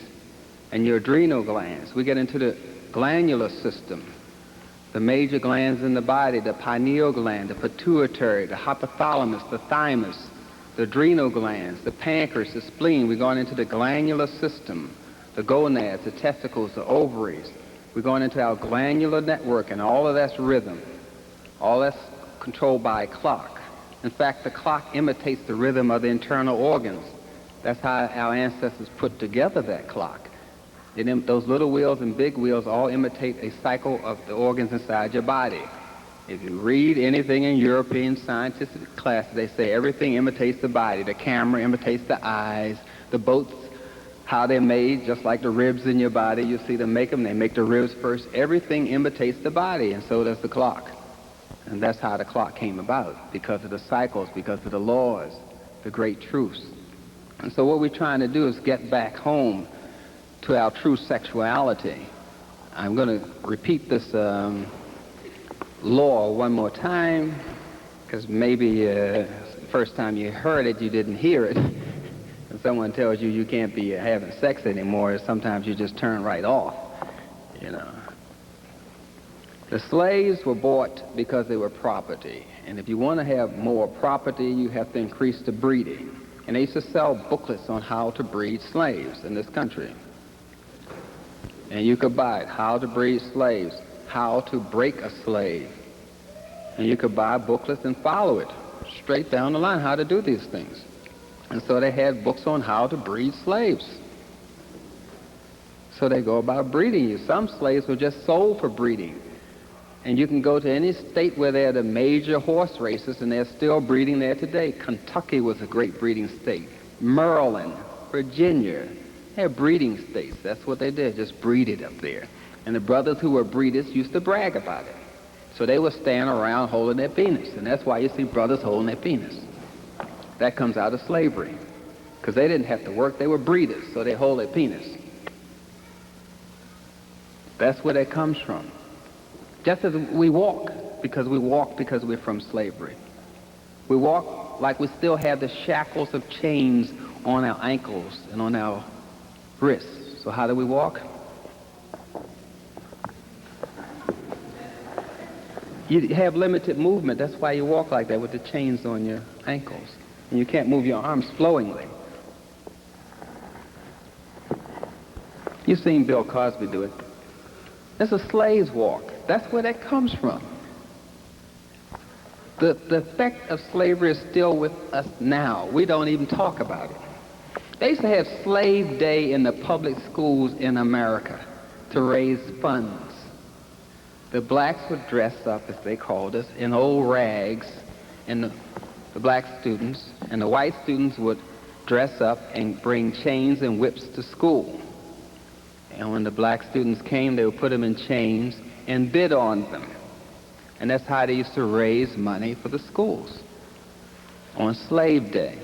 and your adrenal glands. We get into the glandular system, the major glands in the body, the pineal gland, the pituitary, the hypothalamus, the thymus, the adrenal glands, the pancreas, the spleen. We're going into the glandular system, the gonads, the testicles, the ovaries. We're going into our glandular network, and all of that's rhythm. All that's controlled by a clock. In fact, the clock imitates the rhythm of the internal organs. That's how our ancestors put together that clock. Those little wheels and big wheels all imitate a cycle of the organs inside your body. If you read anything in European scientific classes, they say everything imitates the body. The camera imitates the eyes. The boats, how they're made, just like the ribs in your body. You see them make them. They make the ribs first. Everything imitates the body, and so does the clock. And that's how the clock came about, because of the cycles, because of the laws, the great truths. And so what we're trying to do is get back home to our true sexuality. I'm going to repeat this law one more time, because maybe the first time you heard it, you didn't hear it. When someone tells you you can't be having sex anymore, sometimes you just turn right off, The slaves were bought because they were property. And if you want to have more property, you have to increase the breeding. And they used to sell booklets on how to breed slaves in this country. And you could buy it, How to Breed Slaves. how to break a slave. And you could buy booklets and follow it straight down the line, how to do these things. And so they had books on how to breed slaves. So they go about breeding you. Some slaves were just sold for breeding. And you can go to any state where there are the major horse races, and they're still breeding there today. Kentucky was a great breeding state. Maryland, Virginia, they're breeding states. That's what they did, just breed it up there. And the brothers who were breeders used to brag about it. So they would stand around holding their penis. And that's why you see brothers holding their penis. That comes out of slavery. Because they didn't have to work, they were breeders, so they hold their penis. That's where that comes from. Just as we walk because we're from slavery. We walk like we still have the shackles of chains on our ankles and on our wrists. So how do we walk? You have limited movement. That's why you walk like that with the chains on your ankles. And you can't move your arms flowingly. You've seen Bill Cosby do it. It's a slave's walk. That's where that comes from. The effect of slavery is still with us now. We don't even talk about it. They used to have Slave Day in the public schools in America to raise funds. The blacks would dress up, as they called us, in old rags, and the black students, and the white students would dress up and bring chains and whips to school. And when the black students came, they would put them in chains and bid on them. And that's how they used to raise money for the schools on Slave Day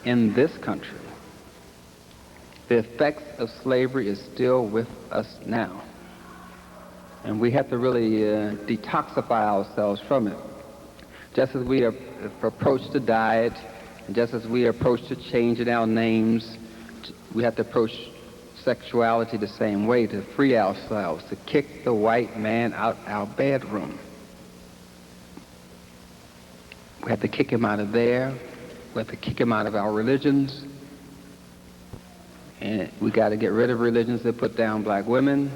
in this country. The effects of slavery is still with us now. And we have to really detoxify ourselves from it. Just as we approach the diet, and just as we approach the change in our names, we have to approach sexuality the same way, to free ourselves, to kick the white man out our bedroom. We have to kick him out of there. We have to kick him out of our religions. And we got to get rid of religions that put down black women.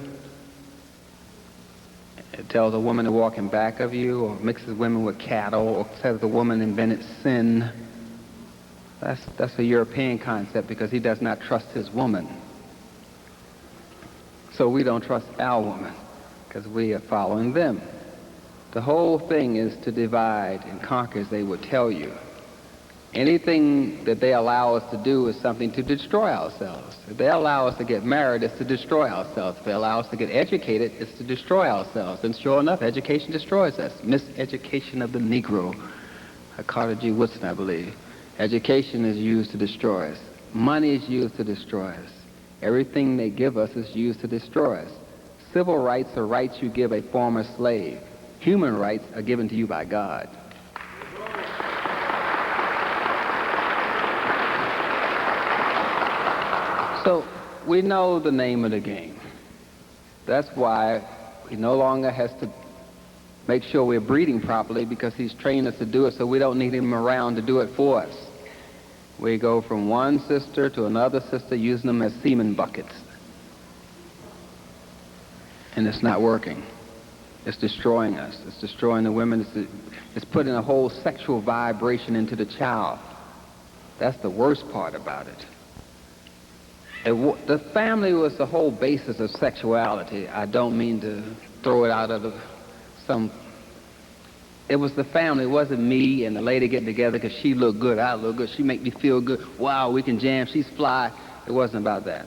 It tells a woman to walk in back of you, or mixes women with cattle, or says the woman invented sin. That's a European concept because he does not trust his woman. So we don't trust our woman because we are following them. The whole thing is to divide and conquer, as they would tell you. Anything that they allow us to do is something to destroy ourselves. If they allow us to get married, it's to destroy ourselves. If they allow us to get educated, it's to destroy ourselves. And sure enough, education destroys us. Miseducation of the Negro. Carter G. Woodson, I believe. Education is used to destroy us. Money is used to destroy us. Everything they give us is used to destroy us. Civil rights are rights you give a former slave. Human rights are given to you by God. So we know the name of the game. That's why he no longer has to make sure we're breeding properly, because he's trained us to do it, so we don't need him around to do it for us. We go from one sister to another sister using them as semen buckets. And it's not working. It's destroying us. It's destroying the women. It's putting a whole sexual vibration into the child. That's the worst part about it. The family was the whole basis of sexuality. I don't mean to throw it out of some... It was the family. It wasn't me and the lady getting together because she looked good, I look good, she make me feel good. Wow, we can jam, she's fly. It wasn't about that.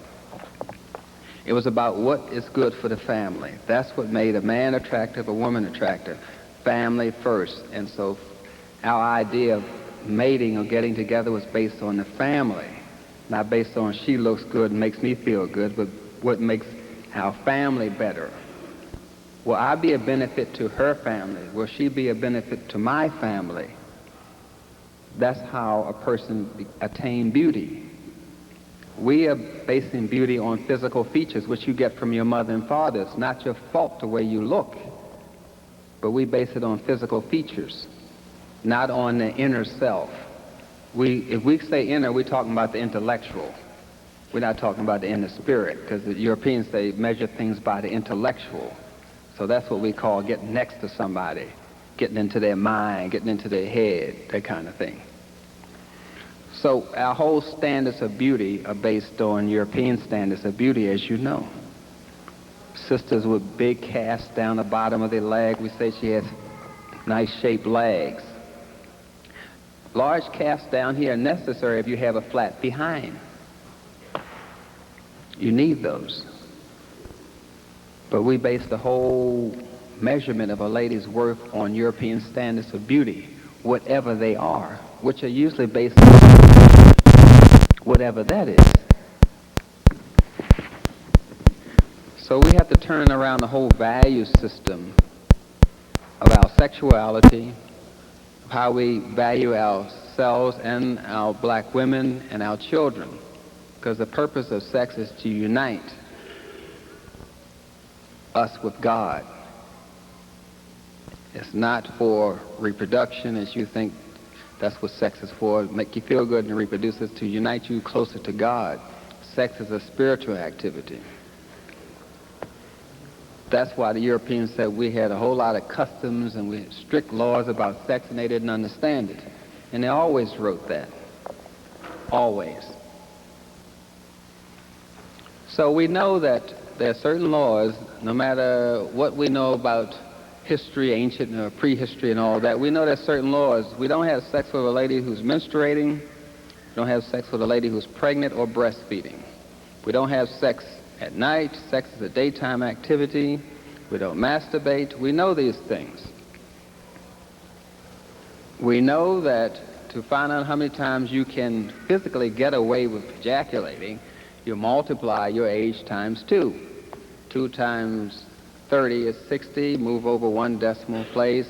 It was about what is good for the family. That's what made a man attractive, a woman attractive. Family first. And so our idea of mating or getting together was based on the family. Not based on she looks good and makes me feel good, but what makes our family better. Will I be a benefit to her family? Will she be a benefit to my family? That's how a person attain beauty. We are basing beauty on physical features, which you get from your mother and father. It's not your fault the way you look, but we base it on physical features, not on the inner self. If we say inner, we're talking about the intellectual. We're not talking about the inner spirit, because the Europeans, they measure things by the intellectual. So that's what we call getting next to somebody, getting into their mind, getting into their head, that kind of thing. So our whole standards of beauty are based on European standards of beauty, as you know. Sisters with big casts down the bottom of their leg, we say she has nice shaped legs. Large casts down here are necessary if you have a flat behind. You need those. But we base the whole measurement of a lady's worth on European standards of beauty, whatever they are, which are usually based on whatever that is. So we have to turn around the whole value system of our sexuality, of how we value ourselves and our black women and our children, because the purpose of sex is to unite us with God. It's not for reproduction, as you think that's what sex is for, make you feel good and reproduce. It's to unite you closer to God. Sex is a spiritual activity. That's why the Europeans said we had a whole lot of customs and we had strict laws about sex, and they didn't understand it. And they always wrote that. Always. So we know that there are certain laws, no matter what we know about history, ancient or prehistory and all that, we know there's certain laws. We don't have sex with a lady who's menstruating. We don't have sex with a lady who's pregnant or breastfeeding. We don't have sex at night. Sex is a daytime activity. We don't masturbate. We know these things. We know that to find out how many times you can physically get away with ejaculating, you multiply your age times 2. 2 times 30 is 60. Move over 1 decimal place.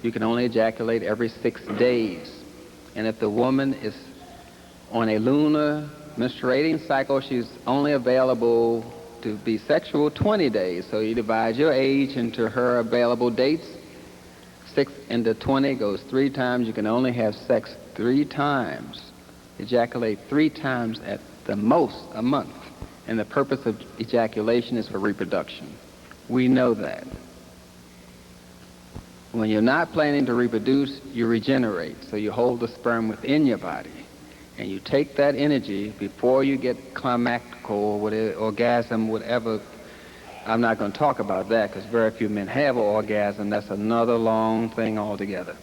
You can only ejaculate every 6 days. And if the woman is on a lunar menstruating cycle, she's only available to be sexual 20 days. So you divide your age into her available dates. 6 into 20 goes 3 times. You can only have sex 3 times. Ejaculate 3 times at the most a month. And the purpose of ejaculation is for reproduction. We know that. When you're not planning to reproduce, you regenerate. So you hold the sperm within your body. And you take that energy before you get climactical or orgasm, whatever. I'm not going to talk about that because very few men have an orgasm. That's another long thing altogether.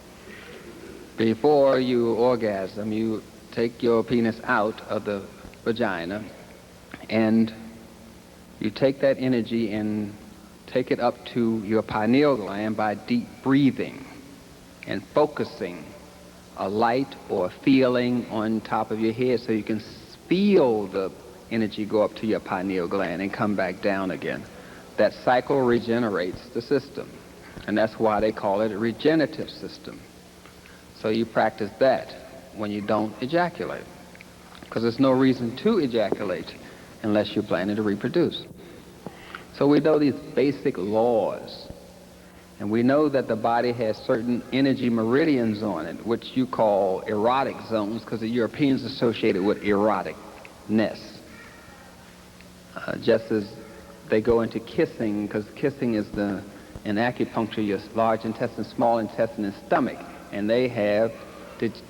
Before you orgasm, you take your penis out of the vagina and you take that energy and take it up to your pineal gland by deep breathing and focusing a light or a feeling on top of your head so you can feel the energy go up to your pineal gland and come back down again. That cycle regenerates the system, and that's why they call it a regenerative system. So you practice that when you don't ejaculate, because there's no reason to ejaculate unless you're planning to reproduce. So we know these basic laws, and we know that the body has certain energy meridians on it, which you call erotic zones, because the Europeans associated with eroticness. Just as they go into kissing, because kissing is in acupuncture, your large intestine, small intestine, and stomach, and they have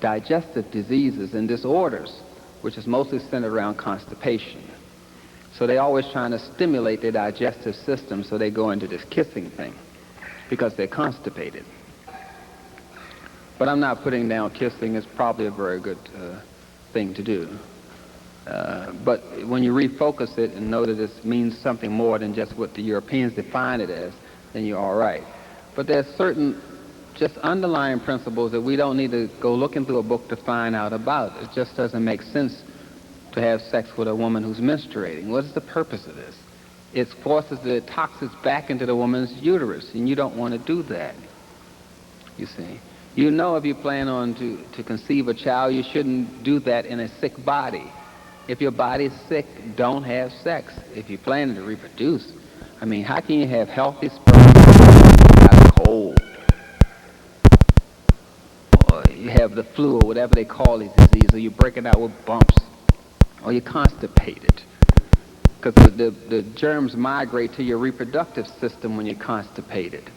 digestive diseases and disorders, which is mostly centered around constipation. So they're always trying to stimulate their digestive system, so they go into this kissing thing because they're constipated. But I'm not putting down kissing. It's probably a very good thing to do. But when you refocus it and know that it means something more than just what the Europeans define it as, then you're all right. But there's certain just underlying principles that we don't need to go looking through a book to find out about. It just doesn't make sense to have sex with a woman who's menstruating. What is the purpose of this? It forces the toxins back into the woman's uterus, and you don't want to do that, you see. You know if you plan on to conceive a child, you shouldn't do that in a sick body. If your body's sick, don't have sex. If you're planning to reproduce, I mean, how can you have healthy sperm if you got a cold? Or you have the flu or whatever they call these diseases, or you're breaking out with bumps, or you're constipated. because the germs migrate to your reproductive system when you're constipated.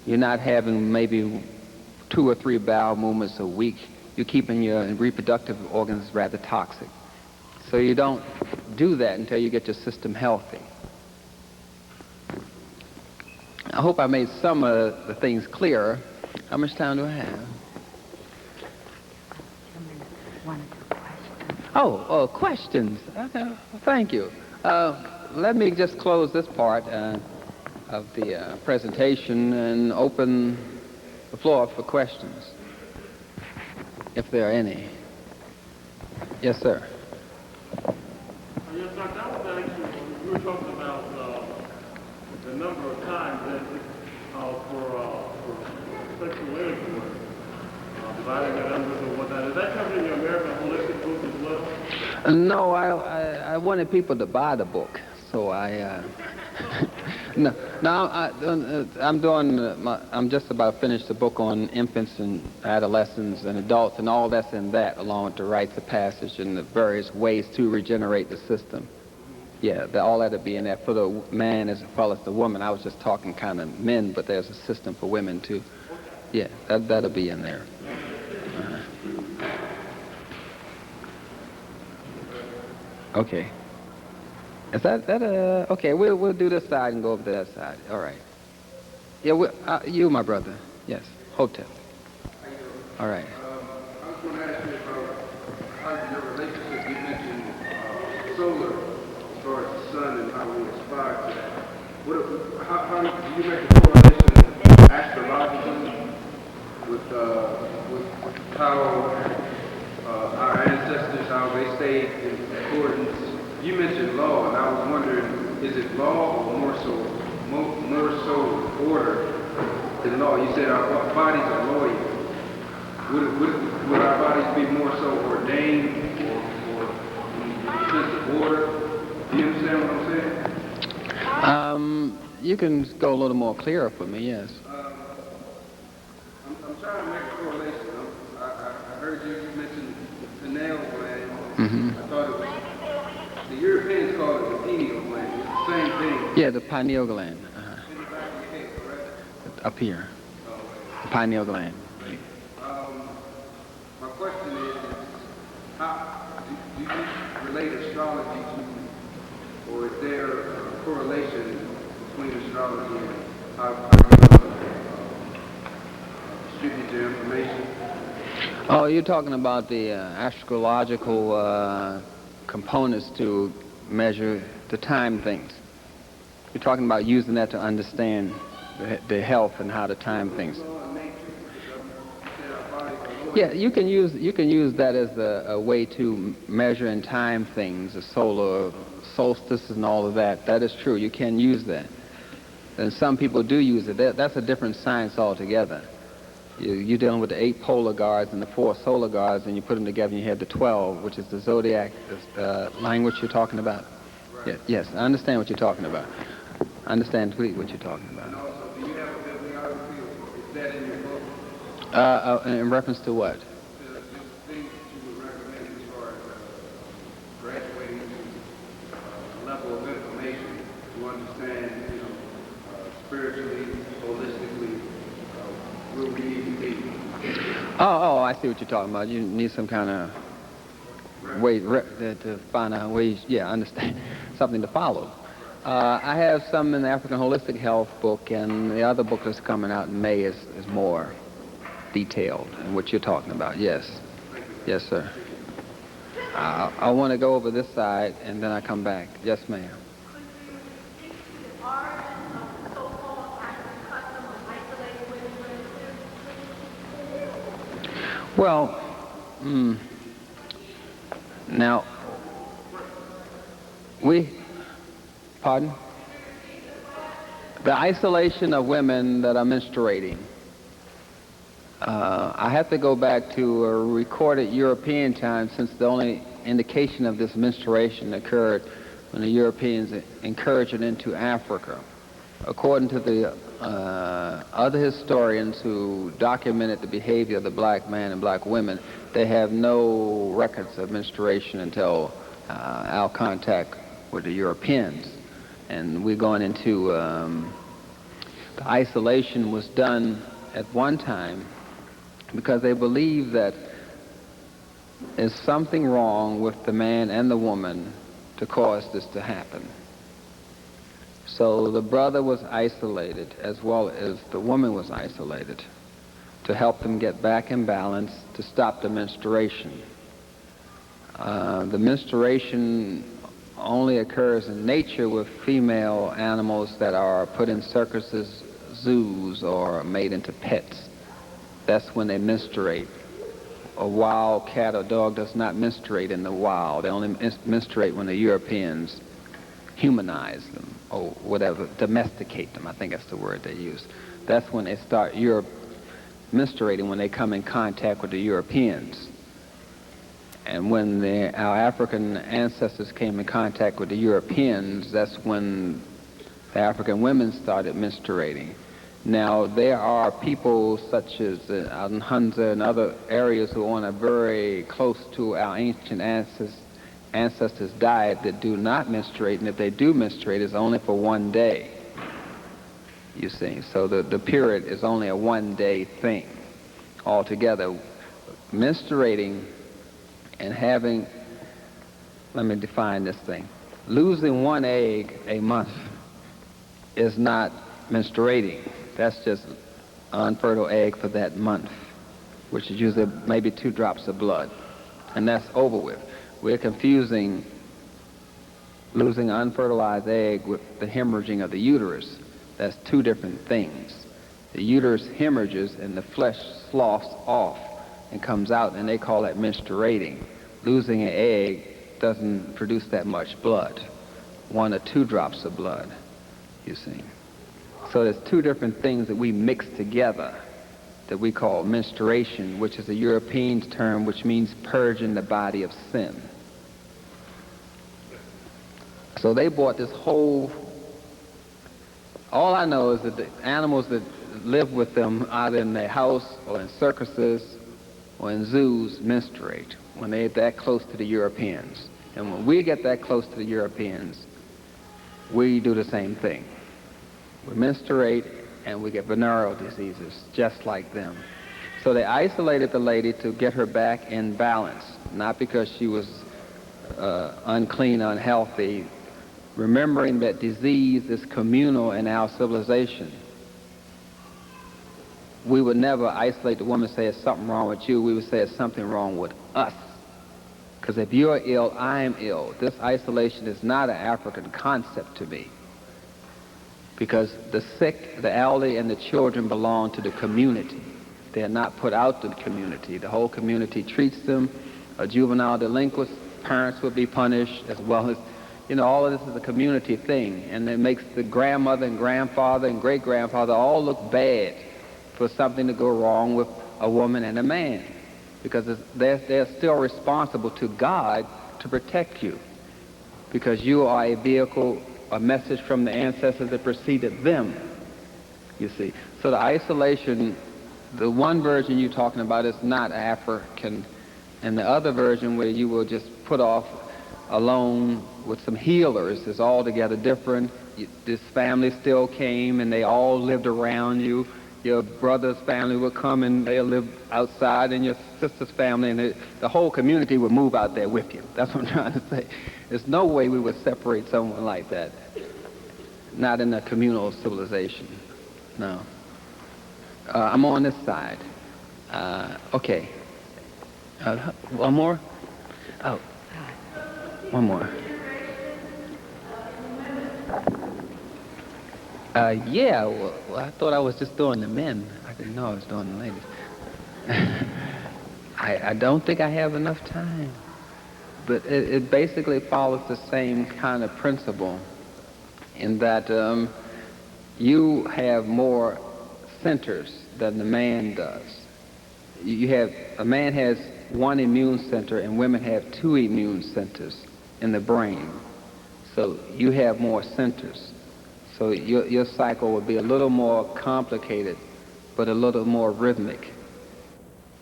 You're not having maybe 2 or 3 bowel movements a week. You're keeping your reproductive organs rather toxic. So you don't do that until you get your system healthy. I hope I made some of the things clearer. How much time do I have? Oh, questions. Okay. Thank you. Let me just close this part of the presentation and open the floor for questions, if there are any. Yes, sir.
Yes, Dr. I was actually, you were talking about the number of times that for sexual intercourse, dividing the numbers and whatnot. Is that covered in your American Holistic book as well?
No, I wanted people to buy the book, so I no. Now I'm just about finished the book on infants and adolescents and adults, and all that's in that, along with the rites of passage and the various ways to regenerate the system. Yeah, all that'll be in there for the man as well as the woman. I was just talking kind of men, but there's a system for women too. Yeah, that'll be in there. Okay. Is that okay? We'll do this side and go over to that side. All right. Yeah, you, my brother. Yes. Hotel. All right.
I was going to ask you about how your relationship. You mentioned solar, as far as the sun and how we aspire to that. How do you make a correlation astrologically with how our ancestors, how they stayed in accordance? You mentioned law, and I was wondering, is it law or more so order than law? You said our bodies are loyal. Would our bodies be more so ordained or in the sense of order? Do you understand what I'm saying?
You can go a little more clearer for me, yes.
I'm trying to make a correlation. I heard you mention the pineal gland.
Mm-hmm.
I thought it was, the Europeans call it the pineal gland. It's the same thing.
Yeah, the pineal gland.
In the back of the head, correct?
Up here. The pineal gland.
My question is how do you relate astrology to, or is there a correlation between astrology and how you distribute your information?
Oh, you're talking about the astrological components to measure the time things. You're talking about using that to understand the health and how to time things. Yeah, you can use that as a way to measure and time things, the solar solstice and all of that. That is true. You can use that. And some people do use it. That's a different science altogether. You're dealing with the 8 polar guards and the 4 solar guards, and you put them together and you have the 12, which is the zodiac language you're talking about. Yeah, yes, I understand what you're talking about. I understand completely what you're talking about.
And also, do you have a bibliography? Is that in your book?
In reference to what?
Just things that you would recommend as far as graduating to a level of information to understand, spiritually, holistically, where we need to be.
Oh, I see what you're talking about. You need some kind of way to find out ways. Yeah, I understand. Something to follow. I have some in the African Holistic Health book, and the other book that's coming out in May is more detailed in what you're talking about. Yes. Yes, sir. I want to go over this side, and then I come back. Yes, ma'am. Well, now, pardon? The isolation of women that are menstruating. I have to go back to a recorded European time, since the only indication of this menstruation occurred when the Europeans encouraged it into Africa. According to the other historians who documented the behavior of the black man and black women, they have no records of menstruation until our contact with the Europeans. And we're going into, the isolation was done at one time because they believed that there's something wrong with the man and the woman to cause this to happen. So the brother was isolated as well as the woman was isolated to help them get back in balance, to stop the menstruation. The menstruation only occurs in nature with female animals that are put in circuses, zoos, or made into pets. That's when they menstruate. A wild cat or dog does not menstruate in the wild. They only menstruate when the Europeans humanize them, or whatever, domesticate them, I think that's the word they use. That's when they start menstruating, when they come in contact with the Europeans. And when our African ancestors came in contact with the Europeans, that's when the African women started menstruating. Now, there are people such as out in Hunza and other areas who are very close to our ancient ancestors' diet that do not menstruate, and if they do menstruate, it's only for one day, you see. So the period is only a one-day thing altogether. Menstruating and having, let me define this thing, losing one egg a month is not menstruating. That's just unfertile egg for that month, which is usually maybe 2 drops of blood, and that's over with. We're confusing losing an unfertilized egg with the hemorrhaging of the uterus. That's 2 different things. The uterus hemorrhages and the flesh sloughs off and comes out, and they call that menstruating. Losing an egg doesn't produce that much blood, 1 or 2 drops of blood, you see. So there's 2 different things that we mix together that we call menstruation, which is a European term which means purging the body of sin. So they bought this whole, all I know is that the animals that live with them either in their house or in circuses or in zoos menstruate when they're that close to the Europeans. And when we get that close to the Europeans, we do the same thing. We menstruate and we get venereal diseases just like them. So they isolated the lady to get her back in balance, not because she was unclean, unhealthy, remembering that disease is communal in our civilization. We would never isolate the woman and say there's something wrong with you. We would say there's something wrong with us. Because if you're ill, I'm ill. This isolation is not an African concept to me. Because the sick, the elderly, and the children belong to the community. They are not put out to the community. The whole community treats them. A juvenile delinquent, parents will be punished, as well as, you know, all of this is a community thing. And it makes the grandmother and grandfather and great-grandfather all look bad for something to go wrong with a woman and a man. Because they're still responsible to God to protect you. Because you are a vehicle, a message from the ancestors that preceded them, you see. So the isolation, the one version you're talking about is not African, and the other version where you will just put off alone with some healers is altogether different. This family still came and they all lived around you. Your brother's family would come and they'll live outside, and your sister's family, and the whole community would move out there with you. That's what I'm trying to say. There's no way we would separate someone like that. Not in a communal civilization. No. I'm on this side. Okay. One more? Oh. One more. Yeah, well, I thought I was just doing the men. I didn't know I was doing the ladies. I don't think I have enough time. But it basically follows the same kind of principle in that you have more centers than the man does. A man has 1 immune center and women have 2 immune centers in the brain. So you have more centers. So your cycle will be a little more complicated, but a little more rhythmic,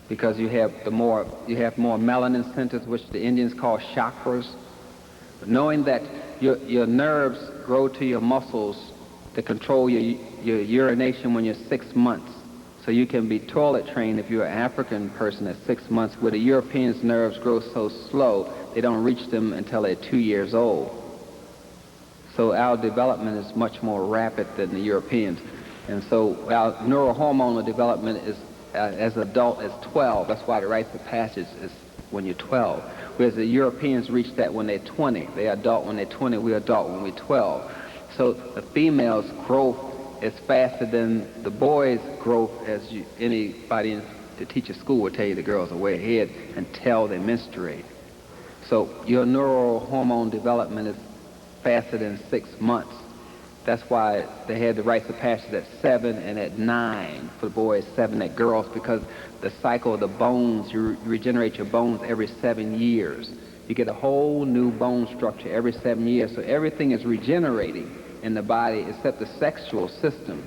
because you have more melanin centers, which the Indians call chakras. But knowing that your nerves grow to your muscles to control your urination when you're 6 months. So you can be toilet trained if you're an African person at 6 months, where the Europeans' nerves grow so slow, they don't reach them until they're 2 years old. So our development is much more rapid than the Europeans. And so our neurohormonal development is as adult as 12. That's why the rites of passage is when you're 12. Whereas the Europeans reach that when they're 20. They're adult when they're 20, we're adult when we're 12. So the female's growth is faster than the boys' growth, as anybody to teach at school will tell you the girls are way ahead until they menstruate. So your neurohormone development is faster than 6 months. That's why they had the rites of passage at 7 and at 9 for the boys, 7 at girls, because the cycle of the bones, you regenerate your bones every 7 years. You get a whole new bone structure every 7 years, so everything is regenerating in the body except the sexual system.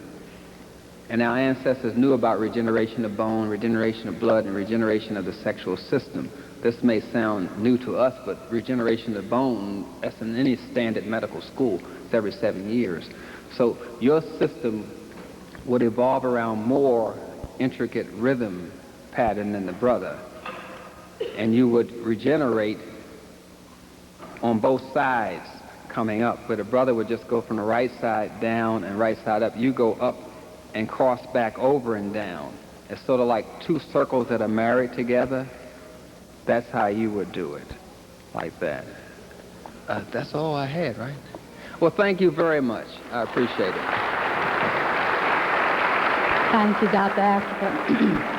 And our ancestors knew about regeneration of bone, regeneration of blood, and regeneration of the sexual system. This may sound new to us, but regeneration of bone, that's in any standard medical school, it's every 7 years. So your system would evolve around more intricate rhythm pattern than the brother. And you would regenerate on both sides coming up, where the brother would just go from the right side down and right side up. You go up and cross back over and down. It's sort of like two circles that are married together. That's how you would do it, like that. That's all I had, right? Well, thank you very much. I appreciate it.
Thank you, Dr. Afrika.